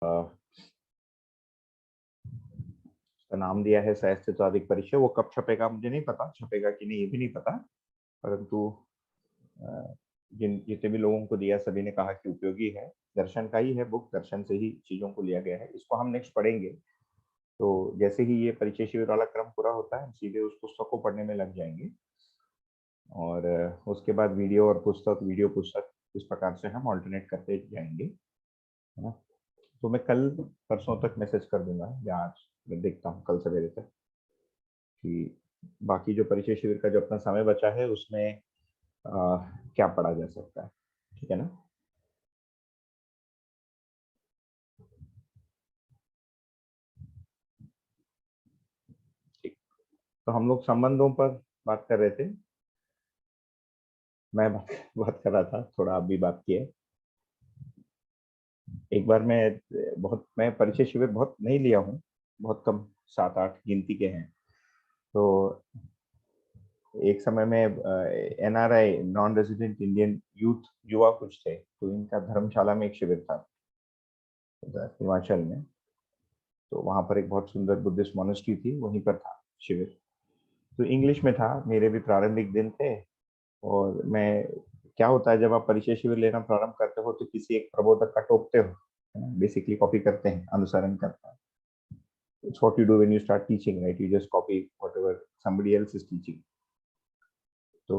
उसका नाम दिया है सहस्त्र स्वाधिक परिचय। वो कब छपेगा मुझे नहीं पता, छपेगा कि नहीं ये भी नहीं पता, परंतु जिन जितने भी लोगों को दिया सभी ने कहा कि उपयोगी है। दर्शन का ही है बुक, दर्शन से ही चीजों को लिया गया है। इसको हम नेक्स्ट पढ़ेंगे। तो जैसे ही ये परिचय शिविर वाला क्रम पूरा होता है, हम सीधे उस पुस्तक को पढ़ने में लग जाएंगे, और उसके बाद वीडियो और पुस्तक, वीडियो पुस्तक, इस प्रकार से हम ऑल्टरनेट करते जाएंगे, है ना। तो मैं कल परसों तक मैसेज कर दूंगा, या आज मैं देखता हूँ कल सवेरे तक, कि बाकी जो परिचय शिविर का जो अपना समय बचा है उसमें क्या पढ़ा जा सकता है। ठीक है ना। ठीक। तो हम लोग संबंधों पर बात कर रहे थे। मैं बात कर रहा था, थोड़ा आप भी बात किए। एक बार मैं परिचय शिविर बहुत नहीं लिया हूँ, बहुत कम, 7-8 गिनती के हैं। तो एक समय में NRI, non resident Indian youth, युवा कुछ थे, तो इनका धर्मशाला में एक शिविर था हिमाचल में। तो वहां पर एक बहुत सुंदर बुद्धिस्ट मोनेस्ट्री थी, वहीं पर था शिविर। तो इंग्लिश में था, मेरे भी प्रारंभिक दिन थे। और मैं, क्या होता है जब आप परिचय शिविर लेना प्रारंभ करते हो तो किसी एक प्रबोधक का टोकते हो, है ना, बेसिकली कॉपी करते हैं, अनुसरण करते हैं। It's what you do when you start teaching, right? You just copy whatever somebody else is teaching. तो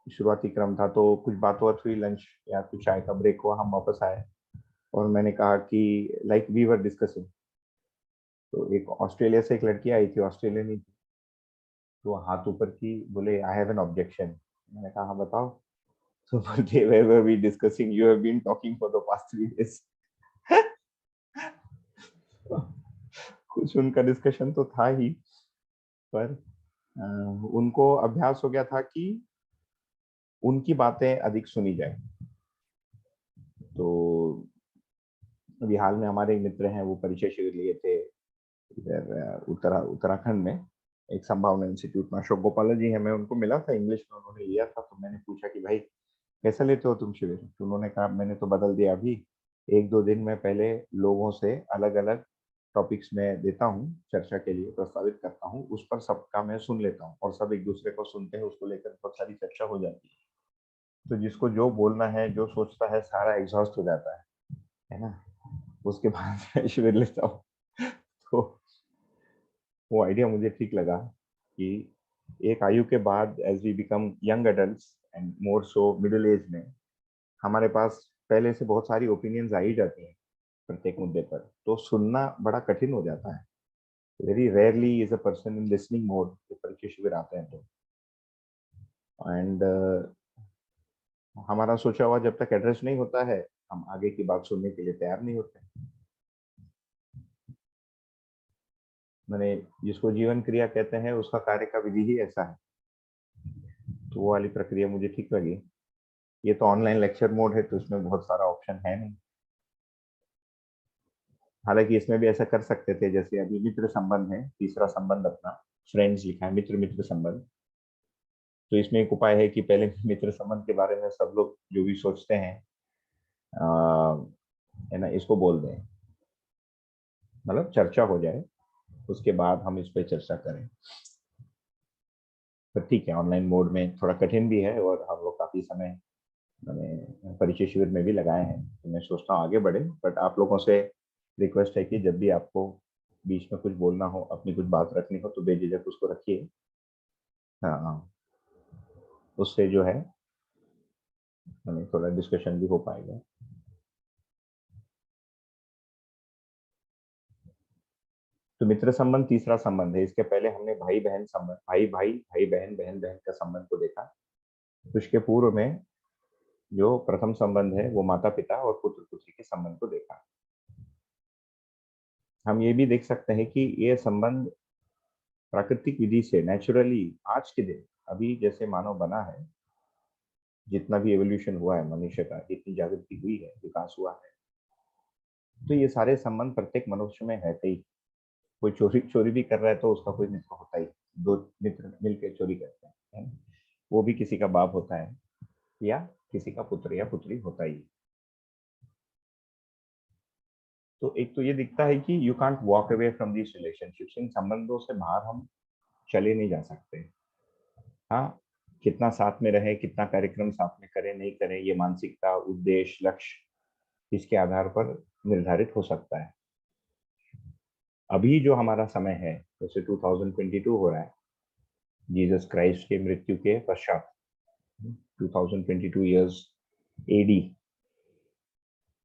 शुरुआती क्रम था, तो कुछ बात बात हुई, लंच या कुछ चाय का ब्रेक हुआ, हम वापस आए, और मैंने कहा कि लाइक वी वर डिस्कसिंग, तो एक ऑस्ट्रेलिया से एक लड़की आई थी, ऑस्ट्रेलियन ही थी। तो हाथ ऊपर की, बोले आई हैव एन ऑब्जेक्शन। मैंने कहा हाँ बताओ। तो बोलते were we discussing, you have been talking for the past 3 days। कुछ उनका डिस्कशन तो था ही, पर उनको अभ्यास हो गया था कि उनकी बातें अधिक सुनी जाए। तो अभी हाल में हमारे एक मित्र हैं, वो परिचय शिविर लिए थे इधर उत्तराखंड में, एक संभावना इंस्टीट्यूट में, अशोक गोपाल जी हैं। मैं उनको मिला था, इंग्लिश में उन्होंने लिया था। तो मैंने पूछा कि भाई कैसा लेते हो तुम शिविर? तो उन्होंने कहा मैंने तो बदल दिया अभी, 1-2 दिन में पहले लोगों से अलग अलग टॉपिक्स में देता हूँ, चर्चा के लिए प्रस्तावित करता हूँ, उस पर सबका मैं सुन लेता हूँ, और सब एक दूसरे को सुनते हैं, उसको लेकर बहुत सारी चर्चा हो जाती है। तो जिसको जो बोलना है, जो सोचता है, सारा एग्जॉस्ट हो जाता है ना। उसके बाद मैं शिविर लेता हूँ। तो वो आइडिया मुझे ठीक लगा कि एक आयु के बाद, as we become young adults and more so middle age में, हमारे पास पहले से बहुत सारी ओपिनियंस आ ही जाती हैं प्रत्येक मुद्दे पर, तो सुनना बड़ा कठिन हो जाता है। Very rarely is a person in listening mode परीक्षा शिविर आते हैं तो। एंड हमारा सोचा हुआ जब तक एड्रेस नहीं होता है, हम आगे की बात सुनने के लिए तैयार नहीं होते। मैंने, जिसको जीवन क्रिया कहते हैं, उसका कार्य का विधि ही ऐसा है। तो वो वाली प्रक्रिया मुझे ठीक लगी। ये तो ऑनलाइन लेक्चर मोड है, तो इसमें बहुत सारा ऑप्शन है नहीं। हालांकि इसमें भी ऐसा कर सकते थे, जैसे अभी मित्र संबंध है, तीसरा संबंध अपना, फ्रेंड्स लिखा है, मित्र मित्र संबंध। तो इसमें एक उपाय है कि पहले मित्र संबंध के बारे में सब लोग जो भी सोचते हैं, है ना, इसको बोल दें, मतलब चर्चा हो जाए, उसके बाद हम इस पर चर्चा करें। तो ठीक है, ऑनलाइन मोड में थोड़ा कठिन भी है, और हम लोग काफी समय मैंने परिचय शिविर में भी लगाए हैं। तो मैं सोचता हूँ आगे बढ़े, बट आप लोगों से रिक्वेस्ट है कि जब भी आपको बीच में कुछ बोलना हो, अपनी कुछ बात रखनी हो, तो बेझिझक उसको रखिए। हाँ, उससे जो है हमें थोड़ा डिस्कशन भी हो पाएगा। तो मित्र संबंध तीसरा संबंध है। इसके पहले हमने भाई बहन संबंध, भाई भाई, भाई बहन, बहन बहन का संबंध को देखा। तो इसके पूर्व में जो प्रथम संबंध है, वो माता पिता और पुत्र पुत्री के संबंध को देखा। हम ये भी देख सकते हैं कि ये संबंध प्राकृतिक विधि से, नेचुरली, आज के दिन, अभी जैसे मानव बना है, जितना भी एवोल्यूशन हुआ है मनुष्य का, जितनी जागृति हुई है, विकास हुआ है, तो ये सारे संबंध प्रत्येक मनुष्य में रहते ही। कोई चोरी चोरी भी कर रहा है तो उसका कोई मित्र होता ही, 2 मित्र मिलकर चोरी करते हैं, है ना? वो भी किसी का बाप होता है, या किसी का पुत्र या पुत्री होता ही। तो एक तो ये दिखता है कि you can't walk away from this relationships, इन संबंधों से बाहर हम चले नहीं जा सकते। हाँ, कितना साथ में रहे, कितना कार्यक्रम साथ में करें नहीं करें, ये मानसिकता, उद्देश्य, लक्ष्य इसके आधार पर निर्धारित हो सकता है। अभी जो हमारा समय है, जैसे 2022 हो रहा है, जीसस क्राइस्ट के मृत्यु के पश्चात, 2022 years AD,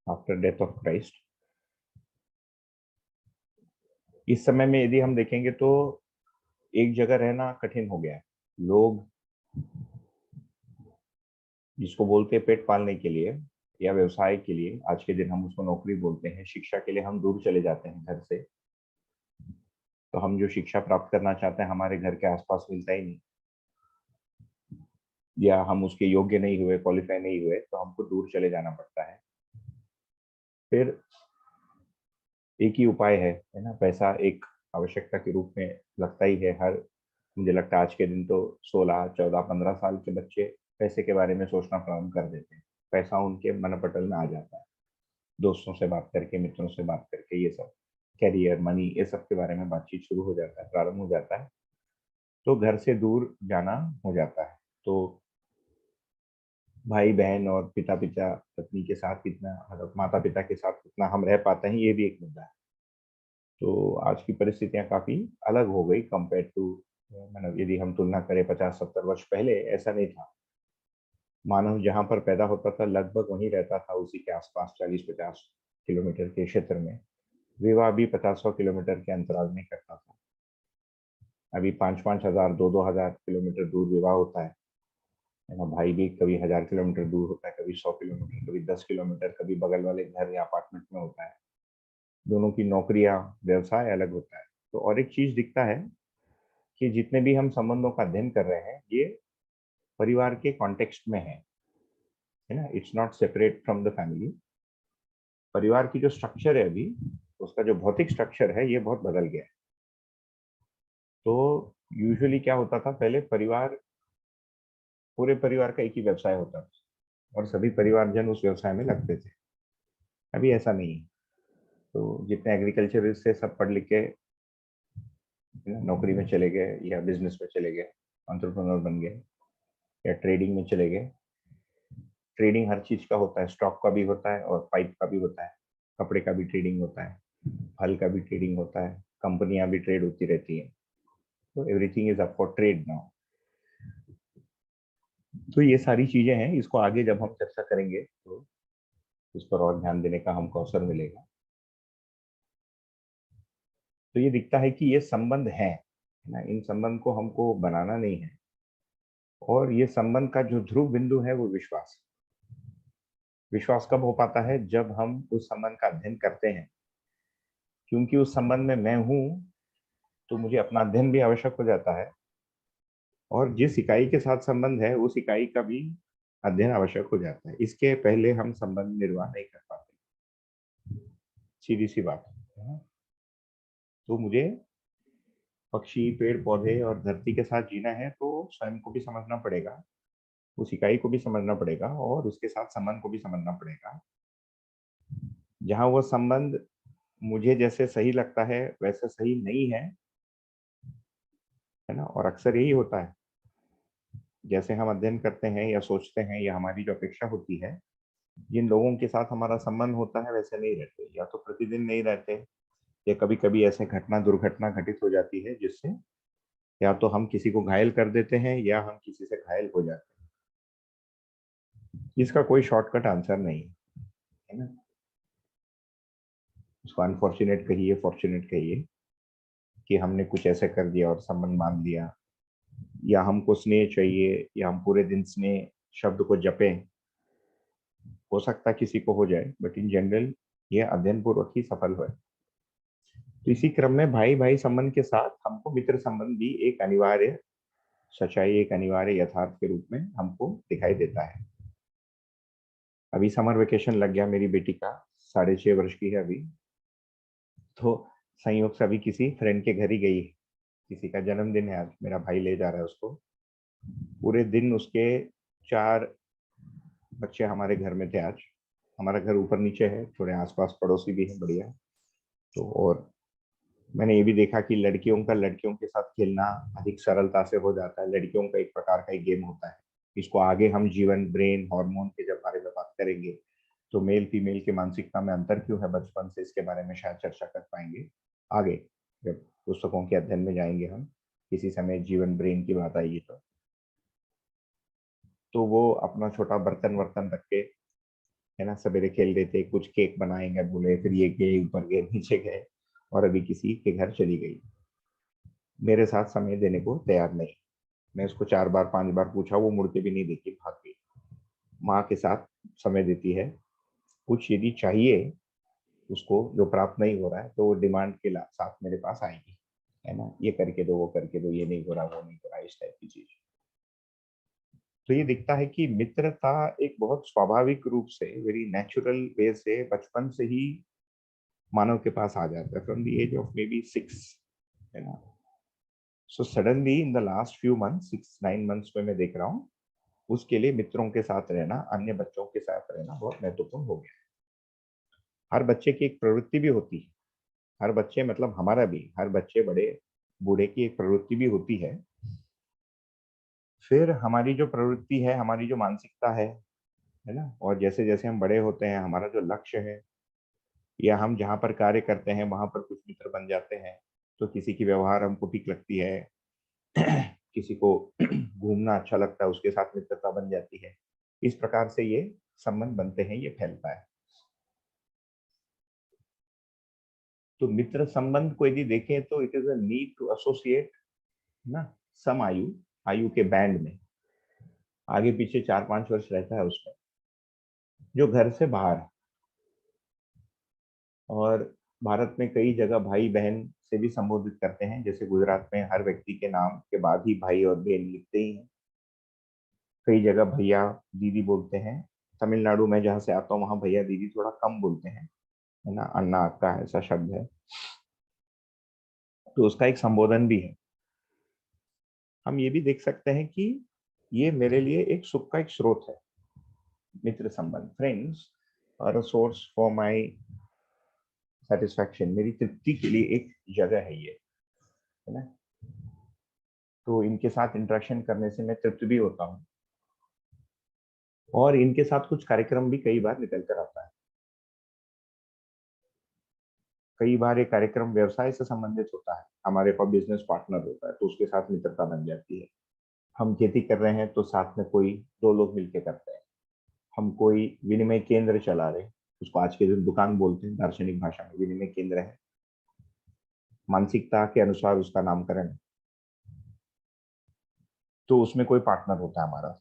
after death of Christ, इस समय में यदि हम देखेंगे तो एक जगह रहना कठिन हो गया है। लोग जिसको बोलते हैं पेट पालने के लिए या व्यवसाय के लिए, आज के दिन हम उसको नौकरी बोलते हैं, शिक्षा के लिए हम दूर चले जाते हैं घर से, तो हम जो शिक्षा प्राप्त करना चाहते हैं हमारे घर के आसपास मिलता ही नहीं, या हम उसके योग्य नहीं हुए, क्वालिफाई नहीं हुए, तो हमको दूर चले जाना पड़ता है। फिर एक ही उपाय है ना, पैसा एक आवश्यकता के रूप में लगता ही है। हर, मुझे लगता है आज के दिन तो 16, 14, 15 साल के बच्चे पैसे के बारे में सोचना प्रारंभ कर देते हैं। पैसा उनके मनपटल में आ जाता है, दोस्तों से बात करके, मित्रों से बात करके, ये सब कैरियर, मनी, ये सब के बारे में बातचीत शुरू हो जाता है, प्रारंभ हो जाता है, तो घर से दूर जाना हो जाता है। तो भाई बहन और पिता पिता पत्नी के साथ कितना, मतलब माता पिता के साथ कितना हम रह पाते हैं, ये भी एक मुद्दा है। तो आज की परिस्थितियां काफी अलग हो गई कंपेयर टू, मतलब यदि हम तुलना करें 50-70 वर्ष पहले, ऐसा नहीं था। मानव जहां पर पैदा होता था लगभग वहीं रहता था, उसी के आसपास 40-50 किलोमीटर के क्षेत्र में। विवाह भी 50-100 किलोमीटर के अंतराल में करता था। अभी 5-5 हजार, 2-2 हजार किलोमीटर दूर विवाह होता है ना। भाई भी कभी 1000 किलोमीटर दूर होता है, कभी 100 किलोमीटर, कभी 10 किलोमीटर, कभी बगल वाले घर या अपार्टमेंट में होता है। दोनों की नौकरियां, व्यवसाय अलग होता है। तो और एक चीज दिखता है कि जितने भी हम संबंधों का अध्ययन कर रहे हैं, ये परिवार के कॉन्टेक्स्ट में है ना, it's not separate from the family. परिवार की जो स्ट्रक्चर है अभी, उसका जो भौतिक स्ट्रक्चर है, ये बहुत बदल गया है। तो यूजुअली क्या होता था पहले, परिवार, पूरे परिवार का एक ही व्यवसाय होता था और सभी परिवारजन उस व्यवसाय में लगते थे। अभी ऐसा नहीं है। तो जितने एग्रीकल्चरिस्ट से सब पढ़ लिख के नौकरी में चले गए या बिजनेस में चले गए, एंटरप्रेन्योर बन गए, या ट्रेडिंग में चले गए। ट्रेडिंग हर चीज का होता है, स्टॉक का भी होता है और पाइप का भी होता है, कपड़े का भी ट्रेडिंग होता है, फल का भी ट्रेडिंग होता है, कंपनियां भी ट्रेड होती रहती है। तो everything is up for trade now. तो ये सारी चीजें हैं, इसको आगे जब हम चर्चा करेंगे तो इस पर और ध्यान देने का हमको अवसर मिलेगा। तो ये दिखता है कि ये संबंध है ना, इन संबंध को हमको बनाना नहीं है। और ये संबंध का जो ध्रुव बिंदु है वो विश्वास। विश्वास कब हो पाता है, जब हम उस संबंध का अध्ययन करते हैं। क्योंकि उस संबंध में मैं हूं, तो मुझे अपना अध्ययन भी आवश्यक हो जाता है, और जिस इकाई के साथ संबंध है उस इकाई का भी अध्ययन आवश्यक हो जाता है। इसके पहले हम संबंध निर्वाह नहीं कर पाते, सीधी सी बात है ना? तो मुझे पक्षी, पेड़ पौधे और धरती के साथ जीना है, तो स्वयं को भी समझना पड़ेगा, उस इकाई को भी समझना पड़ेगा, और उसके साथ संबंध को भी समझना पड़ेगा। जहां वो संबंध मुझे जैसे सही लगता है वैसे सही नहीं है ना। और अक्सर यही होता है, जैसे हम अध्ययन करते हैं या सोचते हैं, या हमारी जो अपेक्षा होती है, जिन लोगों के साथ हमारा संबंध होता है वैसे नहीं रहते, या तो प्रतिदिन नहीं रहते, या कभी कभी ऐसे घटना दुर्घटना घटित हो जाती है जिससे या तो हम किसी को घायल कर देते हैं या हम किसी से घायल हो जाते हैं। इसका कोई शॉर्टकट आंसर नहीं है ना। उसको अनफॉर्चुनेट कहिए, फॉर्चुनेट कहिए, कि हमने कुछ ऐसे कर दिया और संबंध बांध लिया, या हमको स्नेह चाहिए, या हम पूरे दिन स्नेह शब्द को जपें, हो सकता है किसी को हो जाए, बट इन जनरल ये अध्ययन पूर्वक ही सफल हुआ है। तो इसी क्रम में भाई भाई संबंध के साथ हमको मित्र संबंध भी एक अनिवार्य सच्चाई, एक अनिवार्य यथार्थ के रूप में हमको दिखाई देता है। अभी समर वेकेशन लग गया मेरी बेटी का, 6.5 वर्ष की है अभी। तो संयोग से अभी किसी फ्रेंड के घर ही गई, किसी का जन्मदिन है आज, मेरा भाई ले जा रहा है उसको। पूरे दिन उसके 4 बच्चे हमारे घर में थे आज। हमारा घर ऊपर नीचे है, थोड़े आसपास पड़ोसी भी हैं, बढ़िया। तो और मैंने ये भी देखा कि लड़कियों का लड़कियों के साथ खेलना अधिक सरलता से हो जाता है। लड़कियों का एक प्रकार का एक गेम होता है। इसको आगे हम जीवन ब्रेन हार्मोन के जब बारे में बात करेंगे तो मेल फीमेल की मानसिकता में अंतर क्यों है बचपन से, इसके बारे में शायद चर्चा कर पाएंगे आगे जब पुस्तकों के अध्ययन में जाएंगे हम, किसी समय जीवन ब्रेन की बात आएगी तो वो अपना छोटा बर्तन वर्तन रख के, है ना, सवेरे खेल रहे थे, कुछ केक बनाएंगे बोले, फिर ये गए ऊपर गए नीचे गए और अभी किसी के घर चली गई, मेरे साथ समय देने को तैयार नहीं। मैं उसको 4 बार 5 बार पूछा, वो मुड़ के भी नहीं देखी, भाग गई। माँ के साथ समय देती है, कुछ यदि चाहिए उसको जो प्राप्त नहीं हो रहा है तो वो डिमांड के साथ मेरे पास आएगी, है ना, ये करके दो वो करके दो, ये नहीं हो रहा वो नहीं हो रहा, इस टाइप की चीज। तो ये दिखता है कि मित्रता एक बहुत स्वाभाविक रूप से, वेरी नेचुरल वे से बचपन से ही मानव के पास आ जाता है, from the age of may be 6, है ना। So suddenly in the last few months, 6-9 months में मैं देख रहा हूँ उसके लिए मित्रों के साथ रहना, अन्य बच्चों के साथ रहना बहुत महत्वपूर्ण हो गया। हर बच्चे की एक प्रवृत्ति भी होती है, हर बच्चे मतलब हमारा भी, हर बच्चे बड़े बूढ़े की एक प्रवृत्ति भी होती है। फिर हमारी जो प्रवृत्ति है, हमारी जो मानसिकता है ना, और जैसे जैसे हम बड़े होते हैं हमारा जो लक्ष्य है या हम जहाँ पर कार्य करते हैं वहां पर कुछ मित्र बन जाते हैं। तो किसी की व्यवहार हमको ठीक लगती है, किसी को घूमना अच्छा लगता है, उसके साथ मित्रता बन जाती है। इस प्रकार से ये संबंध बनते हैं, ये फैलता है। तो मित्र संबंध को यदि देखें तो it is a need to associate ना, सम आयु, आयु के बैंड में, आगे पीछे 4-5 वर्ष रहता है उसमें, जो घर से बाहर है। और भारत में कई जगह भाई बहन से भी संबोधित करते हैं, जैसे गुजरात में हर व्यक्ति के नाम के बाद ही भाई और बहन लिखते ही हैं। कई जगह भैया दीदी बोलते हैं। तमिलनाडु में जहाँ से आता हूँ वहाँ भैया दीदी थोड़ा कम बोलते हैं, है ना, अन्ना अक्का ऐसा शब्द है, तो उसका एक संबोधन भी है। हम ये भी देख सकते हैं कि ये मेरे लिए एक सुख का एक स्रोत है। मित्र संबंध, friends are a source for my satisfaction, मेरी तृप्ति के लिए एक जगह है ये, है ना। तो इनके साथ इंटरेक्शन करने से मैं तृप्त भी होता हूँ और इनके साथ कुछ कार्यक्रम भी कई बार निकल कर आता है। कई बार ये कार्यक्रम व्यवसाय से संबंधित होता है, हमारे पास बिजनेस पार्टनर होता है तो उसके साथ मित्रता बन जाती है। हम खेती कर रहे हैं तो साथ में कोई 2 लोग मिलकर करते हैं। हम कोई विनिमय केंद्र चला रहे हैं, उसको आज के दिन दुकान बोलते हैं, दार्शनिक भाषा में विनिमय केंद्र है, मानसिकता के अनुसार उसका नामकरण है। तो उसमें कोई पार्टनर होता है हमारा।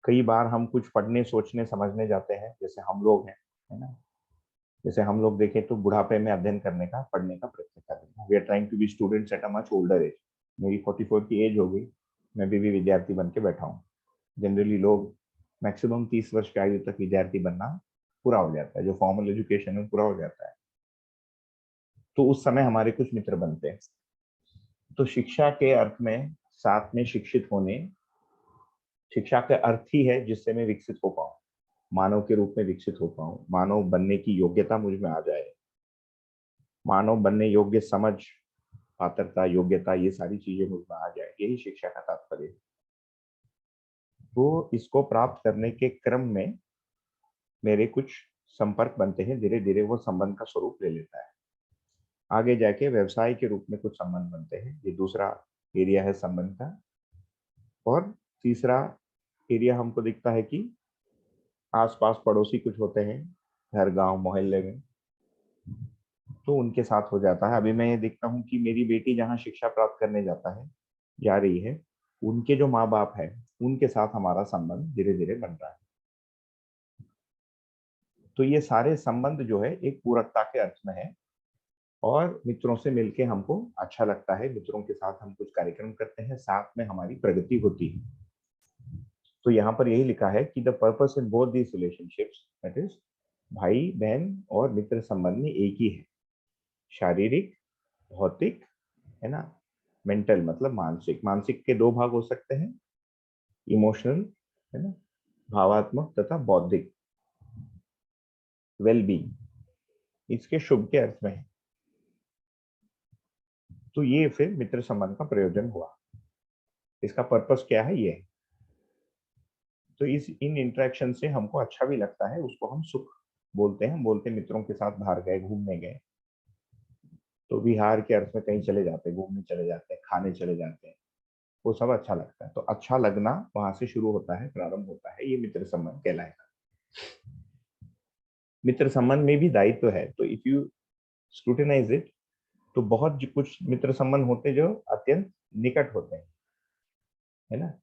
कई बार हम कुछ पढ़ने सोचने समझने जाते हैं, जैसे हम लोग हैं, है ना, जैसे हम लोग देखें तो बुढ़ापे में अध्ययन करने का, पढ़ने का प्रयत्न कर रहे हैं। We are trying to be students at a much older age. मेरी 44 की एज हो गई, मैं भी विद्यार्थी बन के बैठा हूँ। जनरली लोग मैक्सिमम 30 वर्ष की आयु तक विद्यार्थी बनना पूरा हो जाता है, जो फॉर्मल एजुकेशन में पूरा हो जाता है। तो उस समय हमारे कुछ मित्र बनते हैं। तो शिक्षा के अर्थ में साथ में शिक्षित होने, शिक्षा का अर्थ ही है जिससे मैं विकसित हो पाऊं, मानव के रूप में विकसित हो पाऊं, मानव बनने की योग्यता मुझ में आ जाए, मानव बनने योग्य समझ, पात्रता, योग्यता, ये सारी चीजें मुझ में आ जाए, यही शिक्षा का तात्पर्य है। तो इसको प्राप्त करने के क्रम में मेरे कुछ संपर्क बनते हैं, धीरे धीरे वो संबंध का स्वरूप ले लेता है। आगे जाके व्यवसाय के रूप में कुछ संबंध बनते हैं, ये दूसरा एरिया है संबंध का। और तीसरा एरिया हमको दिखता है कि आसपास पड़ोसी कुछ होते हैं, घर गांव मोहल्ले में, तो उनके साथ हो जाता है। अभी मैं ये देखता हूँ कि मेरी बेटी जहाँ शिक्षा प्राप्त करने जाता है, जा रही है, उनके जो माँ बाप है उनके साथ हमारा संबंध धीरे धीरे बन रहा है। तो ये सारे संबंध जो है एक पूरकता के अर्थ में है, और मित्रों से मिलके हमको अच्छा लगता है, मित्रों के साथ हम कुछ कार्यक्रम करते हैं, साथ में हमारी प्रगति होती है। तो यहाँ पर यही लिखा है कि the purpose in both these relationships, that is भाई बहन और मित्र संबंध में एक ही है, शारीरिक, भौतिक, है ना, मेंटल मतलब मानसिक। मानसिक के 2 भाग हो सकते हैं, इमोशनल, है ना, भावात्मक, तथा बौद्धिक, वेल बीइंग। इसके शुभ के अर्थ में है। तो ये फिर मित्र संबंध का प्रयोजन हुआ। इसका पर्पस क्या है? ये तो इस इन इंटरेक्शन से हमको अच्छा भी लगता है, उसको हम सुख बोलते हैं। बोलते मित्रों के साथ बाहर गए, घूमने गए, तो विहार के अर्थ में कहीं चले जाते हैं, घूमने चले जाते हैं, खाने चले जाते हैं, वो सब अच्छा लगता है। तो अच्छा लगना वहां से शुरू होता है, प्रारंभ होता है, ये मित्र संबंध कहलाएगा। मित्र संबंध में भी दायित्व है। तो इफ यू स्क्रूटिनाइज इट, तो बहुत कुछ मित्र संबंध होते हैं जो अत्यंत निकट होते हैं, है ना,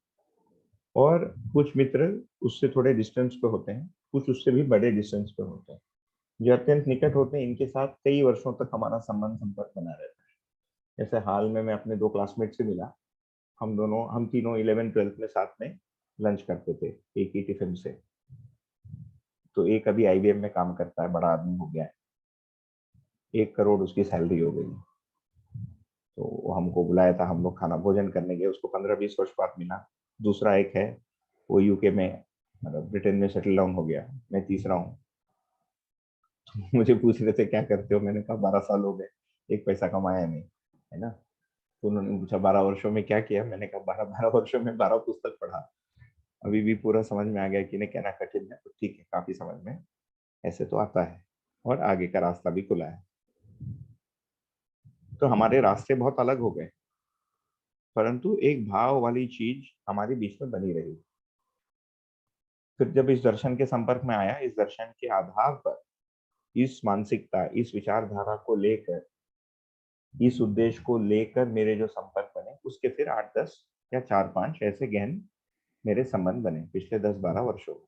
और कुछ मित्र उससे थोड़े डिस्टेंस पे होते हैं, कुछ उससे भी बड़े डिस्टेंस पे होते हैं। जो अत्यंत निकट होते हैं, इनके साथ कई वर्षों तक हमारा संबंध संपर्क बना रहता है। जैसे हाल में मैं अपने 2 क्लासमेट से मिला। हम तीनों 11th-12th में साथ में लंच करते थे, एक ही टिफिन से। तो एक अभी IBM में काम करता है, बड़ा आदमी हो गया है, 1 करोड़ उसकी सैलरी हो गई। तो वो हमको बुलाया था, हम लोग खाना भोजन करने गए। उसको 15-20 वर्ष बाद मिला। दूसरा एक है, वो यूके में, मतलब ब्रिटेन में सेटल डाउन हो गया। मैं तीसरा हूँ। तो मुझे पूछ रहे थे क्या करते हो, मैंने कहा 12 साल हो गए, एक पैसा कमाया नहीं, है ना। तो उन्होंने पूछा 12 वर्षों में क्या किया, मैंने कहा 12 वर्षों में 12 पुस्तक पढ़ा। अभी भी पूरा समझ में आ गया कि नहीं कहना कठिन है, तो ठीक है, काफी समझ में ऐसे तो आता है, और आगे का रास्ता भी खुला है। तो हमारे रास्ते बहुत अलग हो गए, परंतु एक भाव वाली चीज हमारे बीच में बनी रही। फिर जब इस दर्शन के संपर्क में आया, इस दर्शन के आधार पर, इस मानसिकता, इस विचारधारा को लेकर, इस उद्देश्य को लेकर मेरे जो संपर्क बने, उसके फिर 8-10 या 4-5 ऐसे गहन मेरे संबंध बने पिछले 10-12 वर्षों में।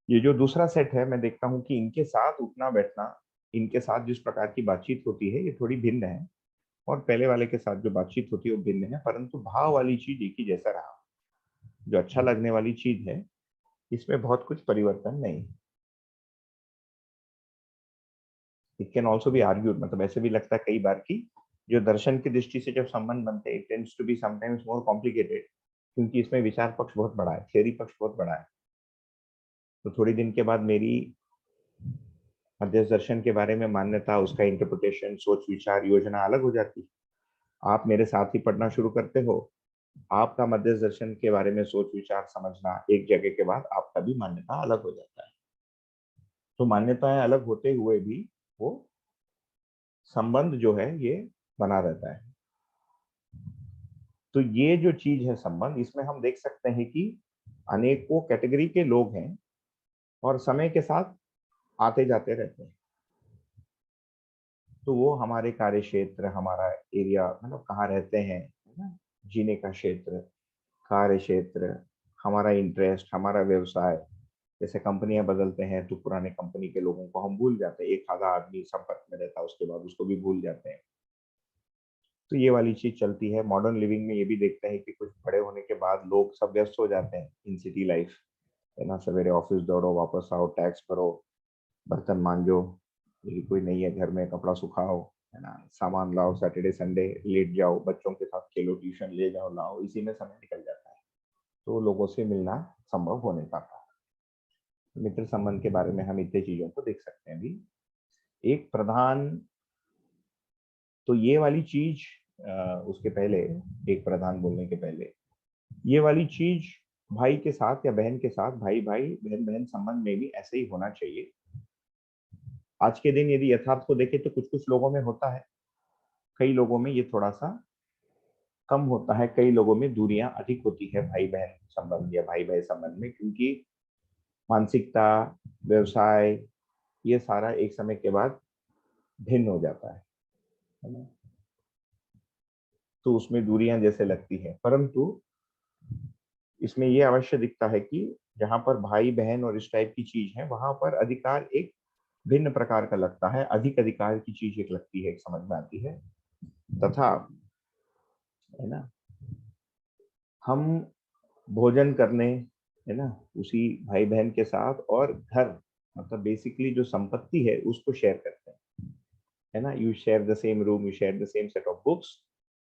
ये जो दूसरा सेट है, मैं देखता हूँ कि इनके साथ उठना बैठना, इनके साथ जिस प्रकार की बातचीत होती है, ये थोड़ी भिन्न है, और पहले वाले के साथ जो बातचीत होती है वो भिन्न है, परंतु भाव वाली चीज एक ही जैसा रहा। जो अच्छा लगने वाली चीज है, इसमें बहुत कुछ परिवर्तन नहीं। It can also be argued, मतलब ऐसे भी लगता है कई बार कि जो दर्शन की दृष्टि से जब संबंध बनते हैं, it tends to be sometimes more complicated, क्योंकि इसमें विचार पक्ष बहुत बड़ा है, थियरी पक्ष बहुत बड़ा है। तो थोड़ी दिन के बाद मेरी मध्यस्थ दर्शन के बारे में मान्यता, उसका इंटरप्रिटेशन, सोच विचार, योजना अलग हो जाती है। आप मेरे साथ ही पढ़ना शुरू करते हो, आपका मध्यस्थ दर्शन के बारे में सोच विचार समझना एक जगह के बाद आपका भी मान्यता अलग हो जाता है। तो मान्यताएं अलग होते हुए भी वो संबंध जो है ये बना रहता है। तो ये जो चीज है संबंध, इसमें हम देख सकते हैं कि अनेकों कैटेगरी के लोग हैं और समय के साथ आते जाते रहते हैं। तो वो हमारे कार्य क्षेत्र, हमारा एरिया, मतलब कहाँ रहते हैं, है ना, जीने का क्षेत्र, कार्य क्षेत्र, हमारा इंटरेस्ट, हमारा व्यवसाय, जैसे कंपनियां बदलते हैं तो पुराने कंपनी के लोगों को हम भूल जाते हैं। एक आधा आदमी संपर्क में रहता है, उसके बाद उसको भी भूल जाते हैं। तो ये वाली चीज चलती है। मॉडर्न लिविंग में ये भी देखते हैं कि कुछ बड़े होने के बाद लोग सब व्यस्त हो जाते हैं इन सिटी लाइफ, है ना। सवेरे ऑफिस दौड़ो, वापस आओ, टैक्स भरो, बर्तन मांजो, यदि कोई नहीं है घर में कपड़ा सुखाओ, है ना, सामान लाओ, सैटरडे संडे लेट जाओ, बच्चों के साथ खेलो, ट्यूशन ले जाओ लाओ, इसी में समय निकल जाता है। तो लोगों से मिलना संभव हो नहीं पाता। मित्र संबंध के बारे में हम इतने चीजों को देख सकते हैं। अभी एक प्रधान, तो ये वाली चीज, उसके पहले, एक प्रधान बोलने के पहले, ये वाली चीज भाई के साथ या बहन के साथ, भाई भाई बहन बहन संबंध में भी ऐसे ही होना चाहिए। आज के दिन यदि यथार्थ को देखें तो कुछ कुछ लोगों में होता है, कई लोगों में ये थोड़ा सा कम होता है, कई लोगों में दूरियां अधिक होती है भाई बहन संबंध या भाई भाई संबंध में, क्योंकि मानसिकता, व्यवसाय, ये सारा एक समय के बाद भिन्न हो जाता है ना। तो उसमें दूरियां जैसे लगती है, परंतु इसमें ये अवश्य दिखता है कि जहां पर भाई बहन और इस टाइप की चीज है, वहां पर अधिकार एक भिन्न प्रकार का लगता है, अधिक अधिकार की चीज एक लगती है, एक समझ में आती है। तथा, है ना, हम भोजन करने, है ना, उसी भाई बहन के साथ, और घर, मतलब बेसिकली जो संपत्ति है उसको शेयर करते हैं, है ना। You share the same room, you share the same set of books,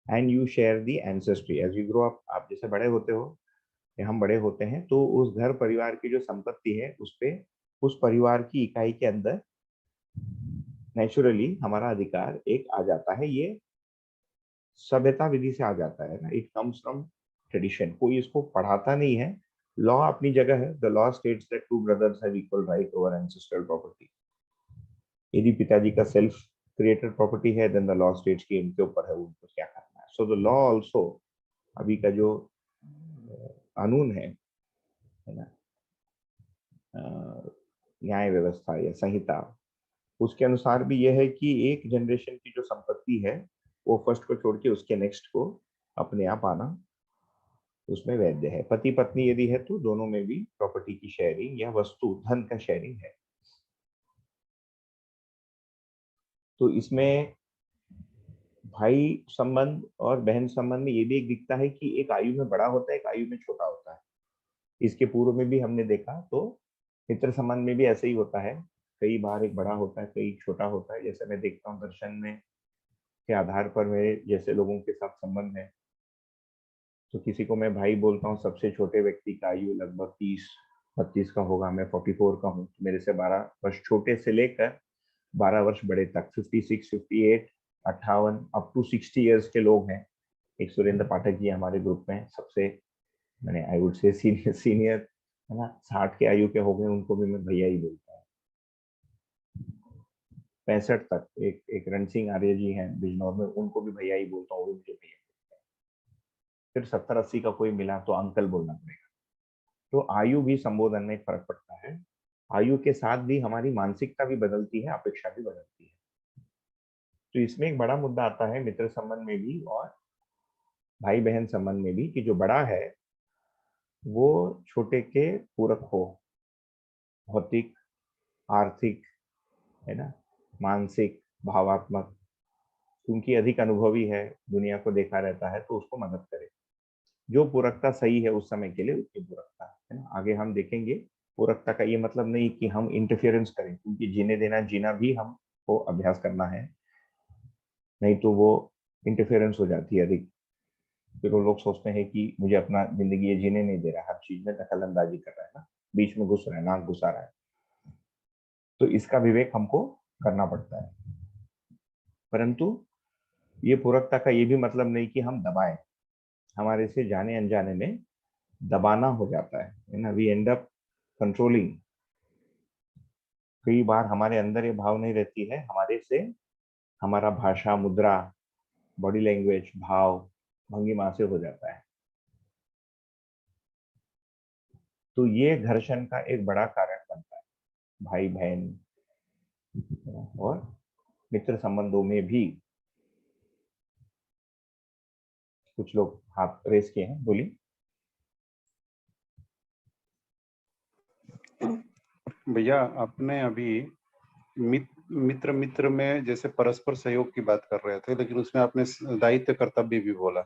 and you share the ancestry as you grow up. आप जैसे बड़े होते हो या हम बड़े होते हैं, तो उस घर परिवार की जो संपत्ति है उस पे, उस परिवार की इकाई के अंदर नेचुरली हमारा अधिकार एक आ जाता है, ये सभ्यता विधि से आ जाता है ना, इट कम्स फ्रॉम ट्रेडिशन, कोई इसको पढ़ाता नहीं है। लॉ अपनी जगह है, the law states that two brothers have equal right over ancestral property. यदि पिताजी का सेल्फ क्रिएटेड प्रॉपर्टी है, देन द लॉ स्टेट्स की इनके ऊपर है उनको क्या करना है। सो द लॉ आल्सो, अभी का जो कानून है ना, न्याय व्यवस्था या संहिता, उसके अनुसार भी यह है कि एक जनरेशन की जो संपत्ति है वो फर्स्ट को छोड़ के उसके नेक्स्ट को अपने आप आना उसमें वैध है। पति पत्नी यदि है तो दोनों में भी प्रॉपर्टी की शेयरिंग या वस्तु धन का शेयरिंग है। तो इसमें भाई संबंध और बहन संबंध में ये भी एक दिखता है कि एक आयु में बड़ा होता है, एक आयु में छोटा होता है। इसके पूर्व में भी हमने देखा तो मित्र संबंध में भी ऐसे ही होता है, कई बार एक बड़ा होता है, कई छोटा होता है। जैसे मैं देखता हूँ दर्शन में के आधार पर मेरे जैसे लोगों के साथ संबंध है, तो किसी को मैं भाई बोलता हूँ, सबसे छोटे व्यक्ति का आयु लगभग 30-32 का होगा, मैं 44 का हूँ, तो मेरे से 12 वर्ष छोटे से लेकर 12 वर्ष बड़े तक 56, 58, 58 अप टू 60 ईयर्स के लोग हैं। एक सुरेंद्र पाठक जी हमारे ग्रुप में सबसे, मैंने I would say senior senior है ना, 60 के आयु के हो गए, उनको भी मैं भैया ही बोलता हूँ। 65 तक एक एक रण सिंह आर्य जी हैं बिजनौर में, उनको भी भैया ही बोलता हूँ, वो भी मुझे भैया बोलते हैं। फिर 70-80 का कोई मिला तो अंकल बोलना पड़ेगा। तो आयु भी संबोधन में फर्क पड़ता है। आयु के साथ भी हमारी मानसिकता भी बदलती है, अपेक्षा भी बदलती है। तो इसमें एक बड़ा मुद्दा आता है मित्र संबंध में भी और भाई बहन संबंध में भी, कि जो बड़ा है वो छोटे के पूरक हो, भौतिक, आर्थिक, है ना, मानसिक, भावात्मक, क्योंकि अधिक अनुभवी है, दुनिया को देखा रहता है, तो उसको मदद करे। जो पूरकता सही है उस समय के लिए उसकी पूरकता है ना। आगे हम देखेंगे पूरकता का ये मतलब नहीं कि हम इंटरफेरेंस करें, क्योंकि जीने देना जीना भी हमको अभ्यास करना है, नहीं तो वो इंटरफेरेंस हो जाती है अधिक। फिर वो लोग सोचते हैं कि मुझे अपना जिंदगी ये जीने नहीं दे रहा, हर चीज में दखल अंदाजी कर रहा है ना, बीच में घुस रहा है, नाक घुसा रहा है। तो इसका विवेक हमको करना पड़ता है। परंतु ये पूरकता का ये भी मतलब नहीं कि हम दबाएं, हमारे से जाने अनजाने में दबाना हो जाता है ना, वी एंड अप कंट्रोलिंग। कई बार हमारे अंदर ये भाव नहीं रहती है, हमारे से हमारा भाषा, मुद्रा, बॉडी लैंग्वेज, भाव, भंगिमा से हो जाता है। तो ये घर्षण का एक बड़ा कारण बनता है भाई बहन और मित्र संबंधों में भी। कुछ लोग हाथ रेस किए हैं, बोलिए। भैया आपने अभी मित्र मित्र में जैसे परस्पर सहयोग की बात कर रहे थे, लेकिन उसमें आपने दायित्व कर्तव्य भी बोला,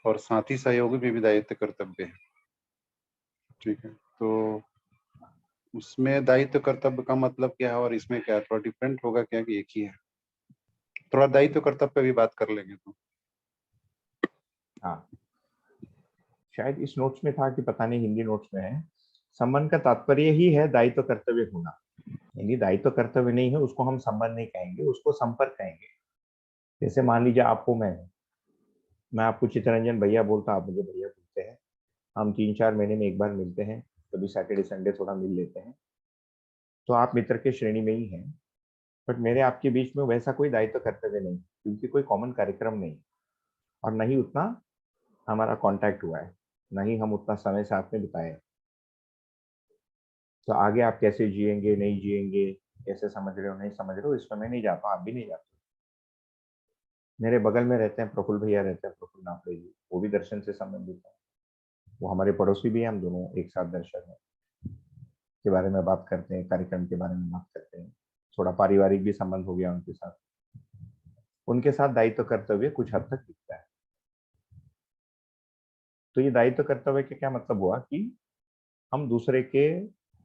और साथी सहयोगी में भी दायित्व कर्तव्य है। ठीक है, तो उसमें दायित्व कर्तव्य का मतलब क्या है और इसमें क्या, थोड़ा डिफरेंट होगा क्या कि एक ही है? थोड़ा दायित्व कर्तव्य पे भी बात कर लेंगे तो। हाँ, शायद इस नोट्स में था कि पता नहीं हिंदी नोट्स में है। संबंध का तात्पर्य ही है दायित्व कर्तव्य होना। यानी दायित्व कर्तव्य नहीं है उसको हम संबंध नहीं कहेंगे, उसको संपर्क कहेंगे। जैसे मान लीजिए आपको मैं आपको चित्तरंजन भैया बोलता, आप मुझे भैया बोलते हैं, हम 3-4 महीने में एक बार मिलते हैं, कभी सैटरडे संडे थोड़ा मिल लेते हैं, तो आप मित्र के श्रेणी में ही हैं। बट मेरे आपके बीच में वैसा कोई दायित्व कर्तव्य नहीं, क्योंकि कोई कॉमन कार्यक्रम नहीं, और न ही उतना हमारा कांटेक्ट हुआ है, न ही हम उतना समय साथ में बिताए। तो आगे आप कैसे जिएंगे, नहीं जिएंगे, कैसे समझ रहे हो नहीं समझ रहे हो, इसमें मैं नहीं जाता, आप भी नहीं जाते। मेरे बगल में रहते हैं प्रफुल्ल भैया, रहते हैं प्रफुल्ल नाफड़े जी, वो भी दर्शन से संबंधित है, वो हमारे पड़ोसी भी हैं, हम दोनों एक साथ दर्शन है के बारे में बात करते हैं, कार्यक्रम के बारे में बात करते हैं, थोड़ा पारिवारिक भी संबंध हो गया उनके साथ। उनके साथ दायित्व कर्तव्य कुछ हद तक दिखता है। तो ये दायित्व कर्तव्य का क्या मतलब हुआ कि हम दूसरे के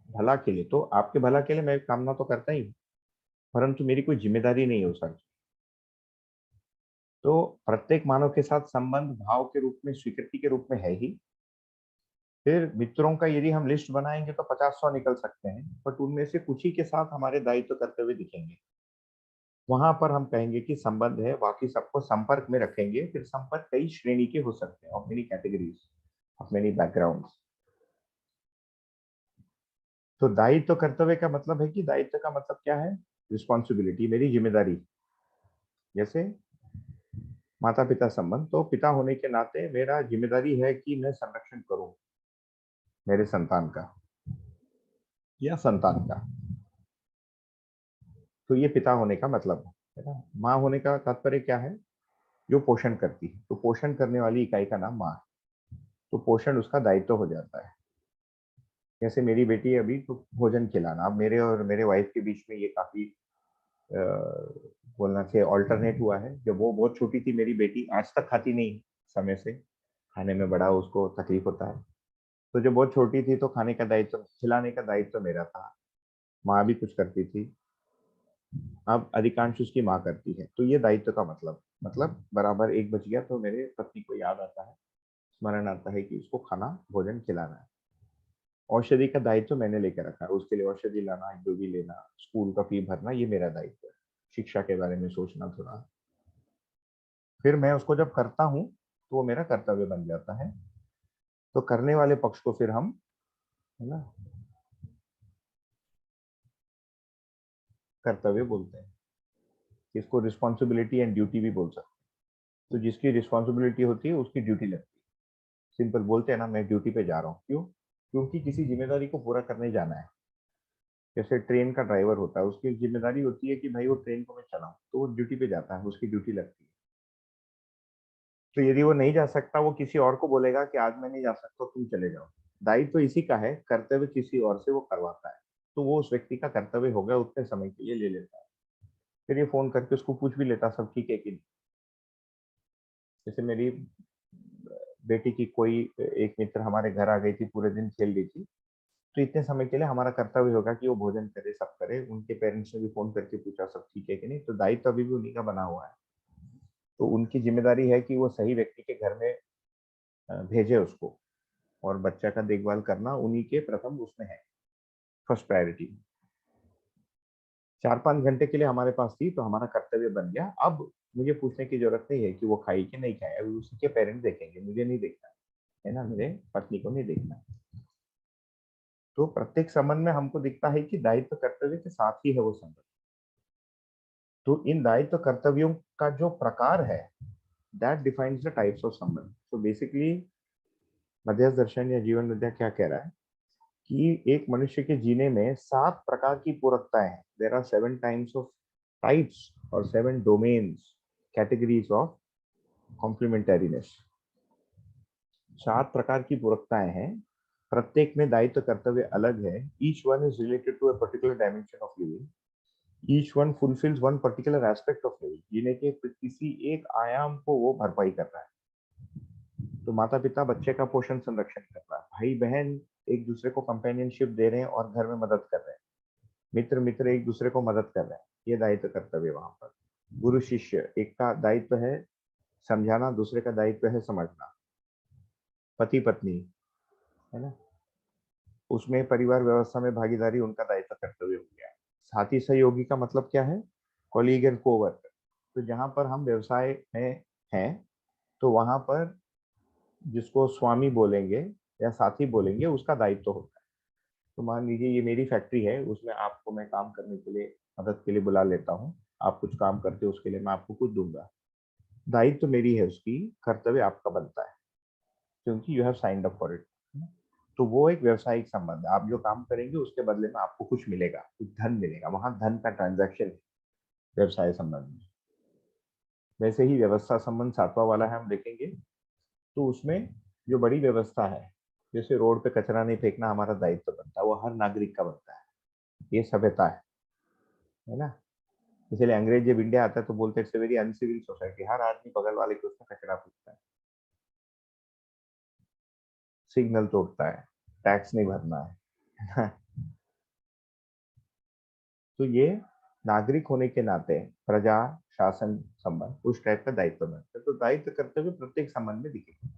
भला के लिए, तो आपके भला के लिए मैं कामना तो करता ही हूँ, परंतु मेरी कोई जिम्मेदारी नहीं है उस अर्थ। तो प्रत्येक मानव के साथ संबंध भाव के रूप में, स्वीकृति के रूप में है ही। फिर मित्रों का यदि हम लिस्ट बनाएंगे तो 50-100 निकल सकते हैं, बट उनमें से कुछ ही के साथ हमारे दायित्व कर्तव्य दिखेंगे। वहां पर हम कहेंगे कि संबंध है, बाकी सबको संपर्क में रखेंगे। फिर संपर्क कई श्रेणी के हो सकते हैं, of many categories, of many backgrounds. तो दायित्व कर्तव्य का मतलब है कि दायित्व का मतलब क्या है? रिस्पॉन्सिबिलिटी, मेरी जिम्मेदारी। जैसे माता पिता संबंध, तो पिता होने के नाते मेरा जिम्मेदारी है कि मैं संरक्षण करूं मेरे संतान का या संतान का। तो ये पिता होने का मतलब है ना। माँ होने का तात्पर्य क्या है? जो पोषण करती है, तो पोषण करने वाली इकाई का नाम माँ है। तो पोषण उसका दायित्व हो जाता है। जैसे मेरी बेटी अभी, तो भोजन खिलाना, अब मेरे और मेरे वाइफ के बीच में ये काफी बोलना चाहिए ऑल्टरनेट हुआ है। जब वो बहुत छोटी थी, मेरी बेटी आज तक खाती नहीं समय से, खाने में बड़ा उसको तकलीफ होता है। तो जब बहुत छोटी थी तो खाने का दायित्व, खिलाने का दायित्व मेरा था। माँ भी कुछ करती थी, अब अधिकांश उसकी माँ करती है। तो ये दायित्व का मतलब बराबर 1 बज गया तो मेरे पत्नी को याद आता है, स्मरण आता है कि उसको खाना भोजन खिलाना है। औषधि का दायित्व मैंने लेकर रखा है, उसके लिए औषधि लाना, जो भी लेना, स्कूल का फी भरना, ये मेरा दायित्व है। शिक्षा के बारे में सोचना थोड़ा। फिर मैं उसको जब करता हूँ तो वो मेरा कर्तव्य बन जाता है। तो करने वाले पक्ष को फिर हम, है ना, कर्तव्य बोलते हैं। इसको रिस्पॉन्सिबिलिटी एंड ड्यूटी भी बोल सकते हैं। तो जिसकी रिस्पॉन्सिबिलिटी होती है उसकी ड्यूटी लगती है। सिंपल बोलते हैं ना, मैं ड्यूटी पे जा रहा हूँ। क्यों? क्योंकि किसी जिम्मेदारी को पूरा करने जाना है। जैसे ट्रेन का ड्राइवर होता है, उसकी जिम्मेदारी होती है कि भाई वो ट्रेन को मैं चलाऊं, तो वो ड्यूटी पे जाता है, उसकी ड्यूटी लगती है। तो यदि वो नहीं जा सकता, वो किसी और को बोलेगा कि आज मैं नहीं जा सकता, तुम चले जाओ। दायित्व तो इसी का है, कर्तव्य किसी और से वो करवाता है। तो वो उस व्यक्ति का कर्तव्य हो गया, उतने समय के लिए ले लेता है। फिर ये फोन करके उसको पूछ भी लेता, सब ठीक है कि नहीं। जैसे मेरी बेटी की कोई एक मित्र हमारे घर आ गई थी, पूरे दिन खेल रही थी। तो इतने समय के लिए हमारा कर्तव्य होगा कि वो भोजन करे, सब करे। उनके पेरेंट्स ने भी फोन करके पूछा सब ठीक है कि नहीं। तो दायित्व अभी भी उन्हीं का बना हुआ है। तो उनकी जिम्मेदारी है कि वो सही व्यक्ति के घर में भेजे उसको। और बच्चा का देखभाल करना उन्हीं के प्रथम उसमें है, फर्स्ट प्रायोरिटी। 4-5 घंटे के लिए हमारे पास थी, तो हमारा कर्तव्य बन गया। अब मुझे पूछने की जरूरत नहीं है कि वो खाई कि नहीं खाई, अभी उसके पेरेंट देखेंगे, मुझे नहीं देखना है ना, मेरे पत्नी को नहीं देखना। तो प्रत्येक संबंध में हमको दिखता है कि दायित्व कर्तव्य के साथ ही है वो संबंध। तो इन दायित्व कर्तव्यों का जो प्रकार है, that defines the types of संबंध। तो बेसिकली मध्यस्थ दर्शन या जीवन विद्या क्या कह रहा है कि एक मनुष्य के जीने में 7 प्रकार की पूरकताएं हैं। There are 7 times of types और 7 डोमेन्स, कैटेगरीज ऑफ कॉम्प्लीमेंटेरीनेस। 7 प्रकार की पूरकताएं हैं, प्रत्येक में दायित्व कर्तव्य अलग है। Each one is related to a particular dimension of living. Each one fulfills one particular aspect of living. जीने के किसी एक आयाम को वो भरपाई कर रहा है। तो माता पिता बच्चे का पोषण संरक्षण कर रहा है, भाई बहन एक दूसरे को कंपेनियनशिप दे रहे हैं और घर में मदद कर रहे हैं, मित्र मित्र एक दूसरे को मदद कर रहे हैं, ये दायित्व कर्तव्य वहां पर। गुरु शिष्य, एक का दायित्व है समझाना, दूसरे का दायित्व है समझना। पति पत्नी, है ना, उसमें परिवार व्यवस्था में भागीदारी उनका दायित्व कर्तव्य हो गया। साथी सहयोगी का मतलब क्या है? Colleague and co-worker. तो जहां पर हम व्यवसाय में हैं, तो वहां पर जिसको स्वामी बोलेंगे या साथी बोलेंगे, उसका दायित्व होता है। तो मान लीजिए ये मेरी फैक्ट्री है, उसमें आपको मैं काम करने के लिए, मदद के लिए बुला लेता हूँ। आप कुछ काम करते हो, उसके लिए मैं आपको कुछ दूंगा। दायित्व मेरी है उसकी, कर्तव्य आपका बनता है, क्योंकि you have signed up for it. तो वो एक व्यवसायिक संबंध है, आप जो काम करेंगे उसके बदले में आपको कुछ मिलेगा, कुछ धन मिलेगा, वहां धन का ट्रांजैक्शन है व्यवसाय संबंध में। वैसे ही व्यवस्था संबंध 7वां वाला है, हम देखेंगे। तो उसमें जो बड़ी व्यवस्था है, जैसे रोड पे कचरा नहीं फेंकना हमारा दायित्व बनता है, वो हर नागरिक का बनता है। ये सभ्यता है ना। इसलिए अंग्रेज जब इंडिया आता है तो बोलते हैं वेरी अनसिविल सोसाइटी, हर आदमी बगल वाले के उसमें कचरा फेंकता है, सिग्नल तोड़ता है, टैक्स नहीं भरना है। तो ये नागरिक होने के नाते प्रजा शासन संबंध उस टाइप का दायित्व बनता है। तो दायित्व कर्तव्य प्रत्येक संबंध में दिखेगा।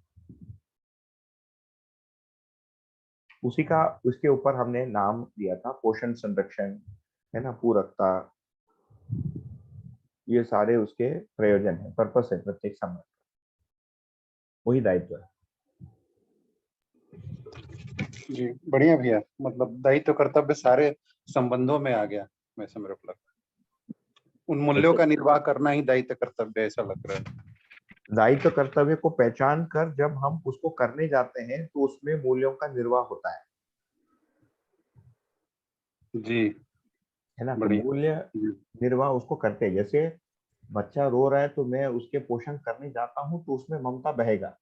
उसी का, उसके ऊपर हमने नाम दिया था पोषण संरक्षण, है ना, पूरकता, ये सारे उसके प्रयोजन है, पर्पस है प्रत्येक संबंध, वही दायित्व है। जी बढ़िया भैया, मतलब दायित्व कर्तव्य सारे संबंधों में आ गया, वैसे मेरे को लगता है उन मूल्यों जैसे का निर्वाह करना ही दायित्व कर्तव्य है, ऐसा लग रहा है। दायित्व कर्तव्य को पहचान कर जब हम उसको करने जाते हैं तो उसमें मूल्यों का निर्वाह होता जी है ना। तो बढ़िया। मूल्य जी, निर्वाह उसको करते हैं। जैसे बच्चा रो रहा है तो मैं उसके पोषण करने जाता हूँ तो उसमें ममता बहेगा।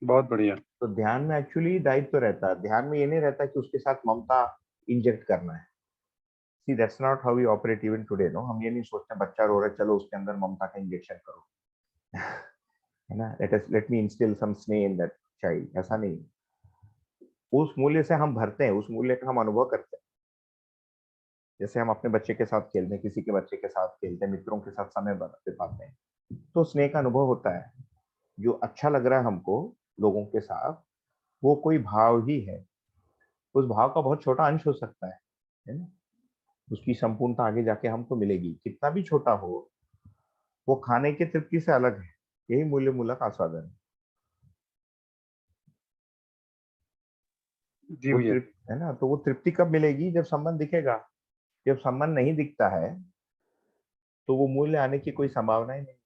बहुत बढ़िया। तो ध्यान में एक्चुअली दायित्व रहता है, ध्यान में ये नहीं रहता कि उसके साथ ममता इंजेक्ट करना है। See that's not how we operate even today, no. हम ये नहीं सोचते बच्चा रो रहा है चलो उसके अंदर ममता का इंजेक्शन करो, है ना। लेट मी इंस्टिल सम स्नेह इन दैट चाइल्ड, ऐसा नहीं। उस मूल्य से हम भरते हैं, उस मूल्य का हम अनुभव करते हैं। जैसे हम अपने बच्चे के साथ खेलते हैं, किसी के बच्चे के साथ खेलते हैं, मित्रों के साथ समय बिताते हैं, तो स्नेह का अनुभव होता है। जो अच्छा लग रहा है हमको लोगों के साथ, वो कोई भाव ही है। उस भाव का बहुत छोटा अंश हो सकता है ना। उसकी संपूर्णता आगे जाके हमको मिलेगी, कितना भी छोटा हो। वो खाने की तृप्ति से अलग है, यही मूल्य मूलक आस्वादन है। जी वो भैया। तृप्ति है ना, तो वो तृप्ति कब मिलेगी? जब संबंध दिखेगा। जब संबंध नहीं दिखता है तो वो मूल्य आने की कोई संभावना ही नहीं।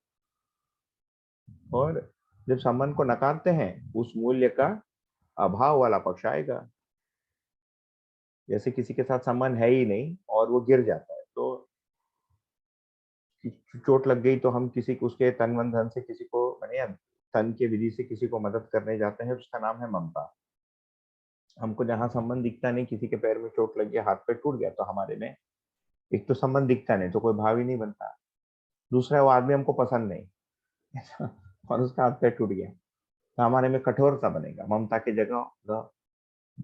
और जब संबंध को नकारते हैं, उस मूल्य का अभाव वाला पक्ष आएगा। जैसे किसी के साथ संबंध है ही नहीं और वो गिर जाता है, तो चोट लग गई तो हम किसी को उसके तन मन धन से किसी को माने तन के विधि से किसी को मदद करने जाते हैं, उसका नाम है ममता। हमको जहां संबंध दिखता नहीं, किसी के पैर में चोट लग गया, हाथ पैर टूट गया, तो हमारे में एक तो संबंध दिखता नहीं तो कोई भाव ही नहीं बनता। दूसरा, वो आदमी हमको पसंद नहीं और उसका हाथ पैर टूट गया, तो हमारे में कठोरता बनेगा। ममता की जगह द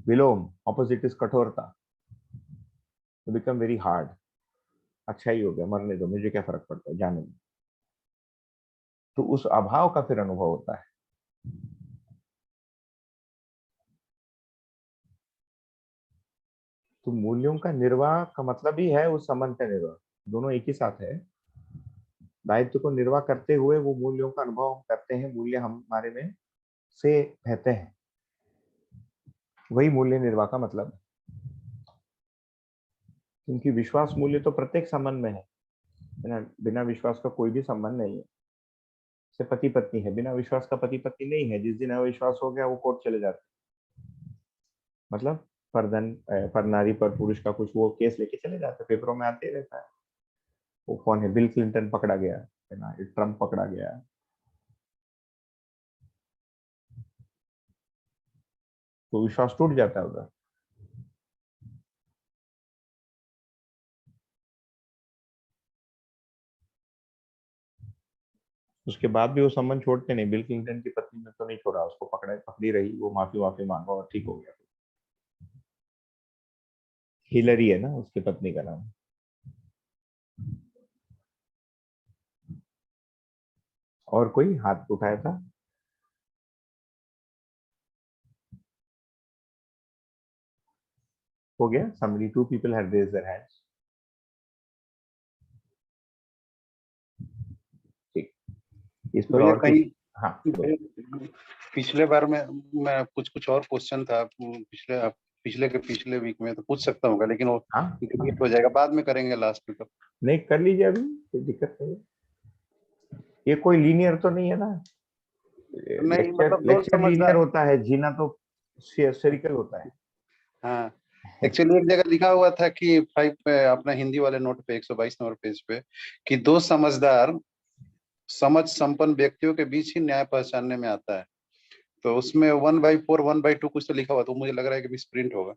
विलोम, ऑपोजिट इज कठोरता, तो बिकम वेरी हार्ड। अच्छा ही हो गया, मरने दो, मुझे क्या फर्क पड़ता है, जाने दो। तो उस अभाव का फिर अनुभव होता है। तो मूल्यों का निर्वाह का मतलब ही है उस संबंध का निर्वाह, दोनों एक ही साथ है। दायित्व को निर्वाह करते हुए वो मूल्यों का अनुभव हम करते हैं, मूल्य हमारे में से बहते हैं, वही मूल्य निर्वाह का मतलब है। क्योंकि विश्वास मूल्य तो प्रत्येक संबंध में है ना। बिना विश्वास का कोई भी संबंध नहीं है। से पति पत्नी है, बिना विश्वास का पति पत्नी नहीं है। जिस दिन अविश्वास हो गया वो कोर्ट चले जाते, मतलब पर धन पर नारी पर पुरुष का कुछ वो केस लेके चले जाते, पेपरों में आते रहता है। वो कौन है? बिल क्लिंटन पकड़ा गया है ना, ट्रम्प पकड़ा गया। तो विश्वास टूट जाता है उधर। उसके बाद भी वो संबंध छोड़ते नहीं। बिल क्लिंटन की पत्नी ने तो नहीं छोड़ा उसको, पकड़ा पकड़ी रही, वो माफी वाफी मांगा और ठीक हो गया। हिलरी है ना उसकी पत्नी का नाम। और कोई हाथ उठाया था? हो गया, somebody, two people had raised their hands। ठीक, इस पर भैया और कहीं, किसी? हाँ बोलो। पिछले बार में मैं कुछ कुछ और क्वेश्चन था पिछले पिछले के पिछले वीक में, तो पूछ सकता हूँ लेकिन वो हाँ डिलीट हाँ, हो जाएगा, बाद में करेंगे लास्ट में। तो नहीं कर लीजिए अभी, कोई दिक्कत नहीं है। ये कोई लीनियर तो नहीं है ना। नहीं लेक्चर मतलब दो लेक्चर लीनियर समझदार। होता है, जीना तो स्फेरिकल होता हाँ है। एक्चुअली एक जगह लिखा हुआ था कि 5 पे अपना हिंदी वाले नोट पे 122 नंबर पेज पे, कि दो समझदार समझ संपन्न व्यक्तियों के बीच ही न्याय पहचानने में आता है। तो उसमें 1/4 1/2 कुछ तो लिखा हुआ, तो मुझे लग रहा है कि मिसप्रिंट होगा।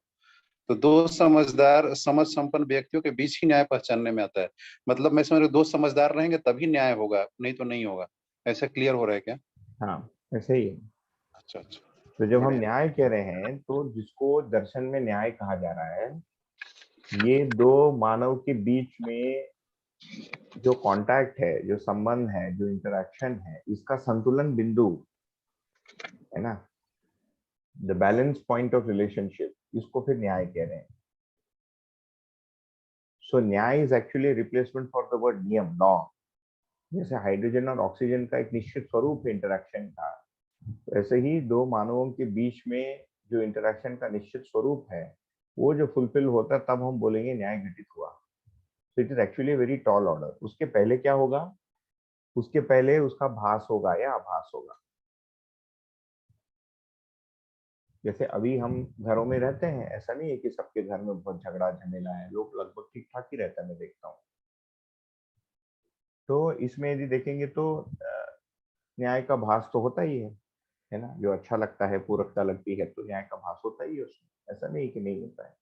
तो दो समझदार समझ संपन्न व्यक्तियों के बीच ही न्याय पहचानने में आता है। मतलब मैं समझ रहा हूं, दो समझदार रहेंगे तभी न्याय होगा, नहीं तो नहीं होगा। ऐसा क्लियर हो रहा है क्या? हाँ ऐसे ही है। अच्छा अच्छा। तो जब हम बढ़िया। न्याय कह रहे हैं तो जिसको दर्शन में न्याय कहा जा रहा है, ये दो मानव के बीच में जो कांटेक्ट है, जो संबंध है, जो इंटरेक्शन है, इसका संतुलन बिंदु है ना, the balance point of relationship, इसको फिर न्याय कह रहे हैं। सो न्याय is actually replacement for the word नियम, लॉ। जैसे हाइड्रोजन और ऑक्सीजन का एक निश्चित स्वरूप इंटरेक्शन का, वैसे ही दो मानवों के बीच में जो इंटरेक्शन का निश्चित स्वरूप है, वो जो फुलफिल होता है तब हम बोलेंगे न्याय घटित हुआ। तो it is actually very tall order. उसके पहले क्या होगा? उसके पहले उसका भास होगा या आभास होगा। जैसे अभी हम घरों में रहते हैं, ऐसा नहीं है कि सबके घर में बहुत झगड़ा झमेला है, लोग लगभग ठीक ठाक ही रहता है, मैं देखता हूँ। तो इसमें यदि देखेंगे तो न्याय का भास तो होता ही है ना। जो अच्छा लगता है, पूरकता लगती है, तो न्याय का भास होता ही है उसमें, ऐसा नहीं कि नहीं होता है।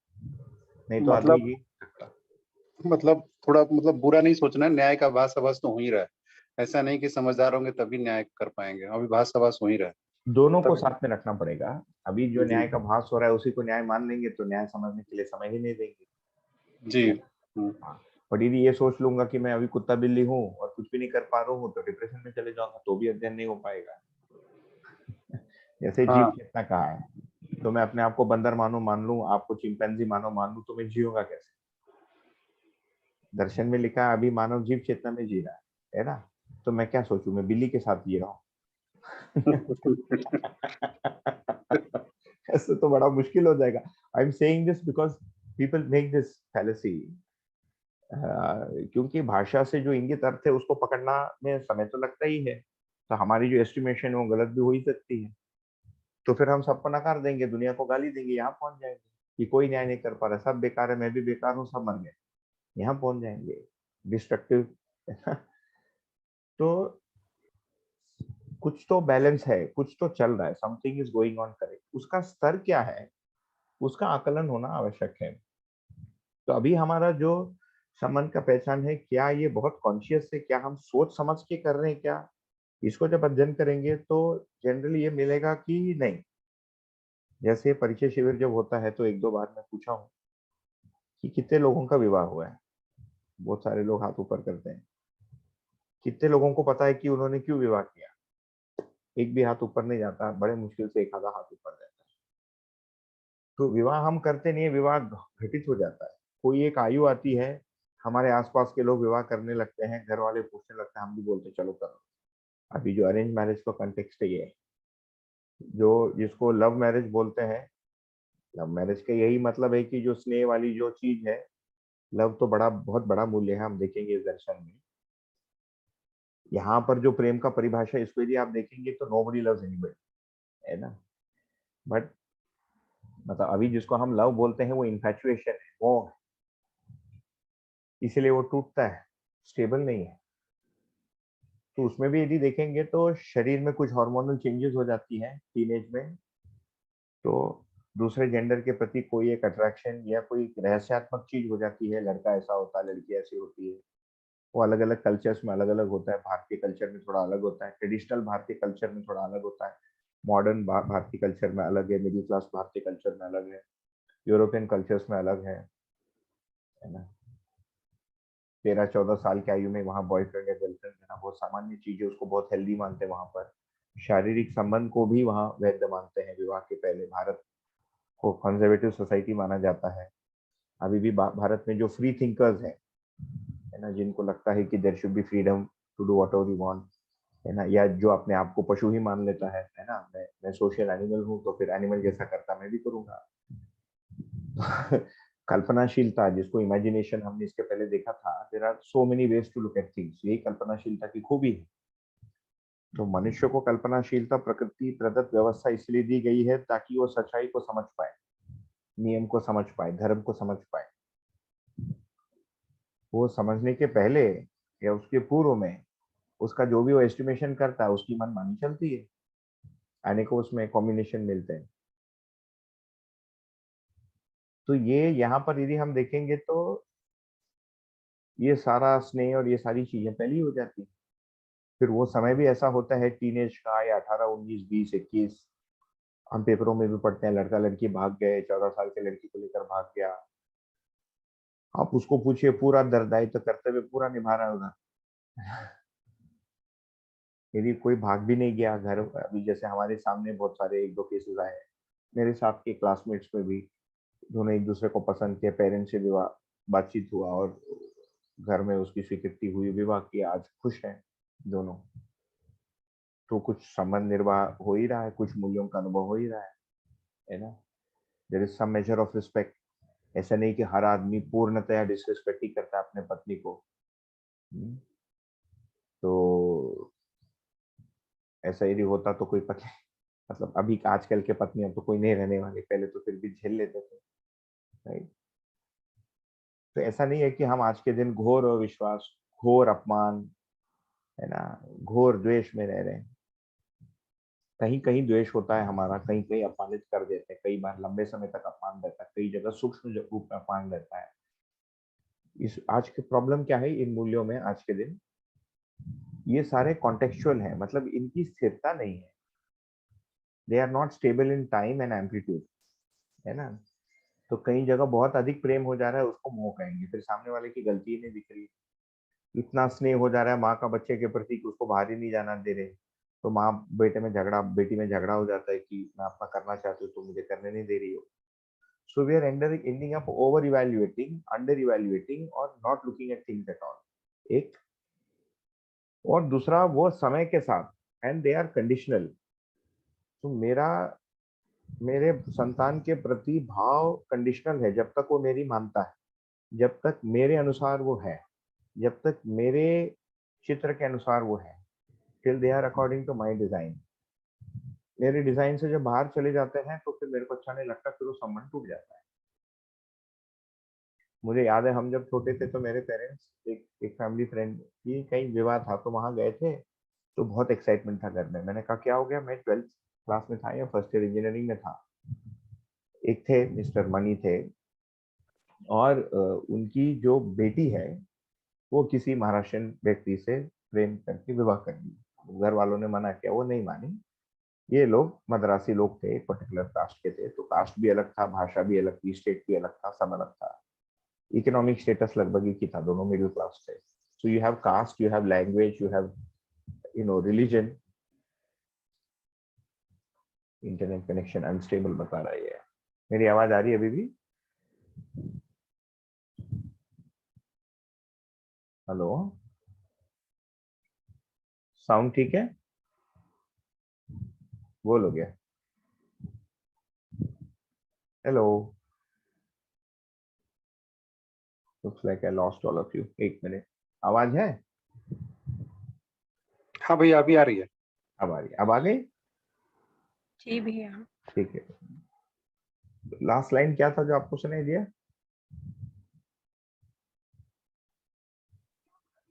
नहीं तो आदमी मतलब ये सकता। थोड़ा मतलब बुरा नहीं सोचना है, न्याय का भास आभास तो हो ही रहा है। ऐसा नहीं कि समझदार होंगे तभी न्याय कर पाएंगे, अभी भास आभास हो ही रहा है। दोनों को तभी साथ में रखना पड़ेगा। अभी जो जी न्याय का भास हो रहा है उसी को न्याय मान लेंगे तो न्याय समझने के लिए समय ही नहीं देंगे, जी। है ना। हाँ, पर यदि ये सोच लूंगा कि मैं अभी कुत्ता बिल्ली हूँ और कुछ भी नहीं कर पा रहा हूँ, तो डिप्रेशन में चले जाऊंगा, तो भी अध्ययन नहीं हो पाएगा। जैसे जीव हाँ चेतना कहा है, तो मैं अपने आप को बंदर मानो मान लूं, आपको चिंपैंजी मानो मान लूं, तो मैं जीऊंगा कैसे? दर्शन में लिखा है अभी मानव जीव चेतना में जी रहा है ना। तो मैं क्या सोचूं, मैं बिल्ली के साथ जी रहा हूँ। ऐसे तो बड़ा मुश्किल हो जाएगा। I am saying this because people make this fallacy. क्योंकि भाषा से जो इंगित अर्थ है उसको पकड़ना में समय तो लगता ही है, तो हमारी जो एस्टिमेशन है वो गलत भी हो ही सकती है। तो फिर हम सबको नकार देंगे, दुनिया को गाली देंगे, यहाँ पहुंच जाएंगे कि कोई न्याय नहीं कर पा रहा, सब बेकार है, मैं भी बेकार हूँ, सब मर गए, यहाँ पहुंच जाएंगे। डिस्ट्रक्टिव। तो कुछ तो बैलेंस है, कुछ तो चल रहा है, something is going on correct. उसका स्तर क्या है, उसका आकलन होना आवश्यक है। तो अभी हमारा जो संबंध का पहचान है, क्या ये बहुत कॉन्शियस है, क्या हम सोच समझ के कर रहे हैं क्या? इसको जब अध्ययन करेंगे तो जनरली ये मिलेगा कि नहीं। जैसे परिचय शिविर जब होता है तो एक दो बार मैं पूछा हूँ कि कितने लोगों का विवाह हुआ है। बहुत सारे लोग हाथ ऊपर करते हैं। कितने लोगों को पता है कि उन्होंने क्यों विवाह किया? एक भी हाथ ऊपर नहीं जाता, बड़े मुश्किल से एक आधा हाथ ऊपर जाता है। तो विवाह हम करते नहीं है, विवाह घटित हो जाता है। कोई एक आयु आती है, हमारे आसपास के लोग विवाह करने लगते हैं, घर वाले पूछने लगते हैं, हम भी बोलते हैं चलो करो। अभी जो अरेंज मैरिज का कंटेक्स्ट है ये, जो जिसको लव मैरिज बोलते हैं, लव मैरिज का यही मतलब है कि जो स्नेह वाली जो चीज है, लव तो बड़ा बहुत बड़ा मूल्य है, हम देखेंगे इस दर्शन में। यहाँ पर जो प्रेम का परिभाषा, इसको यदि आप देखेंगे तो नोबडी लव्स एनीबडी, है ना। बट मतलब अभी जिसको हम लव बोलते हैं वो इन्फैचुएशन है, वो इसीलिए वो टूटता है, स्टेबल नहीं है। तो उसमें भी यदि देखेंगे तो शरीर में कुछ हार्मोनल चेंजेस हो जाती हैं टीनेज में। तो दूसरे जेंडर के प्रति कोई एक अट्रैक्शन या कोई रहस्यात्मक चीज हो जाती है, लड़का ऐसा होता है, लड़की ऐसी होती है। वो अलग अलग कल्चर्स में अलग अलग होता है, भारतीय कल्चर में थोड़ा अलग होता है, ट्रेडिशनल भारतीय कल्चर में थोड़ा अलग होता है, मॉडर्न भारतीय कल्चर में अलग है, मिडिल क्लास भारतीय कल्चर में अलग है, यूरोपियन कल्चर्स में अलग है ना। 13-14 साल की आयु में वहाँ बॉयफ्रेंड या गर्लफ्रेंड रहना बहुत सामान्य चीज है, उसको बहुत हेल्दी मानते हैं वहां पर। शारीरिक संबंध को भी वहाँ वैध मानते हैं विवाह के पहले। भारत को कंजर्वेटिव सोसाइटी माना जाता है। अभी भी भारत में जो फ्री थिंकर्स हैं, है ना, जिनको लगता है कि there should be freedom to do whatever we want, है ना, या जो अपने आप को पशु ही मान लेता है ना, मैं सोशल एनिमल हूँ, तो फिर एनिमल जैसा करता मैं भी करूंगा। कल्पनाशीलता, जिसको इमेजिनेशन हमने इसके पहले देखा था, there are so many ways to look at things, यही कल्पनाशीलता की खूबी है। तो मनुष्य को कल्पनाशीलता प्रकृति प्रदत्त व्यवस्था इसलिए दी गई है ताकि वो सच्चाई को समझ पाए, नियम को समझ पाए, धर्म को समझ पाए। वो समझने के पहले या उसके पूर्व में उसका जो भी वो एस्टिमेशन करता है, उसकी मनमानी चलती है, अनेकों उसमें कॉम्बिनेशन मिलते हैं। तो ये यहाँ पर यदि हम देखेंगे तो ये सारा स्नेह और ये सारी चीजें पहले ही हो जाती है। फिर वो समय भी ऐसा होता है टीनेज का, या 18, 19, 20, 21, हम पेपरों में भी पढ़ते हैं, लड़का लड़की भाग गए, 14 साल के लड़की को लेकर भाग गया। आप उसको पूछिए, पूरा दर्दायित्व करते हुए पूरा निभा रहा होगा। यदि कोई भाग भी नहीं गया घर, अभी जैसे हमारे सामने बहुत सारे एक दो केसेस आए, मेरे साथ के क्लासमेट्स में भी, दोनों एक दूसरे को पसंद किया, पेरेंट्स से विवाह बातचीत हुआ और घर में उसकी स्वीकृति हुई, विवाह किया, आज खुश हैं दोनों। तो कुछ संबंध निर्वाह हो ही रहा है, कुछ मूल्यों का अनुभव हो ही रहा है ना। There is some measure of respect. ऐसा नहीं कि हर आदमी पूर्णतया डिसरिस्पेक्ट ही करता है अपने पत्नी को। तो ऐसा यदि होता तो कोई पत्नी, मतलब अभी आजकल के पत्नियां तो कोई नहीं रहने वाली, पहले तो फिर भी झेल लेते थे, राइट। तो ऐसा नहीं है कि हम आज के दिन घोर अविश्वास, घोर अपमान, है ना, घोर द्वेष में रह रहे हैं। कहीं कहीं द्वेष होता है हमारा, कहीं कहीं अपमानित कर देते हैं, कई बार लंबे समय तक अपमान रहता है, कई जगह सूक्ष्म रूप में अपमान रहता है। इस आज की प्रॉब्लम क्या है इन मूल्यों में आज के दिन, ये सारे कॉन्टेक्चुअल है, मतलब इनकी स्थिरता नहीं है। They are not stable in time and amplitude, है ना। तो कई जगह बहुत अधिक प्रेम हो जा रहा है, उसको मोह कहेंगे, फिर सामने वाले की गलती ही नहीं दिख रही। इतना स्नेह हो जा रहा है माँ का बच्चे के प्रति कि उसको बाहर ही नहीं जाना दे रहे, तो माँ बेटे में झगड़ा, बेटी में झगड़ा हो जाता है कि मैं अपना करना चाहती हूँ तो मुझे करने नहीं दे रही हो। So we are ending up over evaluating, under evaluating और not looking at things at all, एक। और दूसरा वो समय के साथ, एंड दे आर कंडीशनल। तो मेरे संतान के प्रति भाव कंडीशनल है, जब तक वो मेरी मानता है, जब तक मेरे अनुसार वो है, जब तक मेरे चित्र के अनुसार वो है, till they are according to my design. मेरे डिजाइन से जब बाहर चले जाते हैं तो फिर मेरे को अच्छा नहीं लगता, फिर वो संबंध टूट जाता है। मुझे याद है हम जब छोटे थे तो मेरे पेरेंट्स एक फैमिली फ्रेंड की कहीं विवाह था, तो वहां गए थे, तो बहुत एक्साइटमेंट था घर में। मैंने कहा क्या हो गया, मैं 12th क्लास में था या फर्स्ट ईयर इंजीनियरिंग में था। एक थे मिस्टर मनी थे, और उनकी जो बेटी है वो किसी महाराष्ट्रियन व्यक्ति से प्रेम करके विवाह कर दी। घर वालों ने मना किया, वो नहीं मानी। ये लोग मद्रासी लोग थे, एक पर्टिकुलर कास्ट के थे, तो कास्ट भी अलग था, भाषा भी अलग थी, स्टेट भी अलग था, सब अलग था। इकोनॉमिक स्टेटस लगभग एक ही था, दोनों मिडिल क्लास थे। So you have caste, you have language, you have religion. Internet connection unstable बता रहा है। मेरी आवाज आ रही है अभी भी? हेलो, साउंड ठीक है? बोलो गया। Hello, looks like I lost all of you. एक मिनट, आवाज है? हाँ भैया, अभी आ रही है। अब आ रही, अब आ गई? जी भैया। ठीक है। लास्ट लाइन क्या था जो आपको सुनाई दिया?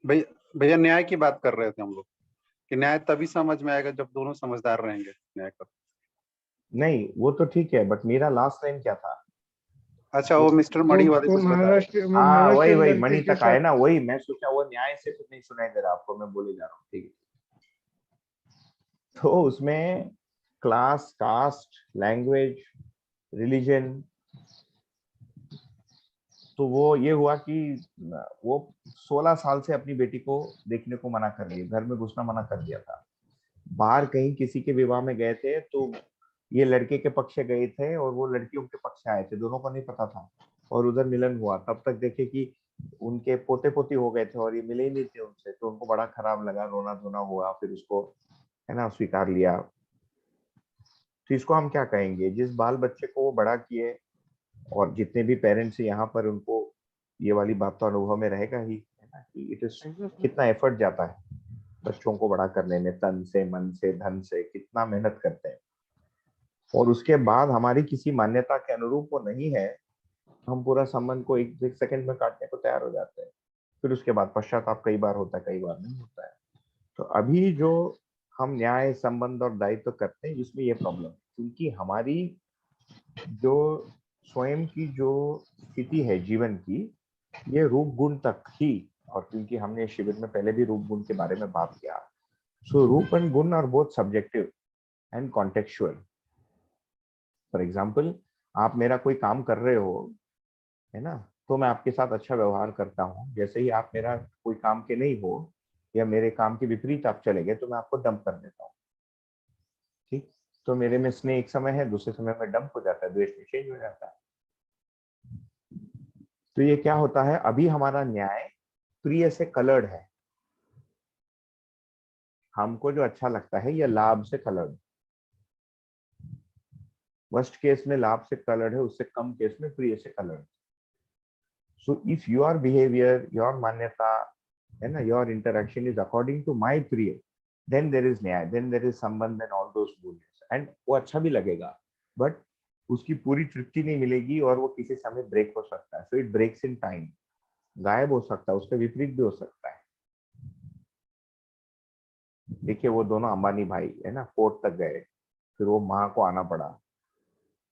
भैया भैया न्याय की बात कर रहे थे हम लोग, कि न्याय तभी समझ में आएगा जब दोनों समझदार रहेंगे न्याय कर। नहीं वो तो ठीक है, बट मेरा लास्ट लाइन क्या था? अच्छा, वो मिस्टर मणि वाले वो कुछ बता रहे थे। हाँ वही महाराष्ट्र वही लड़के मणि के तक आए साथ। ना, वही मैं सोचा वो न्याय से कुछ नहीं सुनाई दे रहा आपको, मैं बोले जा रहा हूँ, ठीक है। तो उसमें क्लास, कास्ट, लैंग्वेज, रिलीजन, तो वो ये हुआ कि वो 16 साल से अपनी बेटी को देखने को मना कर दिया, घर में घुसना मना कर दिया था। बाहर कहीं किसी के विवाह में गए थे तो ये लड़के के पक्ष से गए थे और वो लड़की उनके पक्ष से आए थे, दोनों को नहीं पता था। और उधर मिलन हुआ, तब तक देखे कि उनके पोते पोती हो गए थे और ये मिले ही नहीं थे उनसे, तो उनको बड़ा खराब लगा, रोना धोना हुआ, फिर उसको, है ना, स्वीकार लिया। तो इसको हम क्या कहेंगे, जिस बाल बच्चे को वो बड़ा किए, और जितने भी पेरेंट्स यहाँ पर, उनको ये वाली बात तो अनुभव में रहेगा ही, है ना, कि इट इज कितना एफर्ट जाता है बच्चों को बड़ा करने में, तन से, मन से, धन से, कितना मेहनत करते हैं। और उसके बाद हमारी किसी मान्यता के अनुरूप वो नहीं है, हम पूरा संबंध को एक सेकंड में काटने को तैयार हो जाते हैं। फिर उसके बाद पश्चाताप कई बार होता है, कई बार नहीं होता है। तो अभी जो हम न्याय, संबंध और दायित्व करते हैं, इसमें ये प्रॉब्लम है, क्योंकि हमारी जो स्वयं की जो स्थिति है जीवन की, ये रूप गुण तक ही, और क्योंकि हमने शिविर में पहले भी रूप गुण के बारे में बात किया, सो रूप एंड गुण are both subjective and contextual. For example, आप मेरा कोई काम कर रहे हो, है ना, तो मैं आपके साथ अच्छा व्यवहार करता हूँ। जैसे ही आप मेरा कोई काम के नहीं हो या मेरे काम के विपरीत आप चले गए, तो मैं आपको डंप कर देता हूँ, ठीक। तो मेरे में स्नेह एक समय है, दूसरे समय में डंप हो जाता है, द्वेष में चेंज हो जाता है। तो तो ये क्या होता है, अभी हमारा न्याय प्रिय से कलर्ड है, हमको जो अच्छा लगता है ये लाभ से कलर्ड, वर्स्ट केस में लाभ से कलर्ड है, उससे कम केस में प्रिय से coloured. So if your behaviour, your मान्यता है ना, your interaction is according to my प्रिय, देन देर इज न्याय, देन देर इज संबंध and all those goodness, and वो अच्छा भी लगेगा, बट उसकी पूरी तृप्ति नहीं मिलेगी और वो किसी समय ब्रेक हो सकता है। So it breaks in time, गायब हो सकता है, उसका विपरीत भी हो सकता है। देखिए वो दोनों अंबानी भाई है ना, कोर्ट तक गए, फिर वो माँ को आना पड़ा,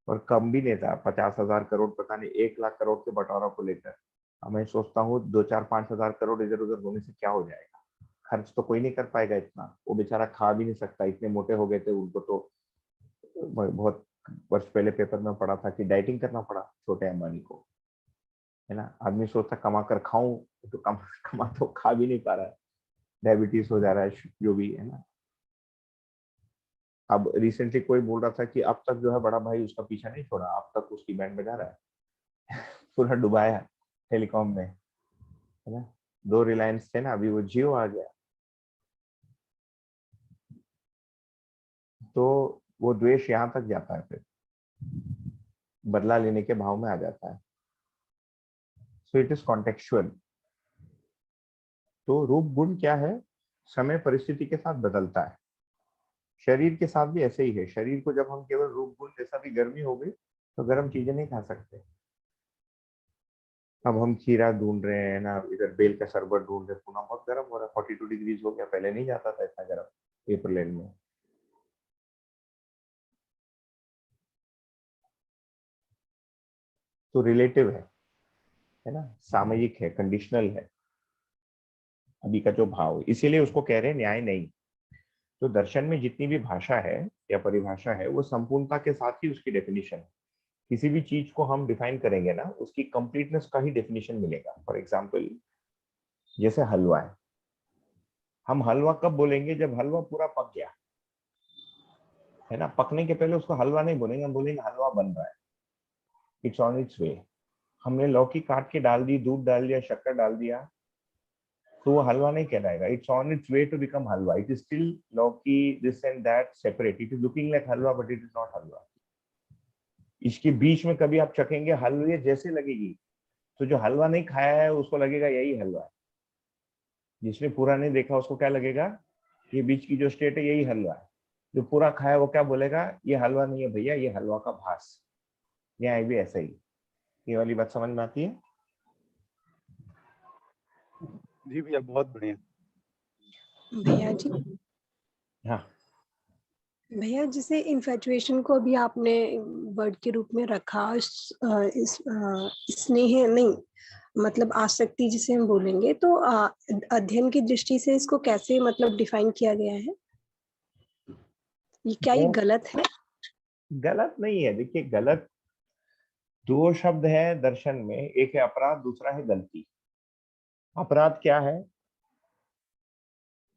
और कम भी नहीं था, 50,000 करोड़, पता नहीं 1 लाख करोड़ के बंटवारा को लेकर। अब मैं सोचता हूँ 2-4-5 हजार करोड़ इधर उधर होने से क्या हो जाएगा, खर्च तो कोई नहीं कर पाएगा इतना, वो बेचारा खा भी नहीं सकता, इतने मोटे हो गए थे उनको तो। बहुत वर्ष पहले पेपर में पढ़ा था कि डाइटिंग करना पड़ा छोटे अंबानी को, है ना। आदमी सोचता कमा कर खाऊं, तो कमा तो खा भी नहीं पा रहा है, डायबिटीज हो जा रहा है, जो भी है ना। अब रिसेंटली कोई बोल रहा था कि अब तक जो है बड़ा भाई उसका पीछा नहीं छोड़ा, अब तक उसकी बैंड बजा रहा है पूरा डुबाया टेलीकॉम में, है ना। 2 रिलायंस थे ना, अभी वो जियो आ गया, तो वो द्वेष यहाँ तक जाता है, फिर बदला लेने के भाव में आ जाता है। So it is contextual. तो रूप गुण क्या है, समय परिस्थिति के साथ बदलता है। शरीर के साथ भी ऐसे ही है, शरीर को जब हम केवल रूप गुण, जैसा भी गर्मी हो गई तो गर्म चीजें नहीं खा सकते। अब हम खीरा ढूंढ रहे हैं ना, इधर बेल का शरबत ढूंढ रहे हैं, पुणे बहुत गर्म हो रहा है, 42 डिग्रीज हो गया, पहले नहीं जाता था इतना गर्म अप्रैल में। तो रिलेटिव है ना, सामयिक है, कंडीशनल है अभी का जो भाव, इसीलिए उसको कह रहे हैं न्याय नहीं। तो दर्शन में जितनी भी भाषा है या परिभाषा है, वो संपूर्णता के साथ ही उसकी डेफिनेशन है। किसी भी चीज को हम डिफाइन करेंगे ना, उसकी कंप्लीटनेस का ही डेफिनेशन मिलेगा। फॉर एग्जाम्पल जैसे हलवा है, हम हलवा कब बोलेंगे, जब हलवा पूरा पक गया, है ना। पकने के पहले उसको हलवा नहीं बोलेंगे, हम बोलेंगे हलवा बन रहा है, इट्स ऑन इट्स वे। हमने लौकी काट के डाल दी, दूध डाल दिया, शक्कर डाल दिया, तो वो हलवा नहीं कहलाएगा, it's on its way to become halwa, it is still lauki this and that separate, it is looking like halwa but it is not halwa. इसके बीच में कभी आप चखेंगे, हलवे जैसे लगेगी, तो जो हलवा नहीं खाया है उसको लगेगा यही हलवा है, जिसने पूरा नहीं देखा उसको क्या लगेगा, ये बीच की जो स्टेट है यही हलवा है। जो पूरा खाया वो क्या बोलेगा, ये हलवा नहीं है भैया, ये हलवा का भास। न्याय भी ऐसा ही। ये वाली बात समझ में आती है? जी भैया बहुत बढ़िया। भैया जी, हाँ, भैया जैसे इन्फैचुएशन को अभी आपने वर्ड के रूप में रखा, स्नेह नहीं, मतलब आसक्ति जिसे हम बोलेंगे, तो अध्ययन की दृष्टि से इसको कैसे मतलब डिफाइन किया गया है? ये क्या ये वो गलत है? गलत नहीं है। देखिए गलत, 2 शब्द है दर्शन में, एक है अपराध, दूसरा है गलती। अपराध क्या है,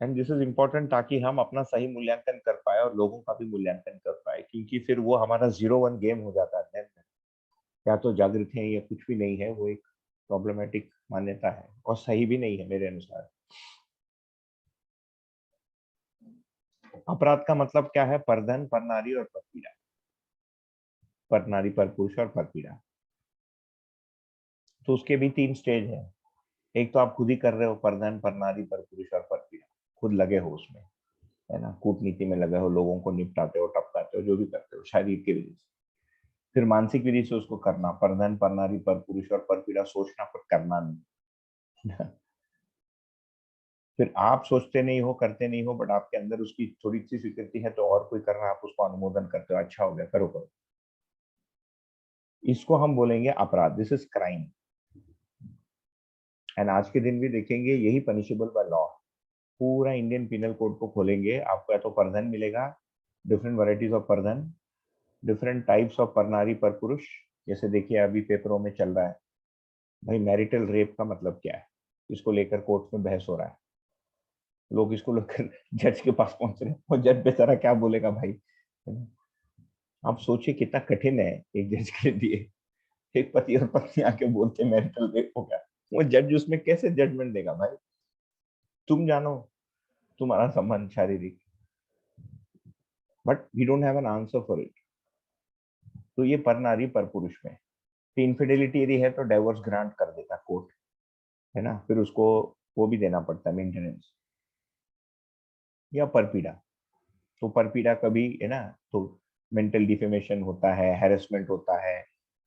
एंड दिस इज इम्पोर्टेंट, ताकि हम अपना सही मूल्यांकन कर पाए और लोगों का भी मूल्यांकन कर पाए, क्योंकि फिर वो हमारा 0-1 गेम हो जाता है अध्ययन में। या तो जागृत है या कुछ भी नहीं है, वो एक प्रॉब्लमेटिक मान्यता है और सही भी नहीं है मेरे अनुसार। अपराध का मतलब क्या है, परधन, परनारी और परपीड़ा, परनारी, परपुरुष और परपीड़ा। तो उसके भी 3 स्टेज है। एक तो आप खुद ही कर रहे हो, परधन, परनारी, परपुरुष और परपीड़ा, खुद लगे हो उसमें, है ना, कूटनीति में लगे हो, लोगों को निपटाते हो, टपकाते हो, जो भी करते हो शारीर की विधि से। फिर मानसिक विधि से उसको करना, परधन, परनारी, परपुरुष और परपीड़ा, सोचना पर करना नहीं फिर आप सोचते नहीं हो, करते नहीं हो, बट आपके अंदर उसकी थोड़ी सी स्वीकृति है, तो और कोई कर रहा है, आप उसको अनुमोदन करते हो, अच्छा हो गया, करो करो। इसको हम बोलेंगे अपराध, दिस इज क्राइम। एंड आज के दिन भी देखेंगे यही पनिशेबल बाय लॉ। पूरा इंडियन पिनल कोड को खोलेंगे, आपको या तो परधन मिलेगा, डिफरेंट वैरायटीज ऑफ परधन, डिफरेंट टाइप्स ऑफ परनारी, पर पुरुष। जैसे देखिए अभी पेपरों में चल रहा है भाई, मैरिटल रेप का मतलब क्या है, इसको लेकर कोर्ट में बहस हो रहा है, लोग इसको लेकर जज के पास पहुंच रहे हैं, और जज बेचारा क्या बोलेगा भाई, है ना? आप सोचिए कितना कठिन है एक जज के लिए एक पति और पत्नी आके बोलते मैरिटल रेप हो गया, वो जज उसमें कैसे जजमेंट देगा भाई? तुम जानो तुम्हारा संबंध शारीरिक, but we don't have an answer for it. तो ये पर नारी पर पुरुष में इनफिडेलिटी यदि है तो डाइवोर्स ग्रांट कर देता कोर्ट, है ना, फिर उसको वो भी देना पड़ता है मेंटेनेंस। या परपीड़ा, तो परपीड़ा कभी है ना, तो मेंटल डिफेमेशन होता है, हैरेसमेंट होता है,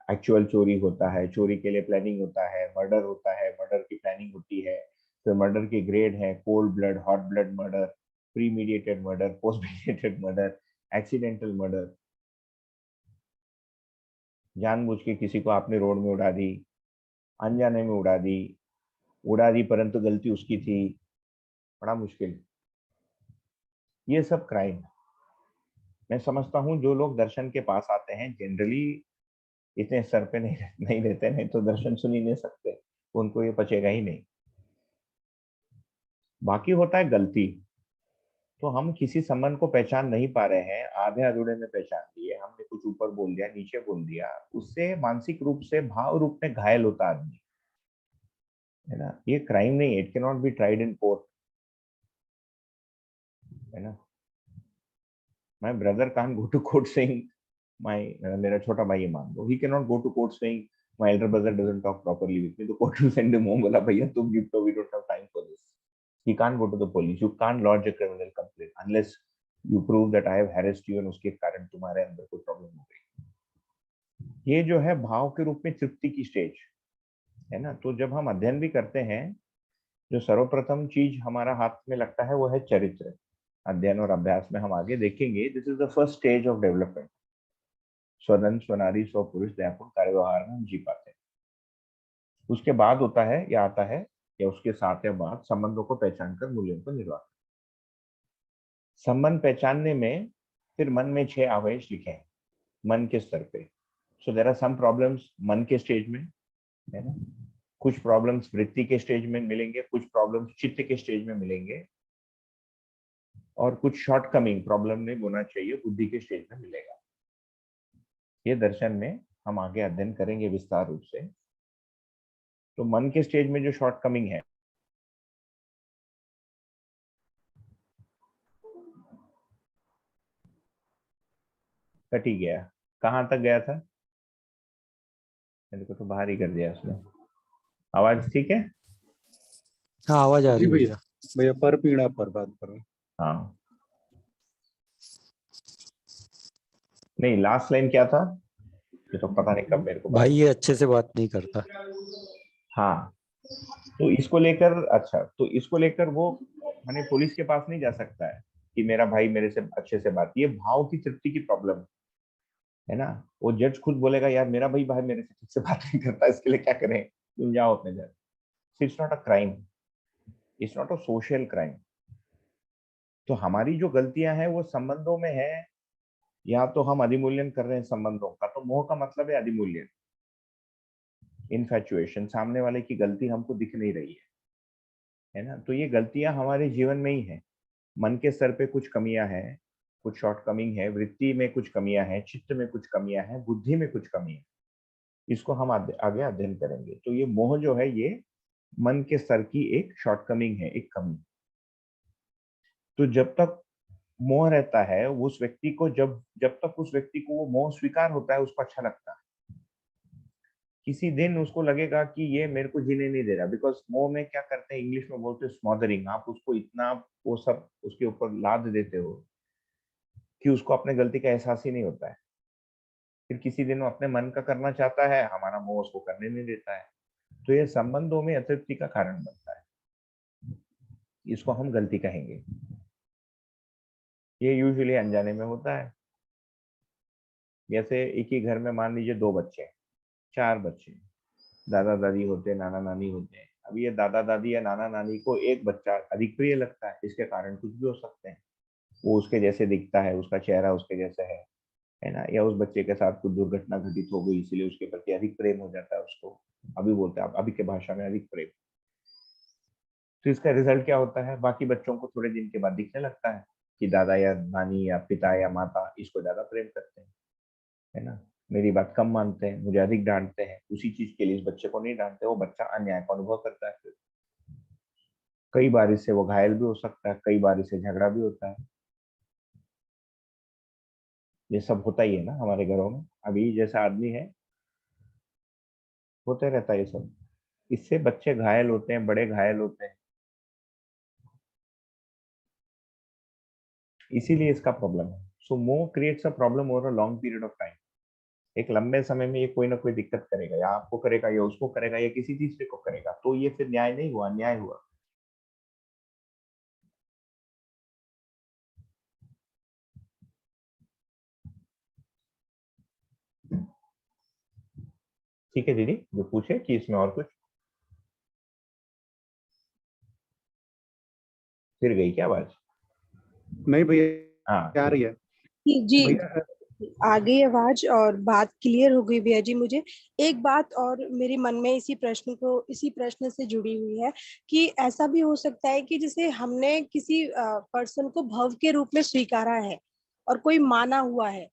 एक्चुअल चोरी होता है, चोरी के लिए प्लानिंग होता है, मर्डर होता है, मर्डर की प्लानिंग होती है, फिर मर्डर के ग्रेड है, cold blood, hot blood murder, premeditated murder, post mediated murder, accidental murder. जानबूझ के किसी को आपने रोड में उड़ा दी, अनजाने में उड़ा दी परंतु गलती उसकी थी, बड़ा मुश्किल। ये सब क्राइम। मैं समझता हूँ जो लोग दर्शन के पास आते हैं जनरली इतने सर पे नहीं रहते, नहीं तो दर्शन सुन ही नहीं सकते, उनको ये पचेगा ही नहीं। बाकी होता है गलती, तो हम किसी संबंध को पहचान नहीं पा रहे हैं, आधे अधूरे में पहचान लिए, हमने कुछ ऊपर बोल दिया, नीचे बोल दिया, उससे मानसिक रूप से, भाव रूप में घायल होता आदमी, है ना। ये क्राइम नहीं है, it can not be tried in court, है ना। My brother can't go to court saying my, मेरा छोटा भाई है मान लो, he can not go to court saying my elder brother doesn't talk properly with me, तो court will send him home, बोला भैया तुम गिफ्ट हो, we don't have time for this. He can't go to the police, you can't launch a criminal complaint unless you prove that I have harassed you and उसके कारण तुम्हारे अंदर कोई problem हो गई। ये जो है भाव के रूप में तृप्ति की स्टेज, है ना। तो जब हम अध्ययन भी करते हैं, जो सर्वप्रथम चीज हमारा हाथ में लगता है वो है चरित्र। अध्ययन और अभ्यास में हम आगे देखेंगे, this is the first stage of development. स्वधन, स्वनारी, स्वपुरुष, दयापूर्ण कार्य व्यवहार में हम जी पाते हैं। उसके बाद होता है या आता है या उसके साथ या बाद संबंधों को पहचान कर मूल्यों को निर्वाह। संबंध पहचानने में फिर मन में 6 आवेश लिखे हैं, मन के स्तर पे। So there are some problems मन के स्टेज में, है ना, कुछ प्रॉब्लम्स वृत्ति के स्टेज में मिलेंगे, कुछ प्रॉब्लम्स चित्त के स्टेज में मिलेंगे, और कुछ शॉर्टकमिंग, प्रॉब्लम नहीं होना चाहिए, बुद्धि के स्टेज में मिलेगा। ये दर्शन में हम आगे अध्ययन करेंगे विस्तार रूप से। तो मन के स्टेज में जो शॉर्टकमिंग है, कट ही गया, कहाँ तक गया था? मेरे को तो बाहर ही कर दिया उसने। आवाज ठीक है? हाँ आवाज आ जी रही है भैया, भैया। भैया पर पीड़ा पर बात कर रहे हैं। हाँ, नहीं लास्ट लाइन क्या था ये तो पता नहीं कब मेरे को भाई बाहर। ये अच्छे से बात नहीं करता। हाँ, तो इसको लेकर, अच्छा, तो इसको लेकर वो मैंने पुलिस के पास नहीं जा सकता है कि मेरा भाई मेरे से अच्छे से बात, ये भाव की तृप्ति की प्रॉब्लम है ना। वो जज खुद बोलेगा यार मेरा भाई भाई मेरे से ठीक से बात नहीं करता, इसके लिए क्या करें, तुम जाओ अपने घर। It's not a crime, it's not a social crime. तो हमारी जो गलतियां हैं वो संबंधों में है, या तो हम अधिमूल्यन कर रहे हैं संबंधों का, तो मोह का मतलब है अधिमूल्यन, इनफैचुएशन, सामने वाले की गलती हमको दिख नहीं रही है ना। तो ये गलतियां हमारे जीवन में ही है, मन के स्तर पे कुछ कमियां हैं, कुछ शॉर्टकमिंग है, वृत्ति में कुछ कमियां हैं, चित्त में कुछ कमियां हैं, बुद्धि में कुछ कमी है। इसको हम आगे अध्ययन करेंगे। तो ये मोह जो है ये मन के स्तर की एक शॉर्टकमिंग है, एक कमी। तो जब तक मोह रहता है उस व्यक्ति को, जब जब तक उस व्यक्ति को वो मोह स्वीकार होता है, उसको अच्छा लगता है। किसी दिन उसको लगेगा कि ये मेरे को जीने नहीं दे रहा, बिकॉज मोह में क्या करते हैं, इंग्लिश में बोलते हैं स्मॉदरिंग, आप उसको इतना वो सब उसके ऊपर लाद देते हो कि उसको अपने गलती का एहसास ही नहीं होता है। फिर किसी दिन वो अपने मन का करना चाहता है, हमारा मोह उसको करने नहीं देता है, तो ये संबंधों में अतृप्ति का कारण बनता है। इसको हम गलती कहेंगे। ये यूजुअली अनजाने में होता है। जैसे एक ही घर में मान लीजिए 2 बच्चे, 4 बच्चे, दादा दादी होते हैं, नाना नानी होते हैं। अब ये दादा दादी या नाना नानी को एक बच्चा अधिक प्रिय लगता है, इसके कारण कुछ भी हो सकते हैं। वो उसके जैसे दिखता है, उसका चेहरा उसके जैसा है ना, या उस बच्चे के साथ कुछ दुर्घटना घटित हो गई इसलिए उसके प्रति अधिक प्रेम हो जाता है उसको। अभी बोलते हैं, अभी के भाषा में अधिक प्रेम। तो इसका रिजल्ट क्या होता है, बाकी बच्चों को थोड़े दिन के बाद दिखने लगता है कि दादा या नानी या पिता या माता इसको ज्यादा प्रेम करते हैं, है ना। मेरी बात कम मानते हैं, मुझे अधिक डांटते हैं, उसी चीज के लिए इस बच्चे को नहीं डांटते, वो बच्चा अन्याय का अनुभव करता है। फिर कई बार इससे वो घायल भी हो सकता है, कई बार इससे झगड़ा भी होता है। ये सब होता ही है ना हमारे घरों में, अभी जैसा आदमी है होते रहता है ये सब। इससे बच्चे घायल होते हैं, बड़े घायल होते हैं, इसीलिए इसका प्रॉब्लम है। सो मोह creates a problem over a long period of time. एक लंबे समय में ये कोई ना कोई दिक्कत करेगा, या आपको करेगा, या उसको करेगा, या किसी तीसरे को करेगा, तो ये फिर न्याय नहीं हुआ, अन्याय हुआ। ठीक है दीदी, जो पूछे कि इसमें और कुछ। फिर गई क्या आवाज? नहीं भैया, हाँ आ रही है जी जी, भैया। आ गई आवाज और बात क्लियर हो गई भैया जी। मुझे एक बात और मेरे मन में इसी प्रश्न से जुड़ी हुई है कि ऐसा भी हो सकता है कि जैसे हमने किसी पर्सन को भव के रूप में स्वीकारा है और कोई माना हुआ है,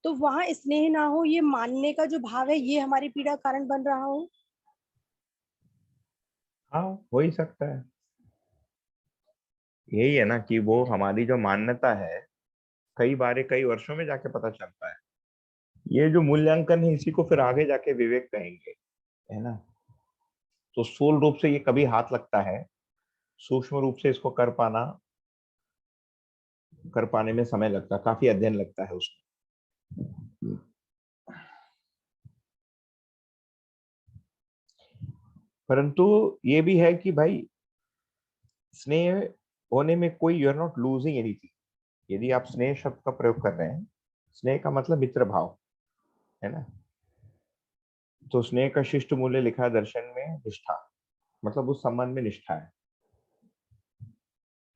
तो वहां स्नेह ना हो, ये मानने का जो भाव है ये हमारी पीड़ा का कारण बन रहा हो। हाँ, हो ही सकता है। यही है ना कि वो हमारी जो मान्यता है, कई बार कई वर्षों में जाके पता चलता है। ये जो मूल्यांकन है, इसी को फिर आगे जाके विवेक कहेंगे, है ना। तो स्थूल रूप से ये कभी हाथ लगता है, सूक्ष्म रूप से इसको कर पाने में समय लगता है, काफी अध्ययन लगता है उसमें। परंतु ये भी है कि भाई, स्नेह होने में कोई, you are not losing anything. यदि आप स्नेह शब्द का प्रयोग कर रहे हैं, स्नेह का मतलब मित्र भाव है ना। तो स्नेह का शिष्ट मूल्य लिखा है दर्शन में, निष्ठा, मतलब उस संबंध में निष्ठा है।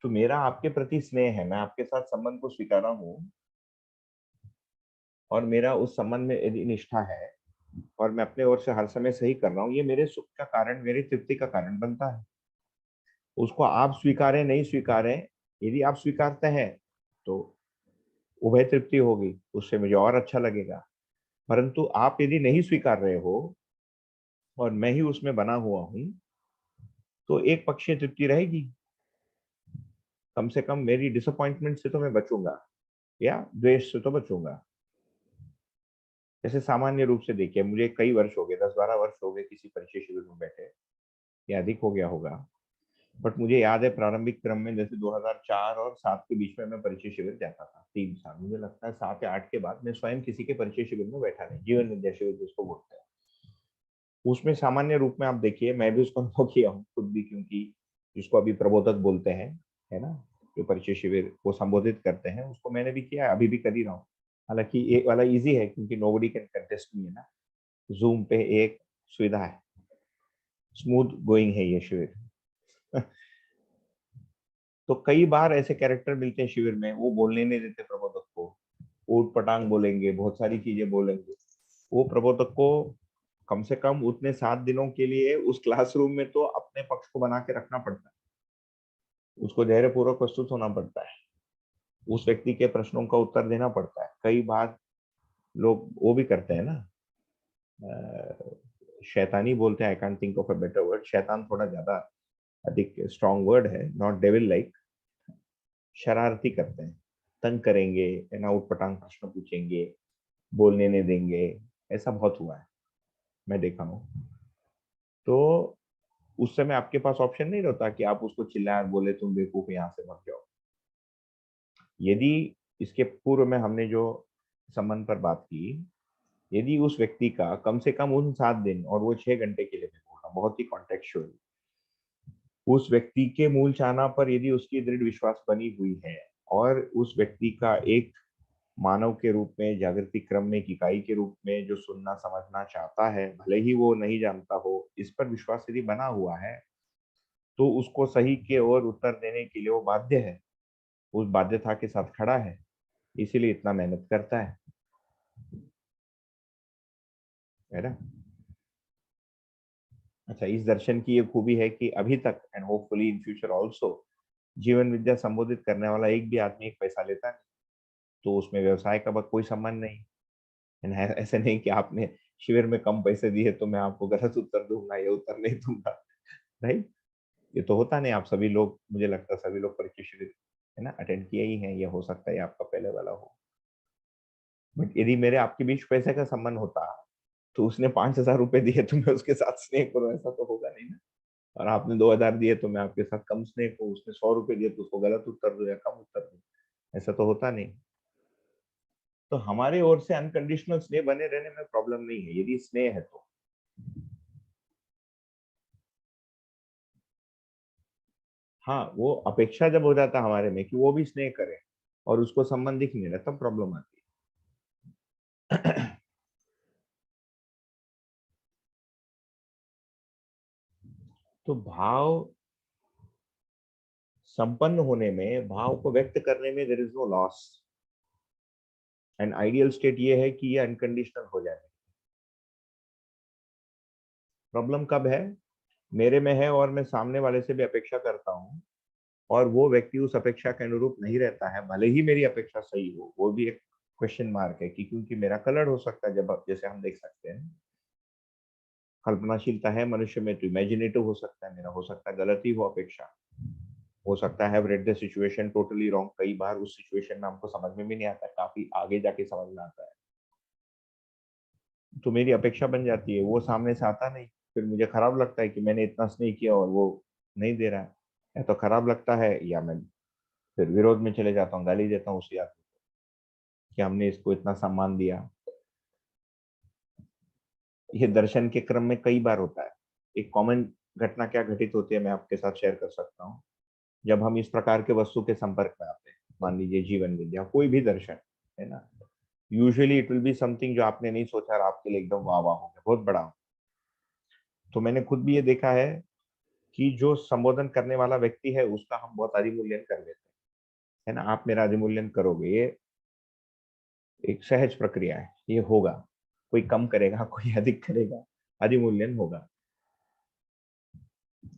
तो मेरा आपके प्रति स्नेह है, मैं आपके साथ संबंध को स्वीकारा हूं, और मेरा उस संबंध में यदि निष्ठा है, और मैं अपने ओर से हर समय सही कर रहा हूँ, ये मेरे सुख का कारण, मेरी तृप्ति का कारण बनता है। उसको आप स्वीकारें नहीं स्वीकारें, यदि आप स्वीकारते हैं तो उभय तृप्ति होगी, उससे मुझे और अच्छा लगेगा। परंतु आप यदि नहीं स्वीकार रहे हो और मैं ही उसमें बना हुआ हूं, तो एक पक्षीय तृप्ति रहेगी। कम से कम मेरी डिसअपॉइंटमेंट से तो मैं बचूंगा, या द्वेष से तो बचूंगा। जैसे सामान्य रूप से देखिए, मुझे कई वर्ष हो गए, 10-12 वर्ष हो गए किसी परिचय शिविर में बैठे, या अधिक हो गया होगा। बट मुझे याद है प्रारंभिक क्रम में, जैसे 2004 और 7 के बीच में मैं परिचय शिविर जाता था, 3 साल। मुझे लगता है 7 या 8 के बाद मैं स्वयं किसी के परिचय शिविर में बैठा नहीं, जीवन विद्या शिविर जिसको बोलते हैं। उसमें सामान्य रूप में आप देखिए, मैं भी उसको अनुभव किया हूँ खुद भी, क्योंकि जिसको अभी प्रबोधक बोलते हैं, है ना, जो परिचय शिविर को संबोधित करते हैं, उसको मैंने भी किया है, अभी भी कर ही रहा हूँ। हालांकि ये वाला इजी है, क्योंकि नोबडी कैन कंटेस्ट मी, है ना। जूम पे एक सुविधा है, स्मूथ गोइंग है ये शिविर। तो कई बार ऐसे कैरेक्टर मिलते हैं शिविर में, वो बोलने नहीं देते प्रबोधक को, ऊट पटांग बोलेंगे, बहुत सारी चीजें बोलेंगे। वो प्रबोधक को कम से कम उतने 7 दिनों के लिए उस क्लासरूम में तो अपने पक्ष को बना के रखना पड़ता है, उसको धैर्यपूर्वक प्रस्तुत होना पड़ता है, उस व्यक्ति के प्रश्नों का उत्तर देना पड़ता है। कई बार लोग वो भी करते हैं ना, शैतानी बोलते हैं, I can't think of a better word, शैतान थोड़ा ज्यादा अधिक स्ट्रॉन्ग वर्ड है, नॉट डेविल लाइक। शरारती करते हैं, तंग करेंगे, ना उटपटांग प्रश्न पूछेंगे, बोलने नहीं देंगे। ऐसा बहुत हुआ है, मैं देखा हूँ। तो उस समय आपके पास ऑप्शन नहीं रहता कि आप उसको चिल्लाए और बोले तुम बेवकूफ, यहाँ से मत जाओ। यदि इसके पूर्व में हमने जो संबंध पर बात की, यदि उस व्यक्ति का कम से कम उन 7 दिन, और वो 6 घंटे के लिए मैं बोल रहा हूँ, बहुत ही कॉन्टेक्चुअल, उस व्यक्ति के मूल चाहना पर यदि उसकी दृढ़ विश्वास बनी हुई है, और उस व्यक्ति का एक मानव के रूप में, जागृति क्रम में एक इकाई के रूप में जो सुनना समझना चाहता है, भले ही वो नहीं जानता हो, इस पर विश्वास यदि बना हुआ है, तो उसको सही के और उत्तर देने के लिए वो बाध्य है, उस बाध्यता के साथ खड़ा है, इसीलिए इतना मेहनत करता है ना। अच्छा, इस दर्शन की ये खूबी है कि अभी तक, and hopefully in future also, जीवन विद्या संबोधित करने वाला एक भी आदमी एक पैसा लेता नहीं, तो उसमें व्यवसाय का कोई संबंध नहीं, है ना। ऐसे नहीं कि आपने शिविर में कम पैसे दिए तो मैं आपको गलत उत्तर दूंगा, ये उत्तर नहीं दूंगा, राइट। ये तो होता नहीं। आप सभी लोग, मुझे लगता है सभी लोग परीक्षा शिविर है ना अटेंड किए ही हैं, या हो सकता है आपका पहले वाला हो। बट यदि मेरे आपके बीच पैसे का संबंध होता तो उसने 5,000 रुपए दिए तो मैं उसके साथ स्नेह करूं, ऐसा तो होगा नहीं ना। और आपने 2,000 दिए तो मैं आपके साथ कम स्नेह को, उसने 100 रुपए दिए तो उसको गलत उत्तर दूं या कम उत्तर दूं, ऐसा तो होता नहीं। तो हमारे ओर से अनकंडीशनल स्नेह बने रहने में प्रॉब्लम नहीं है, यदि स्नेह है तो। हाँ, वो अपेक्षा जब हो जाता है हमारे में कि वो भी स्नेह करे और उसको संबंध दिख नहीं रहा, तब प्रॉब्लम आती है। तो भाव संपन्न होने में, भाव को व्यक्त करने में there is no loss. And ideal state ये है कि ये अनकंडीशनल हो जाए। प्रॉब्लम कब है? मेरे में है और मैं सामने वाले से भी अपेक्षा करता हूँ और वो व्यक्ति उस अपेक्षा के अनुरूप नहीं रहता है, भले ही मेरी अपेक्षा सही हो, वो भी एक क्वेश्चन मार्क है कि क्योंकि मेरा कलर हो सकता है, जब जैसे हम देख सकते हैं कल्पनाशीलता है मनुष्य में, तो इमेजिनेटिव हो सकता है मेरा, हो सकता है गलती हो अपेक्षा, हो सकता है read the situation totally wrong. कई बार उस सिचुएशन में हमको समझ में भी नहीं आता, काफी आगे जाके समझ में आता है, तो मेरी अपेक्षा बन जाती है, वो सामने से आता नहीं, फिर मुझे खराब लगता है कि मैंने इतना स्नेह किया और वो नहीं दे रहा है, या तो खराब लगता है या मैं फिर विरोध में चले जाता हूँ, गाली देता हूँ उसी आदमी को कि हमने इसको इतना सम्मान दिया। ये दर्शन के क्रम में कई बार होता है। एक कॉमन घटना क्या घटित होती है मैं आपके साथ शेयर कर सकता हूँ। जब हम इस प्रकार के वस्तु के संपर्क में आते हैं, मान लीजिए जीवन विद्या, कोई भी दर्शन, है ना, usually it will be something जो आपने नहीं सोचा और आपके लिए एकदम वाह वाह हो गया, बहुत बड़ा हो। तो मैंने खुद भी ये देखा है कि जो संबोधन करने वाला व्यक्ति है उसका हम बहुत अधिमूल्यन कर लेते हैं, है ना। आप मेरा अधिमूल्यन करोगे, ये एक सहज प्रक्रिया है, ये होगा। कोई कम करेगा, कोई अधिक करेगा, अधिमूल्यन होगा।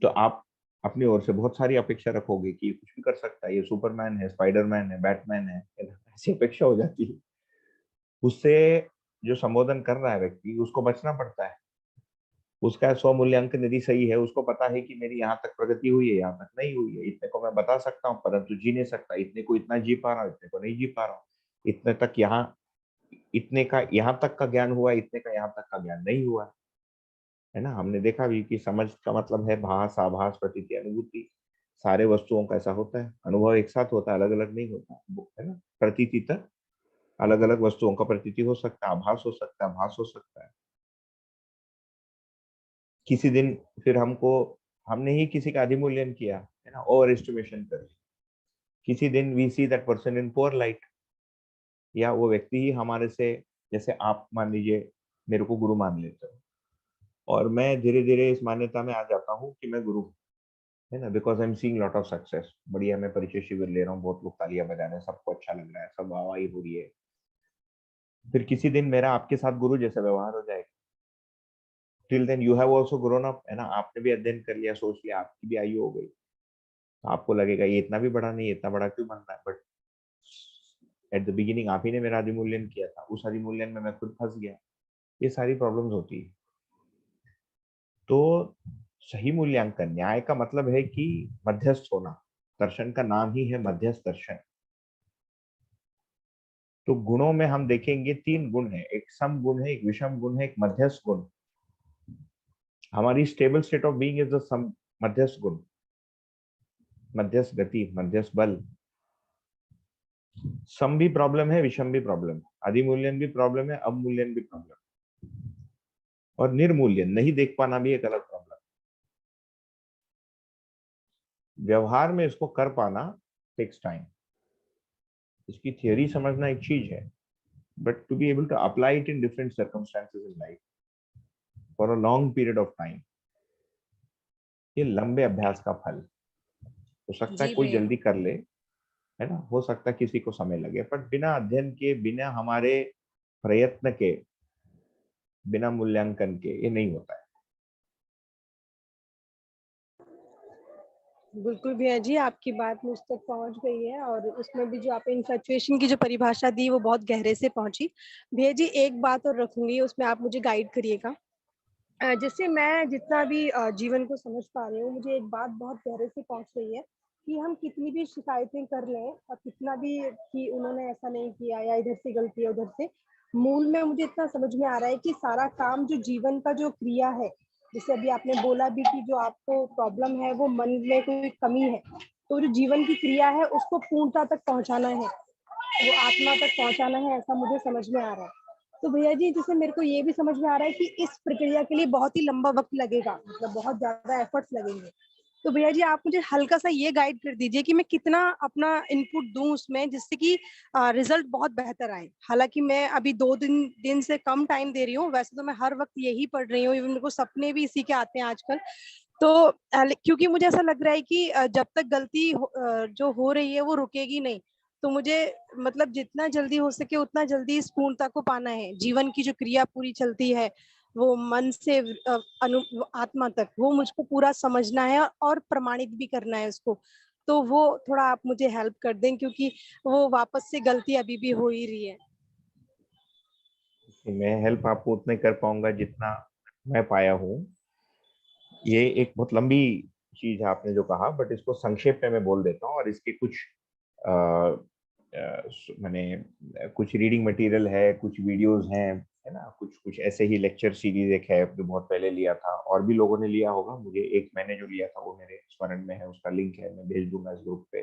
तो आप अपनी ओर से बहुत सारी अपेक्षा रखोगे कि कुछ भी कर सकता है, ये सुपरमैन है, स्पाइडरमैन है, बैटमैन है ना? ऐसी अपेक्षा हो जाती है। उससे जो संबोधन कर रहा है व्यक्ति, उसको बचना पड़ता है। उसका स्वमूल्यांकन यदि सही है, उसको पता है कि मेरी यहाँ तक प्रगति हुई है, यहाँ तक नहीं हुई है, इतने को मैं बता सकता हूँ परंतु जी नहीं सकता, इतने को इतना जी पा रहा हूँ, इतने को नहीं जी पा रहा हूँ, इतने तक यहाँ, इतने का यहाँ तक का ज्ञान हुआ, इतने का यहाँ तक का ज्ञान नहीं हुआ, है ना। हमने देखा भी कि समझ का मतलब है भास, आभास, प्रतीति, अनुभूति। सारे वस्तुओं का ऐसा होता है, अनुभव एक साथ होता है, अलग अलग नहीं होता, है ना। प्रतीति तक अलग अलग वस्तुओं का प्रतीति हो सकता है, आभास हो सकता है, भास हो सकता है। किसी दिन फिर हमको, हमने ही किसी का अधिमूल्यन किया, है ना, ओवर एस्टिमेशन कर ली। किसी दिन we see that person in poor light, या वो व्यक्ति ही हमारे से, जैसे आप मान लीजिए मेरे को गुरु मान लेते हो और मैं धीरे धीरे इस मान्यता में आ जाता हूँ कि मैं गुरु हूँ, है ना, because I am seeing lot of success. बढ़िया, मैं परिचय शिविर ले रहा हूँ, बहुत लोग तालियां बजा रहे हैं, सबको अच्छा लग रहा है, सब वाहवाही हो रही है। फिर किसी दिन मेरा आपके साथ गुरु जैसा व्यवहार हो जाएगा। Till then you have also grown up, है ना, आपने भी अध्ययन कर लिया, सोच लिया, आपकी भी आयु हो गई, तो आपको लगेगा ये इतना भी बड़ा नहीं है, इतना बड़ा क्यों बन रहा है। बट एट द बिगिनिंग आप ही ने मेरा अधिमूल्यन किया था, उस अधिमूल्यन में मैं खुद फंस गया। ये सारी प्रॉब्लम्स होती है। तो सही मूल्यांकन, न्याय का मतलब है कि मध्यस्थ होना। दर्शन का नाम ही है मध्यस्थ दर्शन। तो गुणों में हम देखेंगे 3 गुण है, एक सम गुण है, एक विषम गुण है, एक मध्यस्थ गुण। हमारी stable state of being is the sum, मध्यस्थ गुण, मध्यस्थ गति, मध्यस्थ बल। सम भी प्रॉब्लम है, विषम भी प्रॉब्लम है, अधिमूल्यन भी प्रॉब्लम है, अवमूल्यन भी प्रॉब्लम, और निर्मूल्यन, नहीं देख पाना भी एक अलग प्रॉब्लम। व्यवहार में इसको कर पाना टेक्स टाइम। इसकी थियोरी समझना एक चीज है, but to be able to apply it in different circumstances in life for a long period of time, ये लंबे अभ्यास का फल। हो सकता है जी कोई भैया। जल्दी कर ले, है ना, हो सकता है किसी को समय लगे, पर बिना अध्ययन के, बिना हमारे प्रयत्न के, बिना मूल्यांकन के ये नहीं होता है। बिल्कुल भैया जी, आपकी बात मुझ तक पहुँच गई है और उसमें भी जो आपने इन्फ्ैक्चुएशन की जो परिभाषा दी, वो बहुत गहरे से पहुँची। भैया जी, एक बात और रखूँगी, उसमें आप मुझे गाइड करिएगा। जैसे मैं जितना भी जीवन को समझ पा रही हूँ, मुझे एक बात बहुत गहरे से पहुँच रही है कि हम कितनी भी शिकायतें कर लें और कितना भी कि उन्होंने ऐसा नहीं किया या इधर से गलती है, उधर से, मूल में मुझे इतना समझ में आ रहा है कि सारा काम जो जीवन का जो क्रिया है, जैसे अभी आपने बोला भी कि जो आपको प्रॉब्लम है, वो मन में कोई कमी है, तो जो जीवन की क्रिया है, उसको पूर्णता तक पहुँचाना है, वो आत्मा तक पहुँचाना है, ऐसा मुझे समझ में आ रहा है। तो भैया जी, जैसे मेरे को ये भी समझ में आ रहा है कि इस प्रक्रिया के लिए बहुत ही लंबा वक़्त लगेगा, मतलब बहुत ज़्यादा एफर्ट्स लगेंगे। तो भैया जी, आप मुझे हल्का-सा ये गाइड कर दीजिए कि मैं कितना अपना इनपुट दूँ उसमें, जिससे कि रिज़ल्ट बहुत बेहतर आए। हालाँकि मैं अभी 2 दिन से कम टाइम दे रही हूँ, वैसे तो मैं हर वक़्त यही पढ़ रही हूँ, इवन मेरे को सपने भी इसी के आते हैं आजकल। तो क्योंकि मुझे ऐसा लग रहा है कि जब तक गलती जो हो रही है वो रुकेगी नहीं, तो मुझे मतलब जितना जल्दी हो सके उतना जल्दी इस पूर्णता को पाना है। जीवन की जो क्रिया पूरी चलती है, वो मन से आत्मा तक, वो मुझको पूरा समझना है और प्रमाणित भी करना है उसको। तो वो थोड़ा आप मुझे हेल्प कर दें, क्योंकि वो वापस से गलती अभी भी हो ही रही है। मैं हेल्प आपको उतने कर पाऊंगा जितना मैं पाया हूँ। ये एक बहुत लंबी चीज है आपने जो कहा, बट इसको संक्षेप में मैं बोल देता हूँ। और इसके कुछ अ, मैंने कुछ रीडिंग मटेरियल है, कुछ वीडियोस हैं, है ना, कुछ कुछ ऐसे ही लेक्चर सीरीज एक है जो बहुत पहले लिया था, और भी लोगों ने लिया होगा। मुझे एक मैंने जो लिया था वो मेरे स्मरण में है, उसका लिंक है, मैं भेज दूंगा इस ग्रुप पे।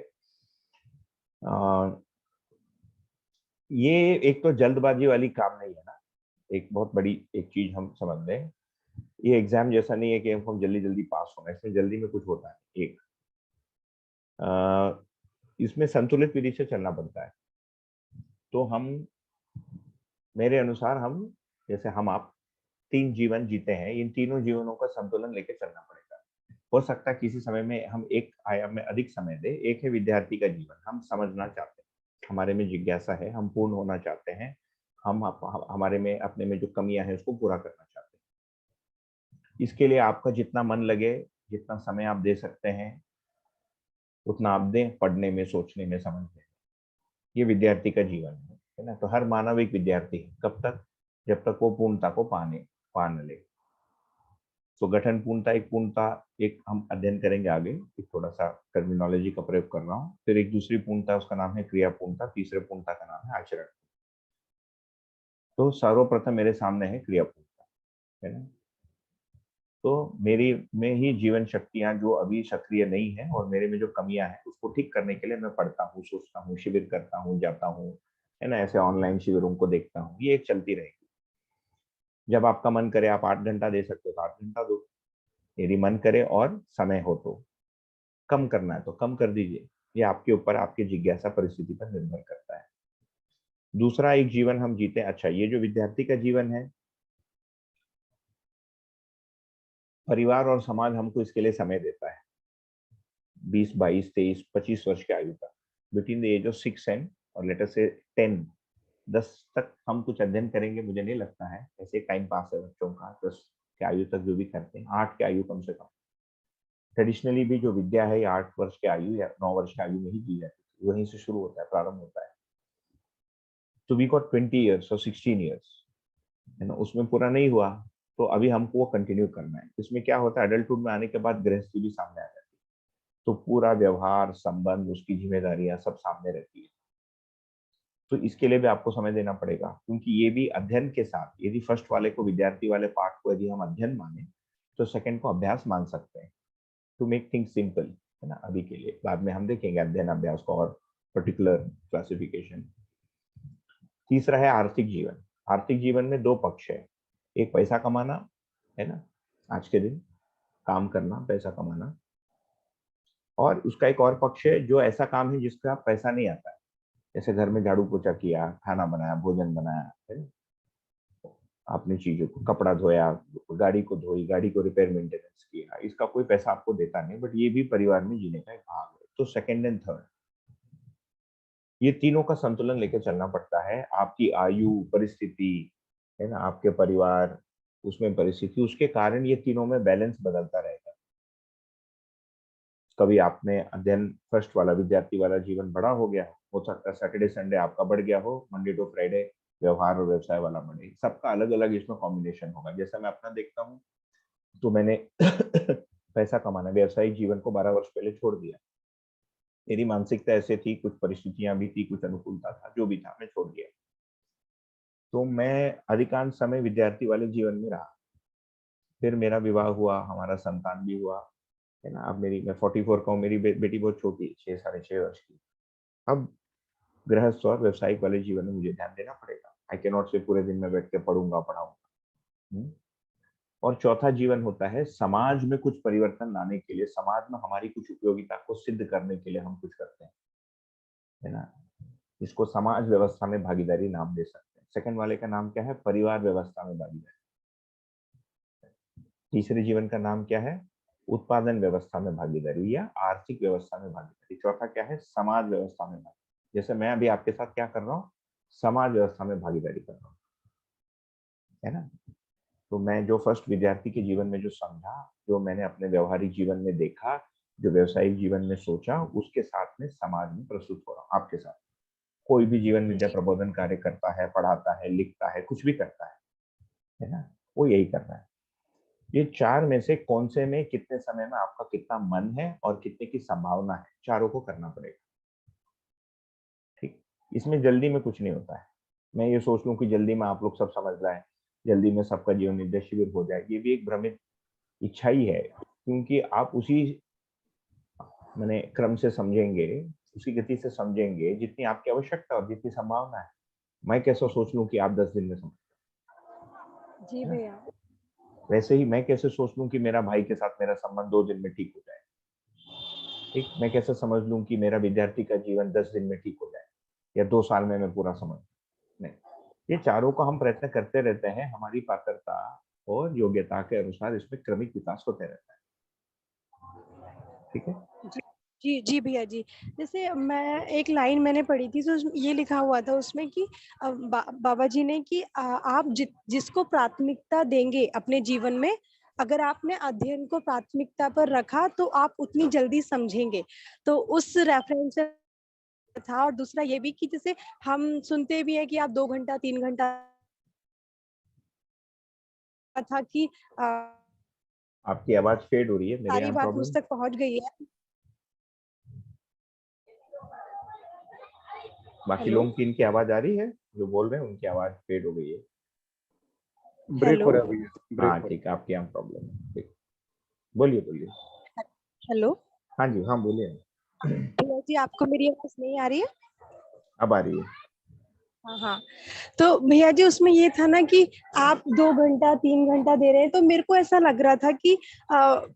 ये एक तो जल्दबाजी वाली काम नहीं है ना। एक बहुत बड़ी एक चीज हम समझ लें, ये एग्जाम जैसा नहीं है कि हम जल्दी जल्दी पास होना है, इसमें जल्दी में कुछ होता है। एक इसमें संतुलित विधि से चलना पड़ता है। तो हम, मेरे अनुसार हम, जैसे हम आप 3 जीवन जीते हैं, इन तीनों जीवनों का संतुलन लेके चलना पड़ेगा। हो सकता है किसी समय में हम एक आयाम में अधिक समय दे। एक है विद्यार्थी का जीवन, हम समझना चाहते हैं, हमारे में जिज्ञासा है, हम पूर्ण होना चाहते हैं, हमारे में अपने में जो कमियां हैं उसको पूरा करना चाहते हैं। इसके लिए आपका जितना मन लगे, जितना समय आप दे सकते हैं, उतना आप दें, पढ़ने में, सोचने में, समझने में। ये विद्यार्थी का जीवन है ना। तो हर मानव एक विद्यार्थी है। कब तक? जब तक वो पूर्णता को पा न ले। तो गठन पूर्णता, एक पूर्णता, एक हम अध्ययन करेंगे आगे, एक थोड़ा सा टर्मिनोलॉजी का प्रयोग कर रहा हूँ। फिर एक दूसरी पूर्णता, उसका नाम है क्रिया पूर्णता। तीसरे पूर्णता का नाम है आचरण। तो सर्वप्रथम मेरे सामने है क्रिया पूर्णता, है ना। तो मेरी में ही जीवन शक्तियां जो अभी सक्रिय नहीं है, और मेरे में जो कमियां हैं उसको ठीक करने के लिए मैं पढ़ता हूँ, सोचता हूँ, शिविर करता हूँ, जाता हूँ, है ना। ऐसे ऑनलाइन शिविरों को देखता हूँ। ये एक चलती रहेगी। जब आपका मन करे आप 8 घंटा दे सकते हो तो 8 घंटा दो। यदि मन करे और समय हो तो कम करना है तो कम कर दीजिए। ये आपके ऊपर, आपकी जिज्ञासा परिस्थिति पर निर्भर करता है। दूसरा एक जीवन हम जीते। अच्छा, ये जो विद्यार्थी का जीवन है, परिवार और समाज हमको इसके लिए समय देता है। 20, 22, 23, 25 वर्ष की आयु तक, between the age of 6 and और लेटर से 10 तक हम कुछ अध्ययन करेंगे, मुझे नहीं लगता है। ऐसे टाइम पास है बच्चों का, 10 की आयु तक जो भी करते हैं, 8 की आयु कम से कम। ट्रेडिशनली भी जो विद्या है, ये 8 वर्ष की आयु या 9 वर्ष की आयु में ही दी जाती है, वहीं से शुरू होता है, प्रारंभ होता है। तो वी गॉट 20 ईयर्स और 16 ईयर्स, है ना। उसमें पूरा नहीं हुआ तो अभी हमको वो कंटिन्यू करना है। इसमें क्या होता है, अडल्टहुड में आने के बाद गृहस्थी भी सामने आ जाती है, तो पूरा व्यवहार, संबंध, उसकी जिम्मेदारियां सब सामने रहती है। तो इसके लिए भी आपको समय देना पड़ेगा, क्योंकि ये भी अध्ययन के साथ, यदि फर्स्ट वाले को, विद्यार्थी वाले पार्ट को यदि हम अध्ययन माने, तो सेकंड को अभ्यास मान सकते हैं, टू मेक थिंग्स सिंपल, है ना। अभी के लिए, बाद में हम देखेंगे अध्ययन अभ्यास को और पर्टिकुलर क्लासिफिकेशन। तीसरा है आर्थिक जीवन। आर्थिक जीवन में 2 पक्ष है। एक पैसा कमाना, है ना, आज के दिन काम करना, पैसा कमाना। और उसका एक और पक्ष है जो ऐसा काम है जिसका पैसा नहीं आता है, जैसे घर में झाड़ू पोछा किया, खाना बनाया, भोजन बनाया, है ना, आपने चीजों को, कपड़ा धोया, गाड़ी को धोई, गाड़ी को रिपेयर मेंटेनेंस किया। इसका कोई पैसा आपको देता नहीं, बट ये भी परिवार में जीने का एक भाग है। तो सेकंड एंड थर्ड, ये तीनों का संतुलन लेकर चलना पड़ता है। आपकी आयु, परिस्थिति, है ना, आपके परिवार, उसमें परिस्थिति, उसके कारण ये तीनों में बैलेंस बदलता रहेगा। कभी आपने अध्ययन फर्स्ट वाला विद्यार्थी वाला जीवन बड़ा हो गया हो सकता है सैटरडे संडे आपका बढ़ गया हो, मंडे टू फ्राइडे व्यवहार और व्यवसाय वाला बढ़े। सबका अलग अलग इसमें कॉम्बिनेशन होगा। जैसे मैं अपना देखता हूँ तो मैंने पैसा कमाना व्यवसायिक जीवन को 12 वर्ष पहले छोड़ दिया। मेरी मानसिकता ऐसे थी, कुछ परिस्थितियां भी थी, कुछ अनुकूलता था, जो भी था मैं छोड़ दिया। तो मैं अधिकांश समय विद्यार्थी वाले जीवन में रहा। फिर मेरा विवाह हुआ, हमारा संतान भी हुआ, है ना। अब मैं 44 का हूँ, मेरी बेटी बहुत छोटी है, 6 साढ़े 6 वर्ष की। अब गृहस्थ और व्यवसायिक वाले जीवन में मुझे ध्यान देना पड़ेगा। आई कैन नॉट से पूरे दिन में बैठ के पढ़ूंगा पढ़ाऊंगा। और चौथा जीवन होता है समाज में कुछ परिवर्तन लाने के लिए, समाज में हमारी कुछ उपयोगिता को सिद्ध करने के लिए हम कुछ करते हैं, है ना। इसको समाज व्यवस्था में भागीदारी नाम दे सकते हैं। सेकंड वाले का नाम क्या है? परिवार व्यवस्था में भागीदारी। तीसरे जीवन का नाम क्या है? उत्पादन व्यवस्था में भागीदारी या आर्थिक व्यवस्था में भागीदारी। चौथा क्या है? समाज व्यवस्था में भागीदारी। जैसे मैं अभी आपके साथ क्या कर रहा हूँ? समाज व्यवस्था में भागीदारी कर रहा हूँ, है ना। तो मैं जो फर्स्ट विद्यार्थी के जीवन में जो समझा, जो मैंने अपने व्यवहारिक जीवन में देखा, जो व्यवसायिक जीवन में सोचा, उसके साथ में समाज में प्रस्तुत हो रहा हूँ आपके साथ। कोई भी जीवन विद्या जी प्रबोधन कार्य करता है, पढ़ाता है, लिखता है, कुछ भी करता है ना, वो यही कर रहा है। ये चार में से कौन से में कितने समय में आपका कितना मन है और कितने की संभावना है, चारों को करना पड़ेगा। ठीक, इसमें जल्दी में कुछ नहीं होता है। मैं ये सोच लूं कि जल्दी में आप लोग सब समझ जाए, जल्दी में सबका जीवन निर्देश शिविर हो जाए, ये भी एक भ्रमित इच्छा ही है। क्योंकि आप उसी मैंने क्रम से समझेंगे, उसी गति से समझेंगे जितनी आपकी आवश्यकता और जितनी संभावना है। मैं कैसा सोच लूं कि आप 10 दिन में समझ, जी है ना। भैया। वैसे ही मैं कैसे सोच लूं कि मेरा भाई के साथ मेरा संबंध 2 दिन में ठीक हो जाए। ठीक, मैं कैसे समझ लूं कि मेरा विद्यार्थी का जीवन 10 दिन में ठीक हो जाए या 2 साल में मैं पूरा समझ। नहीं, ये चारों को हम प्रयत्न करते रहते हैं। हमारी पात्रता और योग्यता के अनुसार इसमें क्रमिक विकास होते रहता है। ठीक है। जी, जी, जी भैया जी। जैसे मैं एक लाइन मैंने पढ़ी थी तो ये लिखा हुआ था उसमें कि बाबा जी ने कि आप जिसको प्राथमिकता देंगे अपने जीवन में, अगर आपने अध्ययन को प्राथमिकता पर रखा तो आप उतनी जल्दी समझेंगे। तो उस रेफरेंस से था। और दूसरा ये भी कि जैसे हम सुनते भी हैं कि आप 2 घंटा 3 घंटा था कि आपकी आवाज फेड हो रही है, मेरे सारी यहाँ बात मुझ प्रॉब्लम। तक पहुंच गई है। बाकी हेलो, लोगों की इनकी आवाज आ रही है, जो बोल रहे हैं उनकी आवाज फेड हो गई है। ब्रेक हो हेलो, रहा है भैया, ब्रेक हाँ हो रहा ठीक है, आपके यहाँ प्रॉब्लम है। ठीक, बोलिए बोलिए। हेलो। हाँ जी, हाँ बोलिए। भैया जी, आपको मेरी आवाज नहीं आ रही है? अब आ रही है। हाँ हाँ। तो भैया जी उसमें ये था ना कि आप 2 घंटा 3 घंटा दे रहे हैं, तो मेरे को ऐसा लग रहा था कि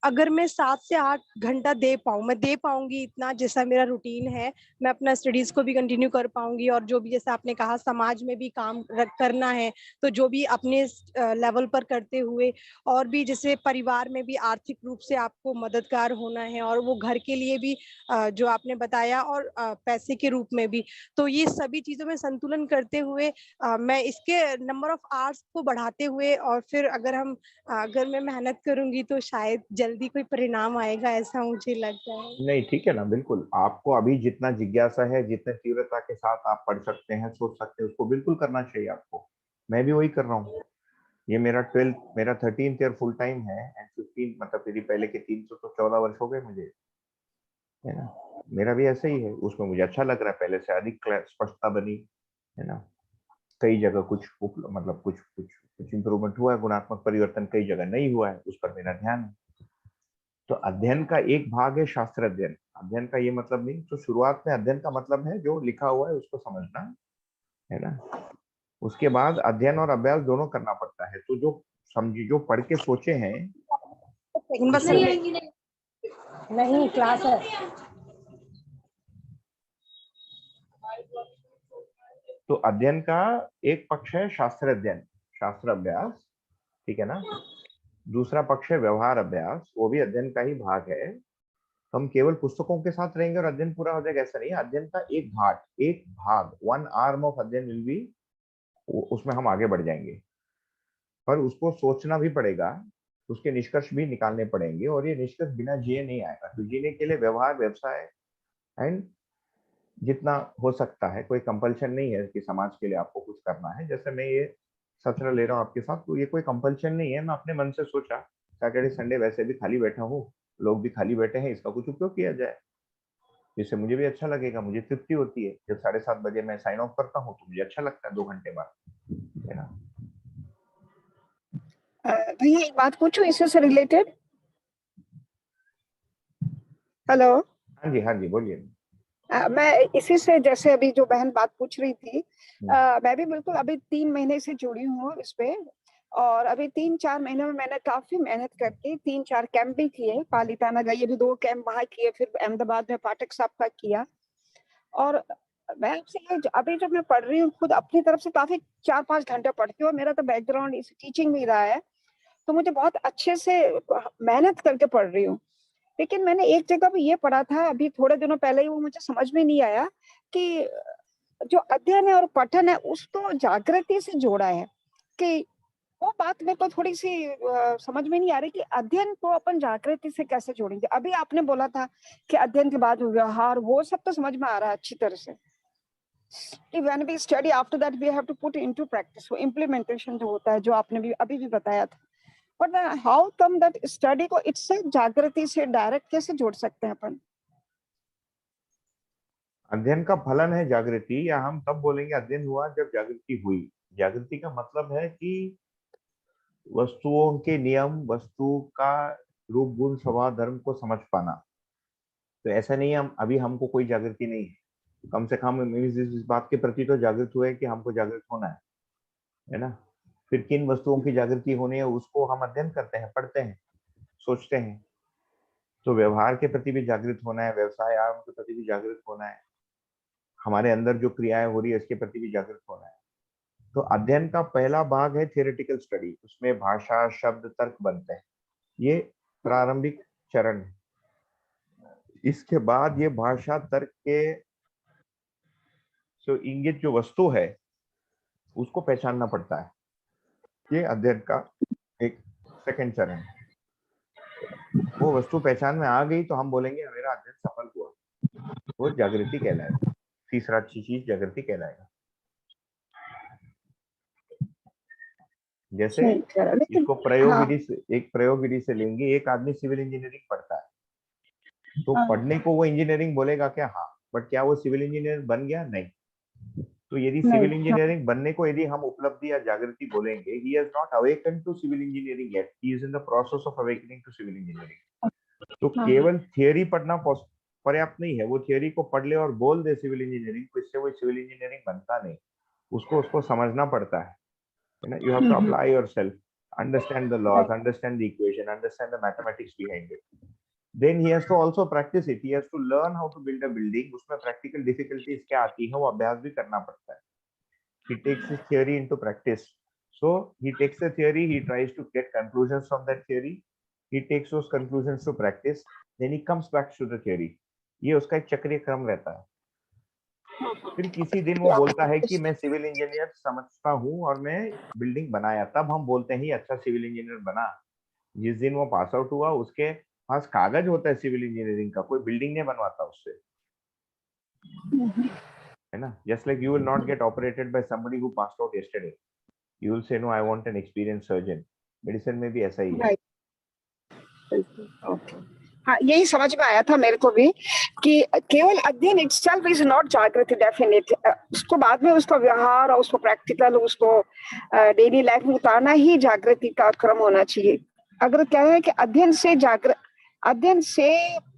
अगर मैं 7 से 8 घंटा दे पाऊँ, मैं दे पाऊंगी इतना, जैसा मेरा रूटीन है, मैं अपना स्टडीज को भी कंटिन्यू कर पाऊंगी। और जो भी जैसा आपने कहा समाज में भी काम करना है, तो जो भी अपने लेवल पर करते हुए, और भी जैसे परिवार में भी आर्थिक रूप से आपको मददगार होना है, और वो घर के लिए भी जो आपने बताया, और पैसे के रूप में भी। तो ये सभी चीजों में संतुलन करते हुए मैं इसके नंबर ऑफ आवर्स को बढ़ाते हुए, और फिर अगर मैं मेहनत करूंगी तो शायद जल्दी कोई परिणाम आएगा, ऐसा मुझे लगता है। नहीं ठीक है ना, बिल्कुल। आपको अभी जितना जिज्ञासा है, जितने तीव्रता के साथ आप पढ़ सकते हैं, सोच सकते हैं, उसको बिल्कुल करना चाहिए आपको। मैं भी वही कर रहा हूँ। ये मेरा 12th, मेरा 13th ईयर फुल टाइम है एंड 15 मतलब मेरी पहले के 3 तो 14 वर्ष हो गए मुझे, है ना। मेरा भी ऐसा ही है, उसमें मुझे अच्छा लग रहा है, पहले से अधिक स्पष्टता बनी, है ना। कई जगह मतलब कुछ इम्प्रूवमेंट हुआ है, गुणात्मक परिवर्तन कई जगह नहीं हुआ है, उस पर मेरा ध्यान है। तो अध्ययन का एक भाग है शास्त्र अध्ययन। अध्ययन का ये मतलब नहीं, तो शुरुआत में अध्ययन का मतलब है जो लिखा हुआ है उसको समझना, है ना। उसके बाद अध्ययन और अभ्यास दोनों करना पड़ता है। तो जो समझी, जो पढ़ के सोचे हैं, बस उसको नहीं, क्लास है। तो अध्ययन का एक पक्ष है शास्त्र अध्ययन, शास्त्र अभ्यास, ठीक है ना। दूसरा पक्ष है व्यवहार अभ्यास, वो भी अध्ययन का ही भाग है। हम केवल पुस्तकों के साथ रहेंगे और अध्ययन पूरा हो जाएगा, ऐसा नहीं है। अध्ययन का एक भाग, वन आर्म ऑफ अध्ययन विल बी, उसमें हम आगे बढ़ जाएंगे। पर उसको सोचना भी पड़ेगा उसके निष्कर्ष भी निकालने पड़ेंगे, और ये निष्कर्ष बिना जिए नहीं आएगा। तो जीने के लिए व्यवहार, व्यवसाय एंड जितना हो सकता है, कोई कंपल्शन नहीं है कि समाज के लिए आपको कुछ करना है। जैसे मैं ये सत्र ले रहा हूँ आपके साथ, तो ये कोई कंपल्शन नहीं है, मैं अपने मन से सोचा सैटरडे संडे वैसे भी खाली बैठा हूँ, लोग भी खाली बैठे हैं, इसका कुछ उपयोग किया जाए, जिससे मुझे भी अच्छा लगेगा, मुझे तृप्ति होती है। जब 7:30 बजे मैं साइन ऑफ करता हूँ तो मुझे अच्छा लगता है 2 घंटे बाद, है ना। भैया एक बात पूछूं इससे से रिलेटेड? हेलो। हाँ जी, हाँ जी, बोलिए। मैं इसी से, जैसे अभी जो बहन बात पूछ रही थी, मैं भी बिल्कुल अभी 3 महीने से जुड़ी हूँ इस पे, और अभी 3-4 महीने में मैंने काफी मेहनत करके 3-4 कैंप भी किए, पालीताना गई, अभी 2 कैंप वहां किए, फिर अहमदाबाद में पाठक साहब का किया। और मैं आपसे ये अभी जब मैं पढ़ रही हूँ खुद अपनी तरफ से काफी 4-5 घंटे पढ़ती हूँ, मेरा तो बैकग्राउंड इस टीचिंग में रहा है, तो मुझे बहुत अच्छे से मेहनत करके पढ़ रही हूँ। लेकिन मैंने एक जगह पे ये पढ़ा था अभी थोड़े दिनों पहले ही, वो मुझे समझ में नहीं आया कि जो अध्ययन है और पठन है उसको जागृति से जोड़ा है, कि वो बात मेरे को थोड़ी सी समझ में नहीं आ रही कि अध्ययन को अपन जागृति से कैसे जोड़ेंगे। अभी आपने बोला था कि अध्ययन के बाद व्यवहार, वो सब तो समझ में आ रहा है अच्छी तरह से, कि when we study after that we have to put into practice, वो implementation जो होता है, जो आपने भी अभी भी बताया था। But how come that study को इससे जागृति से डायरेक्ट कैसे जोड़ सकते हैं अपन? अध्ययन का फलन है जागृति, या हम तब बोलेंगे अध्ययन हुआ जब जागृति हुई। जागृति का मतलब है कि वस्तुओं के नियम, वस्तु का रूप, गुण, स्वभाव, धर्म को समझ पाना। तो ऐसा नहीं है हम अभी हमको कोई जागृति नहीं है, कम से कम हम इस बात के प्रति तो जागृत हुए कि हमको जागृत होना है ना। फिर किन वस्तुओं की जागृति होनी है उसको हम अध्ययन करते हैं, पढ़ते हैं, सोचते हैं। तो व्यवहार के प्रति भी जागृत होना है, व्यवसाय आयाम के प्रति भी जागृत होना है, हमारे अंदर जो क्रियाएं हो रही है इसके प्रति भी जागृत होना है। तो अध्ययन का पहला भाग है थियोरेटिकल स्टडी, उसमें भाषा, शब्द, तर्क बनते हैं, ये प्रारंभिक चरण है। इसके बाद ये भाषा, तर्क के जो इंगित जो वस्तु है उसको पहचानना पड़ता है, ये अध्ययन का एक सेकंड चरण है। वो वस्तु पहचान में आ गई तो हम बोलेंगे मेरा अध्ययन सफल हुआ, वो जागृति कहलाएगा, तीसरा चीज जागृति कहलाएगा। जैसे इसको प्रयोग विधि से, एक प्रयोग विधि से लेंगे, एक आदमी सिविल इंजीनियरिंग पढ़ता है, तो पढ़ने को वो इंजीनियरिंग बोलेगा क्या? हाँ, बट क्या वो सिविल इंजीनियर बन गया? नहीं। तो यदि सिविल इंजीनियरिंग बनने को यदि हम उपलब्धि या जागृति बोलेंगे, he has not awakened to civil engineering yet, he is in the process of awakening to civil engineering। तो केवल थियरी पढ़ना पर्याप्त नहीं है, वो थियरी को पढ़ ले और बोल दे सिविल इंजीनियरिंग को, इससे वो सिविल इंजीनियरिंग बनता नहीं, उसको समझना पड़ता है ना। You have to apply yourself, understand the laws, understand the equation, understand the mathematics behind it. Then he has to also practice it, he has to learn how to build a building, उसमें practical difficulties क्या आती है वो अभ्यास भी करना पड़ता है। He takes his theory into practice, so he takes the theory, he tries to get conclusions from that theory, he takes those conclusions to practice, then he comes back to the theory। ये उसका एक चक्रीय क्रम रहता है। फिर किसी दिन वो बोलता है कि मैं सिविल इंजीनियर समझता हूँ और मैं बिल्डिंग बनाया, तब हम बोलते हैं अच्छा सिविल इंजीनियर बना। जिस दिन वो पास आउट हुआ उसके पास कागज होता है सिविल इंजीनियरिंग का, कोई बिल्डिंग नहीं बनवाता उससे, है ना। Just like you will not get operated by somebody who passed out yesterday, you will say no I want an experience surgeon. Medicine में भी ऐसा ही है। हाँ, यही समझ में आया था मेरे को भी कि केवल अध्ययन इटसेल्फ इज नॉट जागृति डेफिनेट, उसको बाद में उसका व्यवहार और उसको प्रैक्टिकल, उसको डेली लाइफ में उतारना ही जागृति का क्रम होना चाहिए। अगर क्या है कि अध्ययन से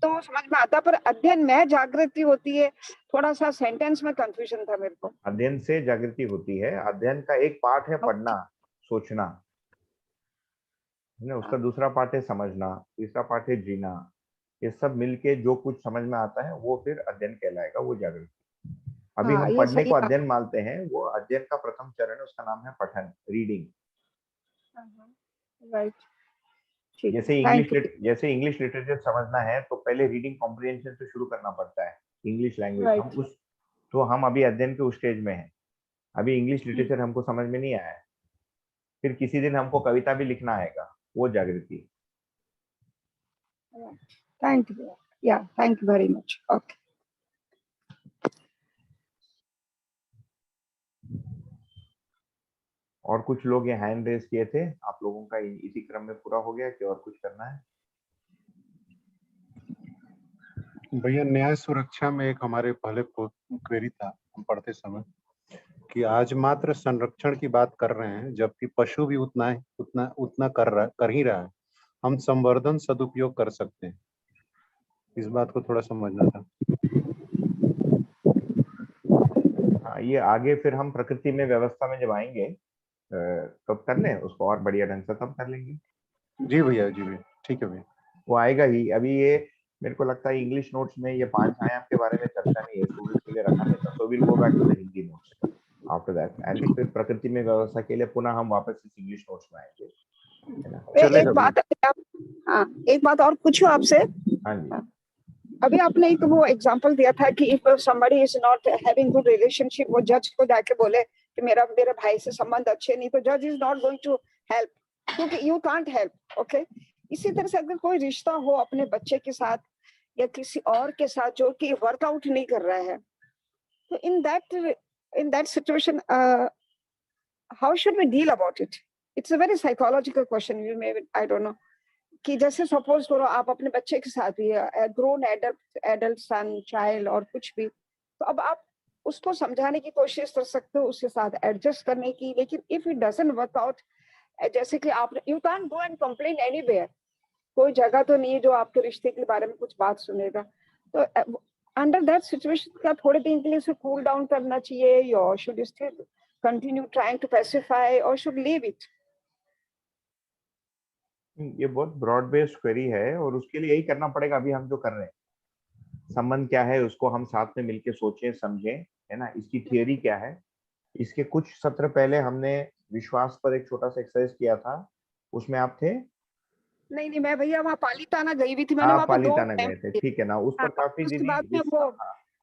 तो समझ में आता, पर अध्ययन में जागृति होती है, थोड़ा सा सेंटेंस में कंफ्यूजन था मेरे को। अध्ययन से जागृति होती है, अध्ययन का एक पार्ट है पढ़ना, सोचना, है ना, उसका दूसरा पार्ट है समझना, तीसरा पार्ट है जीना। ये सब मिलके जो कुछ समझ में आता है वो फिर अध्ययन कहलाएगा, वो जागृति। अभी हम पढ़ने को अध्ययन मानते हैं, वो अध्ययन का प्रथम चरण है, उसका नाम है पठन, रीडिंग। राइट। जैसे इंग्लिश लिटरेचर समझना है तो पहले रीडिंग कॉम्प्रिहेंशन से शुरू करना पड़ता है, इंग्लिश लैंग्वेज। हम अभी अध्ययन के उस स्टेज में हैं, अभी इंग्लिश लिटरेचर हमको समझ में नहीं आया है। फिर किसी दिन हमको कविता भी लिखना आएगा, वो जागृति। थैंक यू, या thank you very much. Okay, और कुछ लोग ये हैंड रेस किए थे, आप लोगों का इसी क्रम में पूरा हो गया कि और कुछ करना है? भैया न्याय सुरक्षा में एक हमारे पहले क्वेरी था हम पढ़ते समय कि आज मात्र संरक्षण की बात कर रहे हैं, जबकि पशु भी उतना कर ही रहा है। हम संवर्धन सदुपयोग कर सकते हैं, इस बात को थोड़ा समझना था। हाँ, ये आगे फिर हम प्रकृति में व्यवस्था में जब आएंगे तब कर लें उसको और बढ़िया ढंग से, तब कर लेंगे। जी भैया, जी भैया, ठीक है भैया। वो आएगा ही। अभी ये मेरे को लगता है इंग्लिश नोट्स में ये 5 आयाम के बारे में चर्चा नहीं है, स्टूडेंट्स के लिए रखा नहीं था। So will go back to the Hindi notes after that, and फिर प्रकृति में व्यवस्था के लिए पुनः हम वापस इस इंग्लिश नोट्स में आएंगे, है ना? एक बात, हाँ एक बात और पूछूं आपसे। हाँ जी। अभी आपने एक वो एग्जांपल दिया था कि if somebody is not having good relationship, वो जज को जाके बोले कि मेरे भाई से संबंध अच्छे नहीं, तो जज is not going to help, क्योंकि यू कांट हेल्प। ओके, इसी तरह से अगर कोई रिश्ता हो अपने बच्चे के साथ या किसी और के साथ जो कि वर्कआउट नहीं कर रहा है, तो in that situation how should we deal about it? It's a very psychological question, you may, I don't know, कि जैसे सपोज करो आप अपने बच्चे के साथ भी ग्रोन एडल्ट सन चाइल्ड और कुछ भी, तो अब आप उसको समझाने की कोशिश कर सकते हो, उसके साथ एडजस्ट करने की, लेकिन if it doesn't work out, जैसे कि आप, you can't go and complain anywhere, कोई जगह तो नहीं है जो आपके रिश्ते के बारे में कुछ बात सुनेगा। तो अंडर दैट सिचुएशन क्या थोड़े दिन के लिए उसे कूल डाउन करना चाहिए, या should still continue trying to pacify, और शुड लीव इट? ये बहुत ब्रॉड बेस्ड क्वेरी है, और उसके लिए यही करना पड़ेगा अभी हम जो कर रहे हैं। संबंध क्या है उसको हम साथ में मिलके सोचें समझें, है ना? इसकी थियरी क्या है? इसके कुछ सत्र पहले हमने विश्वास पर एक छोटा सा एक्सरसाइज किया था, उसमें आप थे? नहीं, मैं भैया वहाँ पालीताना गई हुई थी, मैंने आप वहाँ पे 2 पालीताना गए थे, ठीक है ना? उस पर काफी उसके दीदी बाद में वो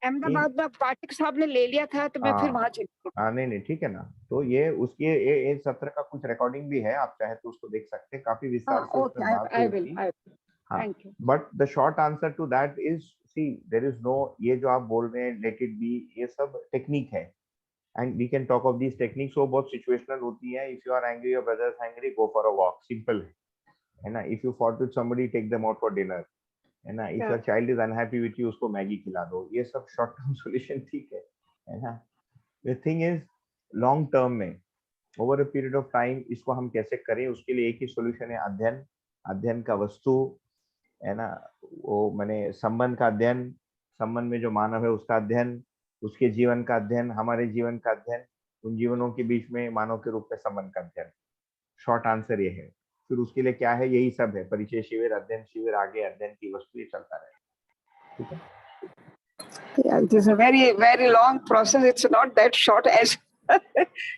अहमदाबाद में पाठक साहब ने ले लिया था, तो मैं फिर वहां चली गई। हाँ नहीं ठीक है ना। तो ये उसके एक सत्र का कुछ रिकॉर्डिंग भी है, आप चाहे तो उसको देख सकते हैं, काफी विस्तार से उसमें बात हुई थी। हाँ, thank you. But the short answer to that is, see there is no, ये जो आप बोल रहे हैं लेट इट बी, ये सब टेक्निक है, and we can talk of these techniques. वो बहुत सिचुएशनल होती है। If you are angry, your brother is angry, go for a walk, simple है ना? If you fought with somebody, take them out for dinner, है ना? If your child is unhappy with you, उसको Maggi खिला दो। ये सब short term solution ठीक है ना? The thing is long term में, over a period of time, इसको हम कैसे करें, उसके लिए एक ही सॉल्यूशन है, अध्ययन। अध्ययन का वस्तु, है ना? वो मैंने संबंध का अध्ययन, संबंध में जो मानव है उसका अध्ययन, उसके जीवन का अध्ययन, हमारे जीवन का अध्ययन, उन जीवनों के बीच में मानव के रूप में संबंध का अध्ययन। शॉर्ट आंसर ये है। फिर उसके लिए क्या है? यही सब है, परिचय शिविर, अध्ययन शिविर, आगे अध्ययन की वस्तु, ये चलता रहे। ठीक है? Yeah, it is a very, very long process. It's not that short as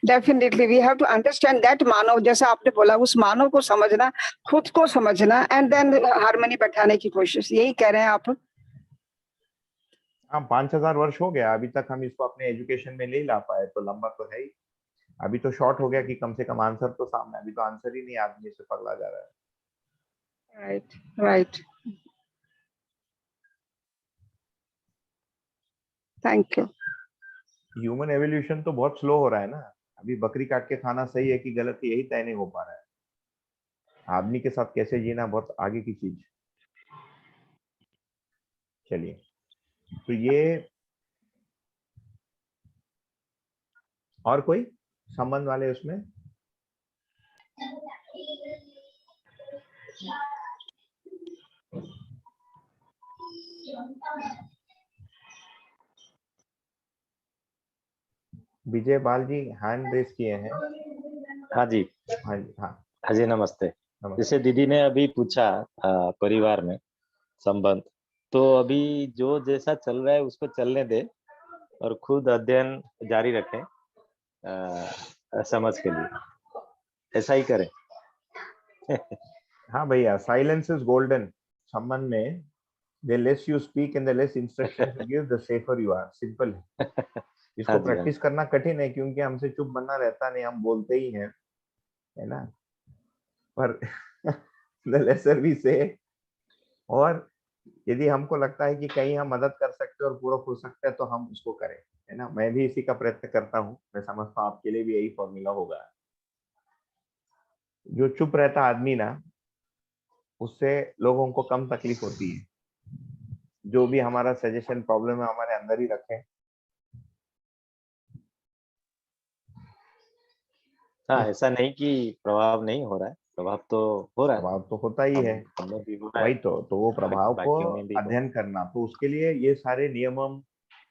definitely we have to understand that मानव, जैसे आपने बोला, उस मानव को समझना, खुद को समझना, and then हारमोनी बैठाने की कोशिश, यही कह रहे हैं आप? हाँ, 5000 वर्ष हो गया, अभी तक हम इसको अपने एजुकेशन में नहीं ला पाए, तो लंबा तो है ही। अभी तो शॉर्ट हो गया कि कम से कम आंसर तो सामने, अभी तो आंसर ही नहीं, आदमी से पगला जा रहा है। Right, thank you. Human evolution तो बहुत स्लो हो रहा है ना। अभी बकरी काट के खाना सही है कि गलत है, यही तय नहीं हो पा रहा है। आदमी के साथ कैसे जीना बहुत आगे की चीज। चलिए, तो ये और कोई संबंध वाले उसमें? विजय बाल जी हैंड रेस किए हैं। हाँ जी, हाँ जी, हाँ हाँ जी, नमस्ते। नमस्ते। जैसे दीदी ने अभी पूछा परिवार में संबंध, तो अभी जो जैसा चल रहा है उसको चलने दे और खुद अध्ययन जारी रखें समझ के लिए, ऐसा ही करें। हाँ भैया, साइलेंस इज गोल्डन। संबंध में the less you speak and the less instructions you give, the safer you are. Simple है। इसको प्रैक्टिस करना कठिन है, क्योंकि हमसे चुप बनना रहता नहीं, हम बोलते ही हैं, है ना? पर the lesser we say. और यदि हमको लगता है कि कहीं हम मदद कर सकते हैं और पूरा हो सकता है तो हम उसको करें, है ना। मैं भी इसी का प्रयत्न करता हूँ, मैं समझता हूँ आपके लिए भी यही फॉर्मूला होगा। जो चुप रहता आदमी ना, उससे लोगों को कम तकलीफ होती है। जो भी हमारा सजेशन प्रॉब्लम है हमारे अंदर ही रखें। हाँ, ऐसा नहीं कि प्रभाव नहीं हो रहा है, प्रभाव तो हो रहा है। प्रभाव तो होता ही है, हमें भी हो रहा वही है, तो वो प्रभाव को बाकियों में भी हो। अध्ययन करना, तो उसके लिए ये सारे नियमम,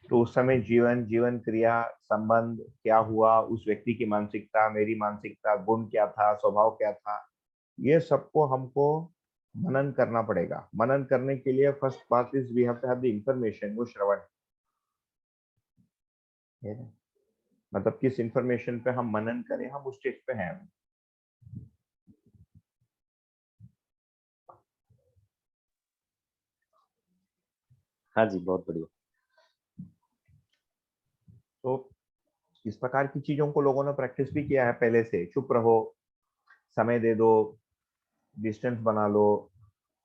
तो उस समय जीवन क्रिया संबंध क्या हुआ, उस व्यक्ति की मानसिकता, मेरी मानसिकता, गुण क्या था, स्वभाव क्या था, ये सबको हमको मनन करना पड़ेगा। मनन करने के लिए फर्स्ट बात is we have to have the information, वो श्रवण है ना? मतलब किस इंफॉर्मेशन पे हम मनन करें, हम उस स्टेज पे हैं। हाँ जी, बहुत बढ़िया। तो इस प्रकार की चीजों को लोगों ने प्रैक्टिस भी किया है पहले से। चुप रहो, समय दे दो, डिस्टेंस बना लो,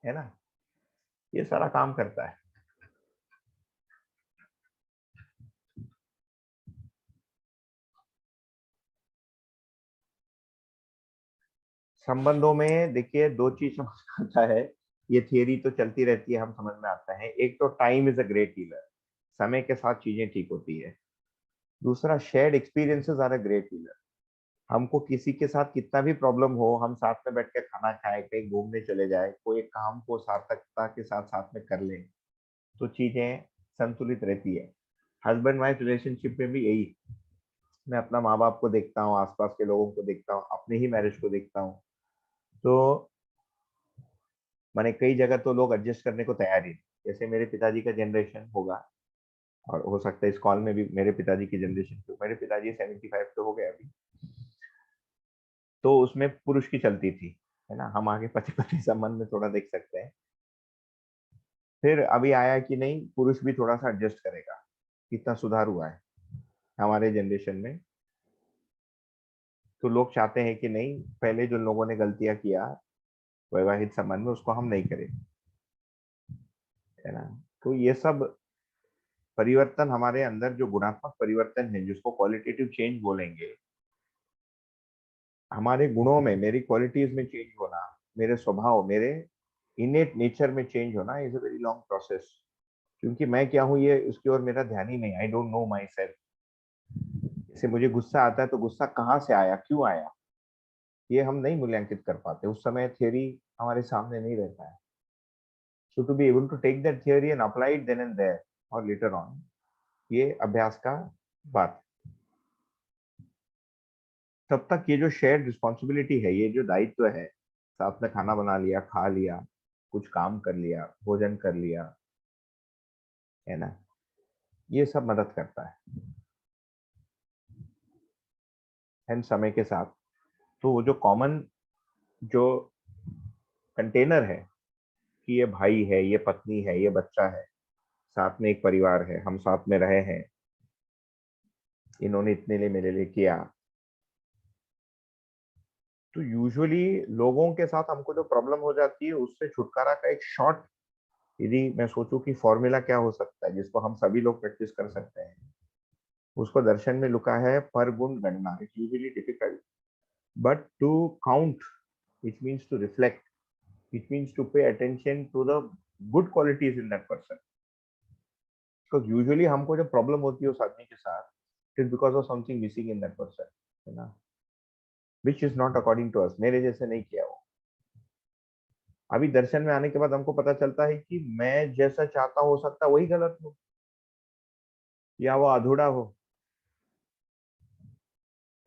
है ना, ये सारा काम करता है। संबंधों में देखिए दो चीज समझ में आता है, ये थियरी तो चलती रहती है, हम समझ में आता है। एक तो time is a great healer, समय के साथ चीजें ठीक होती है। दूसरा, shared experiences are a great healer. हमको किसी के साथ कितना भी प्रॉब्लम हो, हम साथ में बैठ के खाना खाए, कहीं घूमने चले जाए, कोई एक काम को सार्थकता के साथ साथ में कर ले, तो चीजें संतुलित रहती है। हस्बैंड वाइफ रिलेशनशिप में भी यही, मैं अपना माँ बाप को देखता हूँ, आसपास के लोगों को देखता हूँ, अपने ही मैरिज को देखता हूँ, तो मैंने कई जगह तो लोग एडजस्ट करने को तैयार ही नहीं। जैसे मेरे पिताजी का जनरेशन होगा, और हो सकता है इस कॉल में भी मेरे पिताजी की जनरेशन, मेरे पिताजी 75 तो हो गए अभी, तो उसमें पुरुष की चलती थी, है ना। हम आगे पति पत्नी संबंध में थोड़ा देख सकते हैं। फिर अभी आया कि नहीं, पुरुष भी थोड़ा सा एडजस्ट करेगा। कितना सुधार हुआ है हमारे जनरेशन में। तो लोग चाहते हैं कि नहीं, पहले जो लोगों ने गलतियां किया वैवाहिक संबंध में, उसको हम नहीं करें, है ना। तो ये सब परिवर्तन हमारे अंदर, जो गुणात्मक परिवर्तन है, जिसको क्वालिटेटिव चेंज बोलेंगे, हमारे गुणों में, मेरी क्वालिटीज में चेंज होना, मेरे स्वभाव, मेरे इनेट नेचर में चेंज होना is a very long process. क्योंकि मैं क्या हूँ ये उसकी ओर मेरा ध्यान ही नहीं, आई डोंट नो माई सेल्फ। जैसे मुझे गुस्सा आता है तो गुस्सा कहाँ से आया, क्यों आया, ये हम नहीं मूल्यांकित कर पाते, उस समय थियरी हमारे सामने नहीं रहता है। So to be able to take that theory and apply it then and there और लेटर ऑन, ये अभ्यास का बात। तब तक ये जो शेयर्ड रिस्पॉन्सिबिलिटी है, ये जो दायित्व है, साथ में खाना बना लिया, खा लिया, कुछ काम कर लिया, भोजन कर लिया, है ना, ये सब मदद करता है। एंड समय के साथ तो वो जो कॉमन जो कंटेनर है कि ये भाई है, ये पत्नी है, ये बच्चा है, साथ में एक परिवार है, हम साथ में रहे हैं, इन्होंने इतने लिए मेरे लिए किया, तो यूजुअली लोगों के साथ हमको जो प्रॉब्लम हो जाती है, उससे छुटकारा का एक शॉर्ट, यदि मैं सोचूं कि फॉर्मूला क्या हो सकता है जिसको हम सभी लोग प्रैक्टिस कर सकते हैं, उसको दर्शन में लिखा है पर गुण गणना। It's usually difficult, but to count, which means to reflect, which means to pay attention to the good qualities in that person. Because usually हमको जब प्रॉब्लम होती है उस आदमी के साथ, it is because of something missing in that person, है ना, which is not according to us। मेरे जैसे नहीं किया वो। अभी दर्शन में आने के बाद हमको पता चलता है कि मैं जैसा चाहता हो सकता वही गलत हो, या वो अधूरा हो,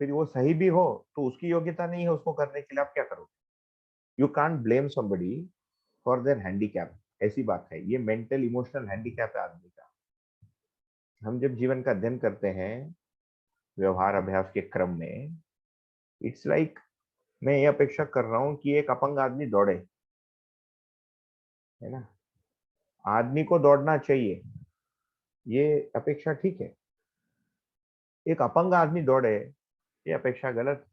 फिर वो सही भी हो तो उसकी योग्यता नहीं है उसको करने के लिए, आप क्या करोगे। You can't blame somebody for their handicap, ऐसी बात है, ये मेंटल इमोशनल हैंडीकैप है आदमी का। हम जब जीवन का अध्ययन करते हैं व्यवहार अभ्यास के क्रम में, इट्स लाइक मैं ये अपेक्षा कर रहा हूँ कि एक अपंग आदमी दौड़े, है ना, आदमी को दौड़ना चाहिए, ये अपेक्षा ठीक है। एक अपंग आदमी दौड़े, ये अपेक्षा गलत।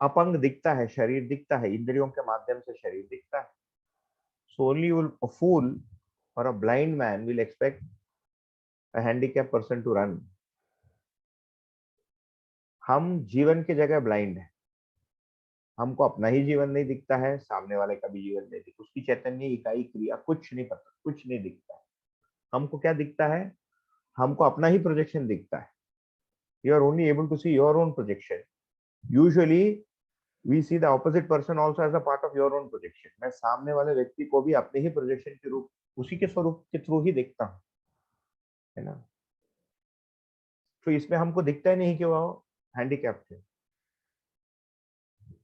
अपंग दिखता है, शरीर दिखता है, इंद्रियों के माध्यम से शरीर दिखता है. So only a fool or a blind man will expect a handicapped person to run. हम जीवन की जगह ब्लाइंड है. हमको अपना ही जीवन नहीं दिखता है, सामने वाले का भी जीवन नहीं दिखता, उसकी चैतन्य इकाई क्रिया कुछ नहीं पता, कुछ नहीं दिखता है. हमको क्या दिखता है? हमको अपना ही प्रोजेक्शन दिखता है. You are only able to see your own projection. Usually we see the opposite person also as a part of your own projection. मैं सामने वाले व्यक्ति को भी अपने ही प्रोजेक्शन के रूप, उसी के स्वरूप के थ्रू ही देखता हूँ, है ना. तो इसमें हमको दिखता ही नहीं कि वो हैंडीकैप्ड है.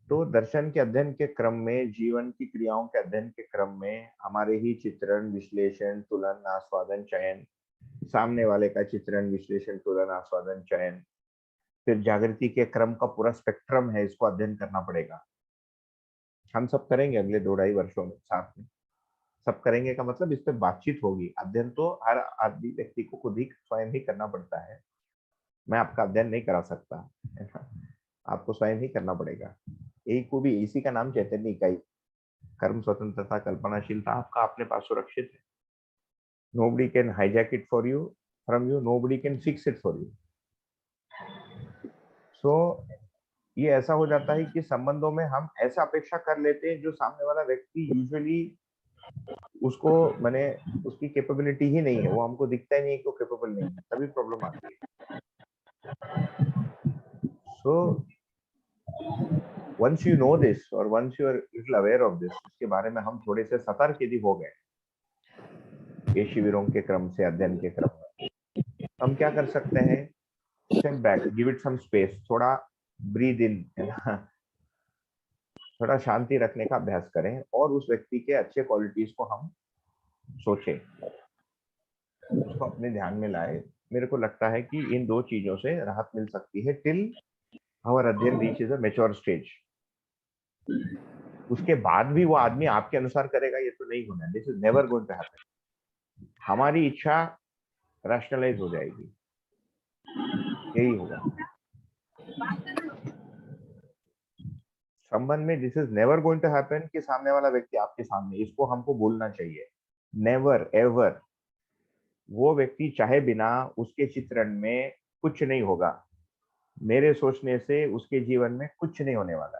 तो दर्शन के अध्ययन के क्रम में, जीवन की क्रियाओं के अध्ययन के क्रम में हमारे ही चित्रण, विश्लेषण, तुलन, आस्वादन, चयन, सामने वाले का चित्रण, विश्लेषण, तुलन, आस्वादन, चयन, फिर जागृति के क्रम का पूरा स्पेक्ट्रम है, इसको अध्ययन करना पड़ेगा. हम सब करेंगे अगले 2-2.5 वर्षों में साथ में. सब करेंगे का मतलब इस पे बातचीत होगी. अध्ययन तो हर आदमी व्यक्ति को खुद ही स्वयं ही करना पड़ता है. मैं आपका अध्ययन नहीं करा सकता, है ना. आपको स्वयं ही करना पड़ेगा. एक को भी, इसी का नाम चैतन्य इकाई. कर्म स्वतंत्रता, कल्पनाशीलता आपका अपने पास सुरक्षित है. Nobody can hijack it for you, from you. Nobody can fix it for you. So ये ऐसा हो जाता है कि संबंधों में हम ऐसा अपेक्षा कर लेते हैं जो सामने वाला व्यक्ति यूजुअली उसको, मैंने उसकी कैपेबिलिटी ही नहीं है, वो हमको दिखता ही नहीं कि वो कैपेबल नहीं है, तभी प्रॉब्लम आती है. सो once you know this or once you are little aware of this, इसके बारे में हम थोड़े से सतर्क यदि हो गए ये शिविरों के क्रम से, अध्ययन के क्रम में, हम क्या कर सकते हैं? Step back, give it some space, थोड़ा ब्रीद इन, है ना, थोड़ा शांति रखने का अभ्यास करें और उस व्यक्ति के अच्छे क्वालिटीज को हम सोचें, उसको अपने ध्यान में लाए. मेरे को लगता है कि इन 2 चीजों से राहत मिल सकती है टिल आवर अध्ययन रीचेज अ मैच्योर स्टेज. उसके बाद भी वो आदमी आपके अनुसार करेगा, ये तो नहीं होना. This is never going to happen. हमारी इच्छा रैशनलाइज हो जाएगी, यही होगा संबंध में. This is never going to happen कि सामने वाला व्यक्ति आपके सामने, इसको हमको बोलना चाहिए. Never ever. वो व्यक्ति चाहे बिना, उसके चित्रण में कुछ नहीं होगा. मेरे सोचने से उसके जीवन में कुछ नहीं होने वाला.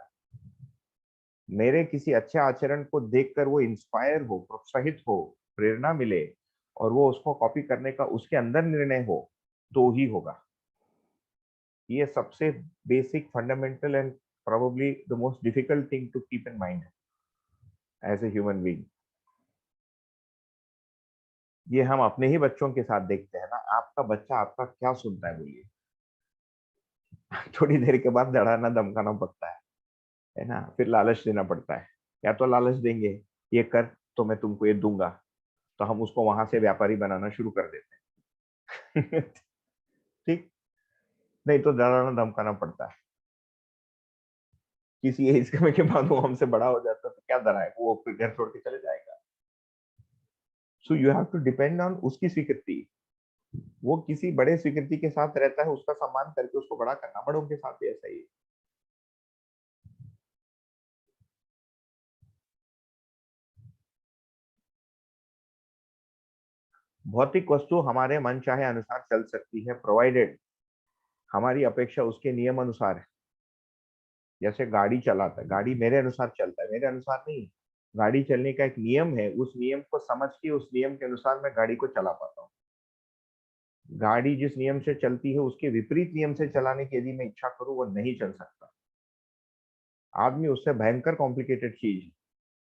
मेरे किसी अच्छे आचरण को देखकर वो इंस्पायर हो, प्रोत्साहित हो, प्रेरणा मिले और वो उसको कॉपी करने का उसके अंदर निर्णय हो, तो ही होगा. ये सबसे basic, fundamental and probably the most difficult thing to keep in mind as a human being. ये हम अपने ही बच्चों के साथ देखते हैं ना. आपका बच्चा आपका क्या सुनता है बोलिए? थोड़ी देर के बाद डराना धमकाना पड़ता है ना. फिर लालच देना पड़ता है. या तो लालच देंगे, ये कर तो मैं तुमको ये दूंगा, तो हम उसको वहां से व्यापारी बनाना शुरू कर देते हैं. ठीक. नहीं तो डराना धमकाना पड़ता है. किसी एज के बाद वो हमसे बड़ा हो जाता है तो क्या डराए, वो फिर घर छोड़ के चले जाएगा. So you have to depend on उसकी स्वीकृति. वो किसी बड़े स्वीकृति के साथ रहता है, उसका सम्मान करके उसको बड़ा करना. बड़ों के साथ भी ऐसा ही है. भौतिक वस्तु हमारे मन चाहे अनुसार चल सकती है, प्रोवाइडेड हमारी अपेक्षा उसके नियम अनुसार है. जैसे गाड़ी चलाता है, गाड़ी मेरे अनुसार चलता है, मेरे अनुसार नहीं. गाड़ी चलने का एक नियम है, उस नियम को समझ के उस नियम के अनुसार मैं गाड़ी को चला पाता हूँ. गाड़ी जिस नियम से चलती है उसके विपरीत नियम से चलाने की यदि मैं इच्छा करूँ, वो नहीं चल सकता. आदमी उससे भयंकर कॉम्प्लिकेटेड चीज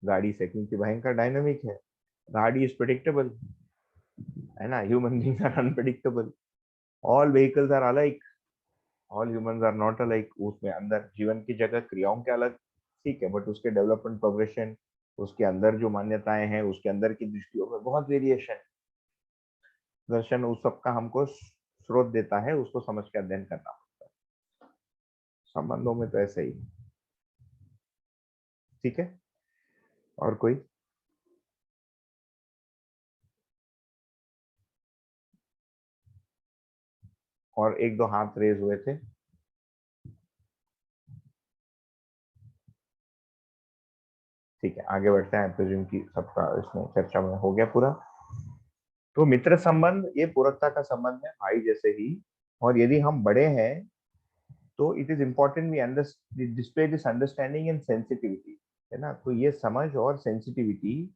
गाड़ी से, क्योंकि भयंकर डायनामिक है. गाड़ी इज प्रेडिक्टेबल, है ना. Human beings are unpredictable. All vehicles are alike, all humans are not alike. उसमें अंदर जीवन की जगह क्रियाओं के अलग, ठीक है, बट उसके डेवलपमेंट प्रोग्रेशन, उसके अंदर जो मान्यताएं हैं, उसके अंदर की दृष्टियों में बहुत वेरिएशन. दर्शन उस सब का हमको स्रोत देता है, उसको समझ के अध्ययन करना पड़ता है. संबंधों में तो ऐसा ही. ठीक है. और कोई? और 1-2 हाथ रेज हुए थे. ठीक है, आगे बढ़ते हैं। प्रेज्यूम की सबका इसमें चर्चा में हो गया पूरा। तो मित्र संबंध ये पूरकता का संबंध है, भाई जैसे ही। और यदि हम बड़े हैं तो it is important we display this understanding and sensitivity, है ना। तो ये समझ और सेंसिटिविटी,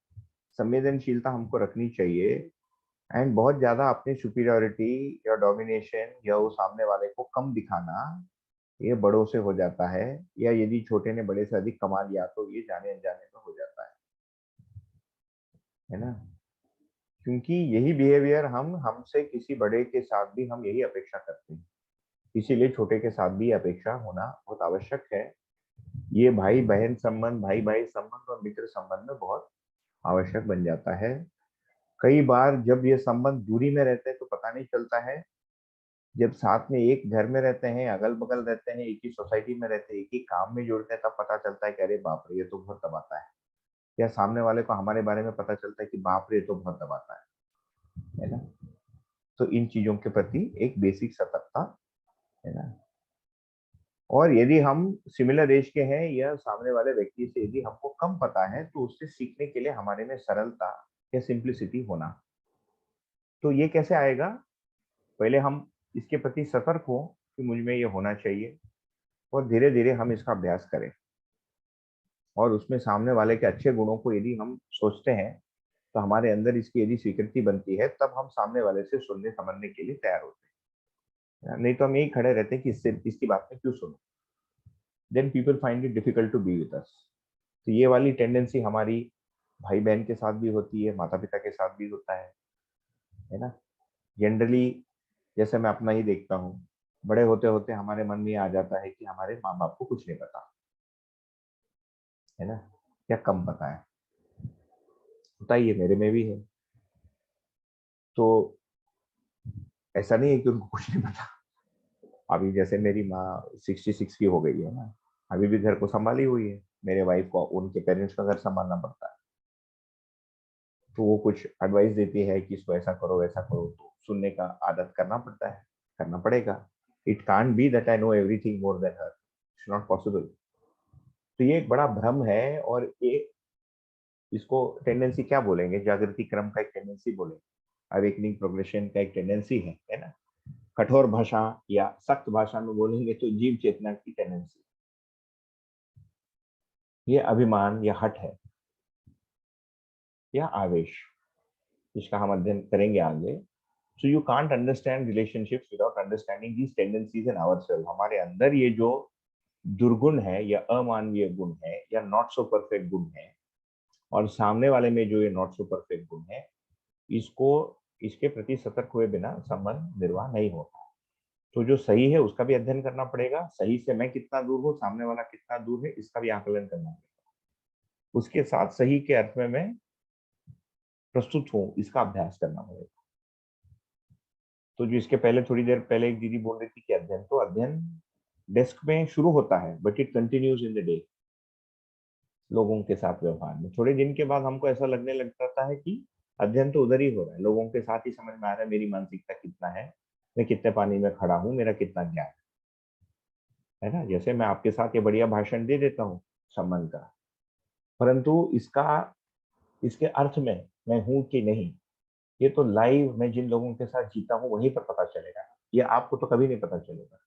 संवेदनशीलता हमको रखनी चाहिए। एंड बहुत ज्यादा अपनी सुपीरियोरिटी या डोमिनेशन या वो सामने वाले को कम दिखाना, ये बड़ों से हो जाता है। या यदि छोटे ने बड़े से अधिक कमा लिया तो ये जाने अनजाने में हो जाता है ना। क्योंकि यही बिहेवियर हम हमसे किसी बड़े के साथ भी हम यही अपेक्षा करते हैं, इसीलिए छोटे के साथ भी अपेक्षा होना बहुत आवश्यक है। ये भाई बहन संबंध, भाई भाई संबंध और मित्र संबंध में बहुत आवश्यक बन जाता है। कई बार जब ये संबंध दूरी में रहते हैं तो पता नहीं चलता है। जब साथ में एक घर में रहते हैं, अगल बगल रहते हैं, एक ही सोसाइटी में रहते हैं, एक ही काम में जुड़ते हैं, तब पता चलता है कि अरे बाप रे ये तो बहुत दबाता है। या सामने वाले को हमारे बारे में पता चलता है कि बाप रे ये तो बहुत दबाता है ना। तो इन चीजों के प्रति एक बेसिक सतर्कता, है ना। और यदि हम सिमिलर एज के हैं या सामने वाले व्यक्ति से यदि हमको कम पता है तो उससे सीखने के लिए हमारे में सरलता या सिंप्लिसिटी होना। तो ये कैसे आएगा? पहले हम इसके प्रति सतर्क हो कि मुझ में ये होना चाहिए, और धीरे धीरे हम इसका अभ्यास करें। और उसमें सामने वाले के अच्छे गुणों को यदि हम सोचते हैं तो हमारे अंदर इसकी यदि स्वीकृति बनती है, तब हम सामने वाले से सुनने समझने के लिए तैयार होते हैं। नहीं तो हम यही खड़े रहते हैं कि इससे इसकी बात में क्यों सुनो। Then people find it difficult to be with us. तो ये वाली टेंडेंसी हमारी भाई बहन के साथ भी होती है, माता पिता के साथ भी होता है ना। जनरली जैसे मैं अपना ही देखता हूँ, बड़े होते होते हमारे मन में आ जाता है कि हमारे माँ बाप को कुछ नहीं पता, है ना, या कम पता है। होता ही है, मेरे में भी है। तो ऐसा नहीं है कि उनको कुछ नहीं पता। अभी जैसे मेरी माँ 66 की हो गई है ना, अभी भी घर को संभाली हुई है। मेरे वाइफ को उनके पेरेंट्स का घर संभालना पड़ता है। तो वो कुछ एडवाइस देती है कि इसको ऐसा करो वैसा करो, तो सुनने का आदत करना पड़ता है, करना पड़ेगा। It can't be that I know everything more than her, it's not possible. तो ये एक बड़ा भ्रम है। और ये इसको टेंडेंसी क्या बोलेंगे, जागृति क्रम का एक टेंडेंसी बोलेंगे, अवेकनिंग प्रोग्रेशन का एक टेंडेंसी है ना। कठोर भाषा या सख्त भाषा में बोलेंगे तो जीव चेतना की टेंडेंसी, ये अभिमान या हट है या आवेश, जिसका हम अध्ययन करेंगे आगे। So you can't understand relationships without understanding these tendencies in ourself. हमारे अंदर ये जो दुर्गुण है या अमानवीय गुण है या नॉट सो परफेक्ट गुण है, और सामने वाले में जो ये नॉट सो परफेक्ट गुण है, इसको इसके प्रति सतर्क हुए बिना संबंध निर्वाह नहीं होता। तो जो सही है उसका भी अध्ययन करना पड़ेगा, सही से मैं कितना दूर हूँ, सामने वाला कितना दूर है, इसका भी आकलन करना पड़ेगा। उसके साथ सही के अर्थ में मैं प्रस्तुत हूँ, इसका अभ्यास करना पड़ेगा। तो जो इसके पहले थोड़ी देर पहले एक दीदी बोल रही थी कि अध्ययन, तो अध्ययन डेस्क में शुरू होता है but it continues in the day. लोगों के साथ व्यवहार में थोड़े दिन के बाद हमको ऐसा लगने लग जाता है कि अध्ययन तो उधर ही हो रहा है, लोगों के साथ ही समझ में आ रहा है मेरी मानसिकता कितना है, मैं कितने पानी में खड़ा हूँ, मेरा कितना ज्ञान है ना। जैसे मैं आपके साथ ये बढ़िया भाषण दे देता हूँ संबंध का, परंतु इसका इसके अर्थ में मैं हूँ कि नहीं, ये तो लाइव मैं जिन लोगों के साथ जीता हूँ वहीं पर पता चलेगा। ये आपको तो कभी नहीं पता चलेगा,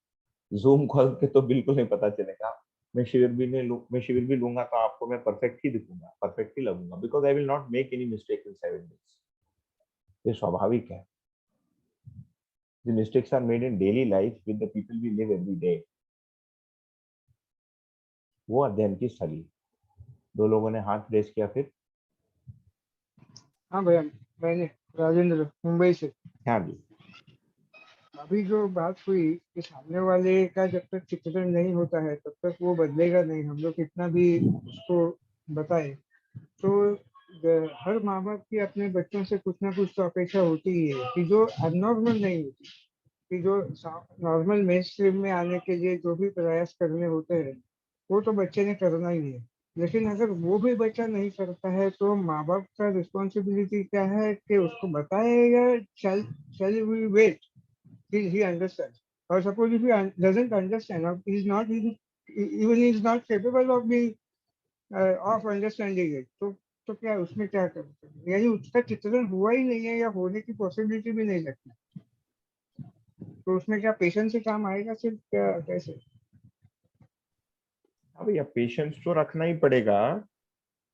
जूम कॉल पे तो बिल्कुल नहीं पता चलेगा। मैं शिविर भी लूंगा तो आपको मैं परफेक्ट ही दिखूंगा, परफेक्ट ही लगूंगा, because I will not make any mistake in 7 days। ये स्वाभाविक है। The mistakes are made in daily life with the people we live every day. वो अध्ययन की स्थली। दो लोगों ने हाथ रेस किया, फिर हाँ भैया, मैंने राजेंद्र मुंबई से। हाँ जी। अभी जो बात हुई कि सामने वाले का जब तक चित्रण नहीं होता है तब तक वो बदलेगा नहीं, हम लोग कितना भी उसको बताए। तो हर माँ बाप की अपने बच्चों से कुछ ना कुछ तो अपेक्षा होती ही है कि जो अबनॉर्मल नहीं होती, कि जो नॉर्मल मेन स्ट्रीम में आने के लिए जो भी प्रयास करने होते हैं वो तो बच्चे ने करना ही है। लेकिन अगर वो भी बच्चा नहीं करता है तो माँ बाप का रिस्पॉन्सिबिलिटी क्या है कि उसको बताएगा, shall we wait till he understands, or suppose if he doesn't understand or he is not capable of being of understanding it, तो क्या उसमें क्या कर सकते हैं? यानी उसका चित्रण हुआ ही नहीं है या होने की पॉसिबिलिटी भी नहीं लगती, तो उसमें क्या पेशेंस से काम आएगा सिर्फ, क्या कैसे? हाँ भैया, पेशेंस तो रखना ही पड़ेगा।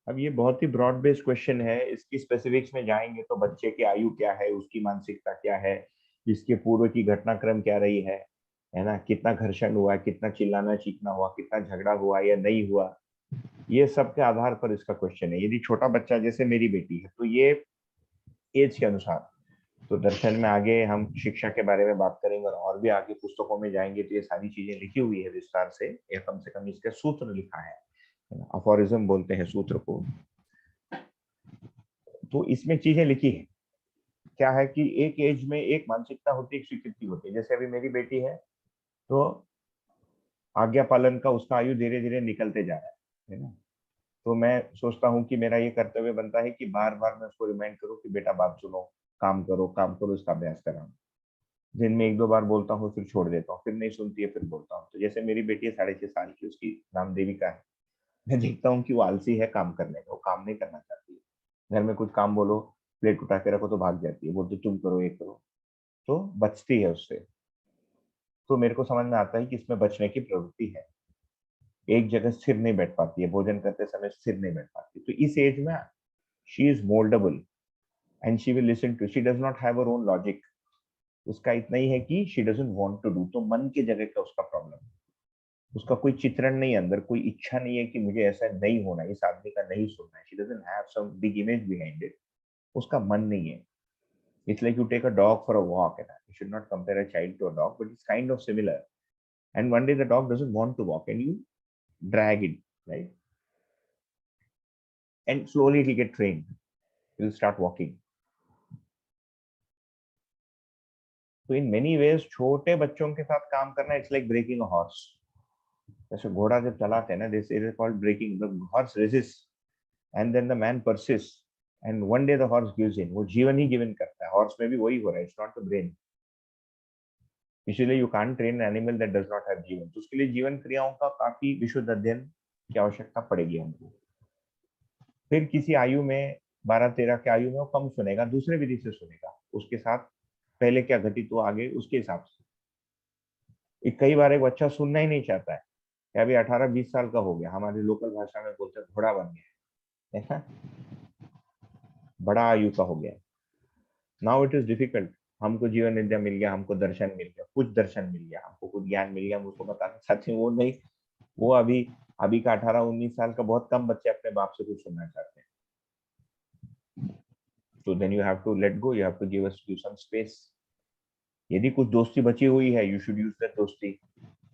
अब ये बहुत ही ब्रॉड बेस्ड क्वेश्चन है, इसकी स्पेसिफिक्स में जाएंगे तो बच्चे की आयु क्या है, उसकी मानसिकता क्या है, इसके पूर्व की घटनाक्रम क्या रही है ना, कितना घर्षण हुआ, कितना चिल्लाना चीखना हुआ, कितना झगड़ा हुआ या नहीं हुआ, ये सब के आधार पर इसका क्वेश्चन है। यदि छोटा बच्चा जैसे मेरी बेटी है तो ये एज के अनुसार, तो दर्शन में आगे हम शिक्षा के बारे में बात करेंगे और भी आगे पुस्तकों में जाएंगे तो ये सारी चीजें लिखी हुई है विस्तार से, या कम से कम इसके सूत्र लिखा है ना, अफोरिज्म बोलते हैं सूत्र को। तो इसमें चीजें लिखी है, क्या है कि एक एज में एक मानसिकता होती है, एक स्वीकृति होती है। जैसे अभी मेरी बेटी है तो आज्ञा पालन का उसका आयु धीरे धीरे निकलते जा रहा है ना, तो मैं सोचता हूँ कि मेरा ये कर्तव्य बनता है कि बार बार मैं उसको रिमाइंड करूँ कि बेटा बात सुनो, काम करो, इसका अभ्यास कराऊं। दिन में 1-2 बार बोलता हूँ, फिर छोड़ देता हूँ, फिर नहीं सुनती है, फिर बोलता हूँ। तो जैसे मेरी बेटी है 6.5 साल की, उसकी नाम देविका है, मैं देखता हूँ कि वो आलसी है काम करने का, वो काम नहीं करना चाहती है। घर में कुछ काम बोलो, प्लेट उठा के रखो तो भाग जाती है, बोलती तुम करो, ये करो, तो बचती है उससे। तो मेरे को समझ में आता है कि इसमें बचने की प्रवृत्ति है, एक जगह स्थिर नहीं बैठ पाती है, भोजन करते समय स्थिर नहीं बैठ पाती। तो इस एज में she is mouldable and she will listen to, she does not have her own logic. उसका इतना ही है कि she doesn't want to do, तो मन की जगह का उसका प्रॉब्लम है। उसका कोई चित्रण नहीं है अंदर, कोई इच्छा नहीं है कि मुझे ऐसा नहीं होना, इस आदमी का नहीं सुनना है। She doesn't have some big image behind it, उसका मन नहीं है। It's like you take a dog for a walk, and you should not compare a child to a dog, but it's kind of similar. And one day the dog doesn't want to walk and you drag it, right? And slowly it will get trained, it will start walking. तो in many ways छोटे बच्चों के साथ काम करना, it's like breaking a horse. जैसे घोड़ा जब चलाते हैं ना, this is called breaking, the horse resist and then the man persist and one day the horse gives in, वो जीवन ही गिवन करता है। हॉर्स में भी वही हो रहा है, इट्स नॉट द ब्रेन। इसीलिए you can't train animal that does not have जीवन। तो उसके लिए जीवन क्रियाओं का काफी विशुद्ध अध्ययन की आवश्यकता पड़ेगी हमको। फिर किसी आयु में 12-13 के आयु में वो कम सुनेगा, दूसरे विधि से सुनेगा, उसके साथ पहले क्या घटित हुआ आगे उसके हिसाब से। कई बार एक बच्चा सुनना ही नहीं चाहता है, या अभी 18-20 साल का हो गया, हमारी लोकल भाषा में बोलते हैं घोड़ा बन गया है ना, बड़ा आयु का हो गया। नाउ इट इज डिफिकल्ट, हमको जीवन विद्या मिल गया, हमको दर्शन मिल गया, कुछ दर्शन मिल गया, हमको कुछ ज्ञान मिल गया, हम उसको बताना चाहते हैं, वो नहीं। वो अभी का 18-19 साल का बहुत कम बच्चे अपने बाप से कुछ सुनना चाहते हैं। So then you have to let go, you have to give some space. यदि कुछ दोस्ती बची हुई है, you should use that दोस्ती,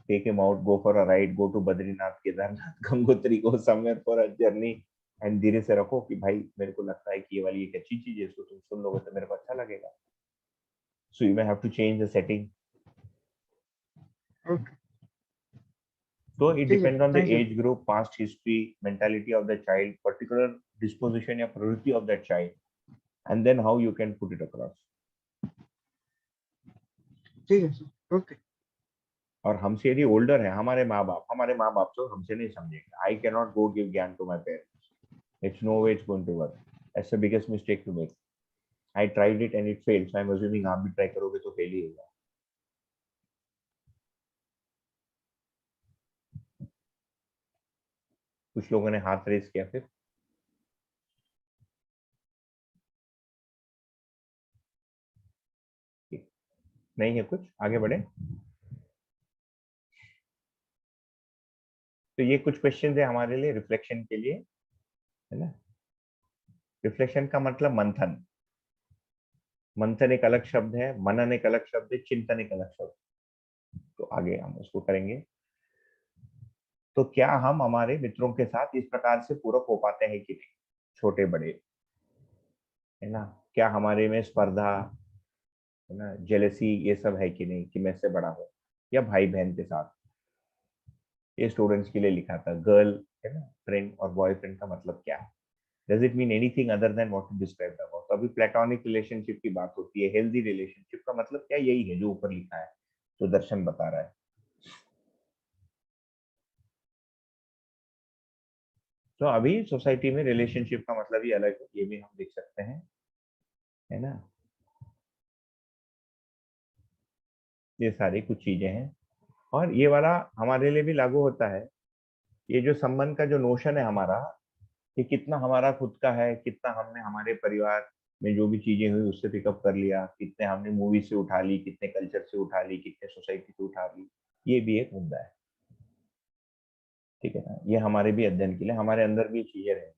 take him out, go for a ride, go to Badrinath, Kedarnath, Gangotri, go somewhere for a journey, and धीरे से रखो कि भाई मेरे को लगता है कि ये वाली एक अच्छी चीज है, इसको तुम सुन लोगे तो मेरे को अच्छा लगेगा। So you may have to change the setting. Okay. So it depends on the Thank you. age group, past history, mentality of the child, particular disposition या प्रवृत्ति of that child, and then how you can put it across. ठीक है sir, okay. और हमसे यदि older है, हमारे माँ बाप तो हमसे नहीं समझेंगे। I can not go give gyan to my parents, it's no way it's going to work, that's the biggest mistake to make. I tried it and it failed, so I am assuming आप भी try करोगे तो fail ही होगा। कुछ लोगों ने हाथ race किया, फिर नहीं है कुछ, आगे बढ़े। तो ये कुछ क्वेश्चन है हमारे लिए रिफ्लेक्शन के लिए, है ना। रिफ्लेक्शन का मतलब मंथन, मंथन एक अलग शब्द है, मनन एक अलग शब्द है, चिंतन एक अलग शब्द। तो आगे हम उसको करेंगे। तो क्या हम हमारे मित्रों के साथ इस प्रकार से पूरक हो पाते हैं कि नहीं, छोटे बड़े, है ना। क्या हमारे में स्पर्धा, है ना, जेलसी, ये सब है कि नहीं, कि मैं से बड़ा हूँ, या भाई बहन के साथ। ये स्टूडेंट्स के लिए लिखा था, गर्ल, है ना, फ्रेंड और बॉयफ्रेंड का मतलब क्या है, does it mean anything other than what you describe about. तो अभी प्लेटोनिक रिलेशनशिप की बात होती है, हेल्दी रिलेशनशिप का मतलब क्या, यही है जो ऊपर लिखा है, जो दर्शन बता रहा है। तो अभी सोसाइटी में रिलेशनशिप का मतलब ही अलग है, ये भी हम देख सकते हैं, है ना। ये सारी कुछ चीजें हैं, और ये वाला हमारे लिए भी लागू होता है। ये जो संबंध का जो नोशन है हमारा, कि कितना हमारा खुद का है, कितना हमने हमारे परिवार में जो भी चीजें हुई उससे पिकअप कर लिया, कितने हमने मूवी से उठा ली, कितने कल्चर से उठा ली, कितने सोसाइटी से उठा ली, ये भी एक मुद्दा है, ठीक है ना। ये हमारे भी अध्ययन के लिए, हमारे अंदर भी चीजें रहेंगी,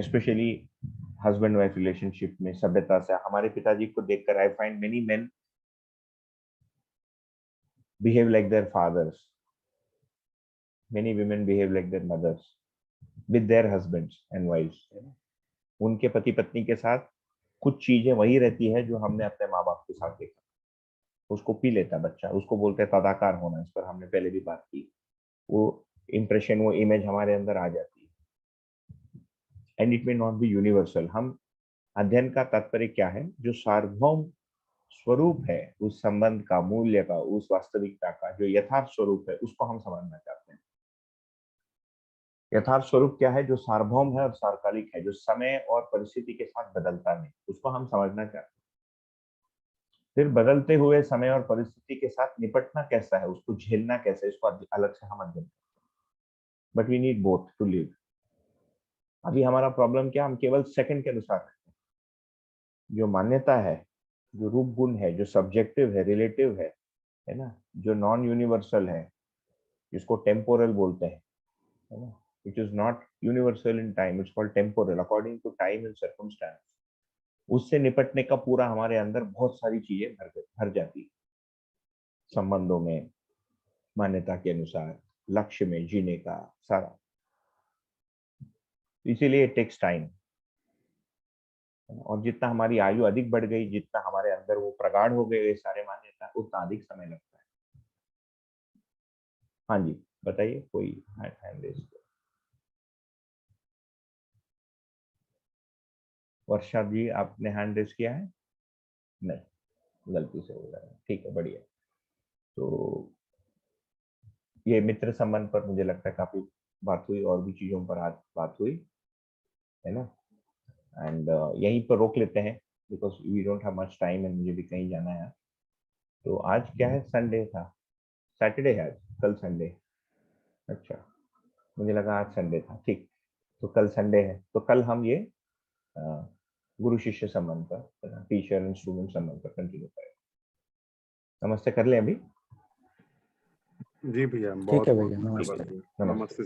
स्पेशली हस्बैंड वाइफ रिलेशनशिप में सभ्यता से। हमारे पिताजी को देखकर I find many main behave like their fathers, many women behave like their mothers with their husbands and wives. उनके पति पत्नी के साथ कुछ चीजें वही रहती है जो हमने अपने माँ बाप के साथ देखा। उसको पी लेता बच्चा, उसको बोलते हैं तदाकार होना, इस पर हमने पहले भी बात की। वो इंप्रेशन, वो इमेज हमारे अंदर आ जाती है, and it may not be universal. हम अध्ययन का तात्पर्य क्या है, जो सार्वभौम स्वरूप है उस संबंध का, मूल्य का, उस वास्तविकता का जो यथार्थ स्वरूप है, उसको हम समझना चाहते हैं। यथार्थ स्वरूप क्या है, जो सार्वभौम है और सार्वकालिक है, जो समय और परिस्थिति के साथ बदलता नहीं, उसको हम समझना चाहते हैं। फिर बदलते हुए समय और परिस्थिति के साथ निपटना कैसा है, उसको झेलना कैसा है, इसको अलग से हम अध्ययन करते हैं। But we need both to live. अभी हमारा प्रॉब्लम क्या, हम केवल सेकंड के अनुसार रहते हैं। जो मान्यता है, जो रूप गुण है, जो सब्जेक्टिव है, रिलेटिव है ना, जो नॉन यूनिवर्सल है, जिसको टेम्पोरल बोलते हैं, है ना, which is not universal in time, it's called temporal, according to time and circumstance। उससे निपटने का पूरा हमारे अंदर बहुत सारी चीजें भर जाती है, संबंधों में, मान्यता के अनुसार, लक्ष्य में जीने का सारा। इसीलिए it takes time। और जितना हमारी आयु अधिक बढ़ गई, जितना हमारे अंदर वो प्रगाढ़ हो गए सारे मान्यता, उतना अधिक समय लगता है। हाँ जी, बताइए, कोई हैंड रेज। वर्षा जी, आपने हैंड रेज किया है? नहीं, गलती से हो रहा है, ठीक है, बढ़िया। तो ये मित्र संबंध पर मुझे लगता है काफी बात हुई, और भी चीजों पर आज बात हुई, है ना। एंड यहीं पर रोक लेते हैं, because we don't have much time and मुझे भी कहीं जाना है। तो आज क्या है, संडे था, सैटरडे है आज, कल संडे। अच्छा, मुझे लगा आज संडे था, ठीक। तो कल संडे है, तो कल हम ये गुरु शिष्य संबंध पर, टीचर एंड स्टूडेंट संबंध पर कंटिन्यू करें। नमस्ते कर ले अभी। जी भैया, ठीक बहुत है बहुत भैया, धन्यवाद नमस्ते। भैया। नमस्ते।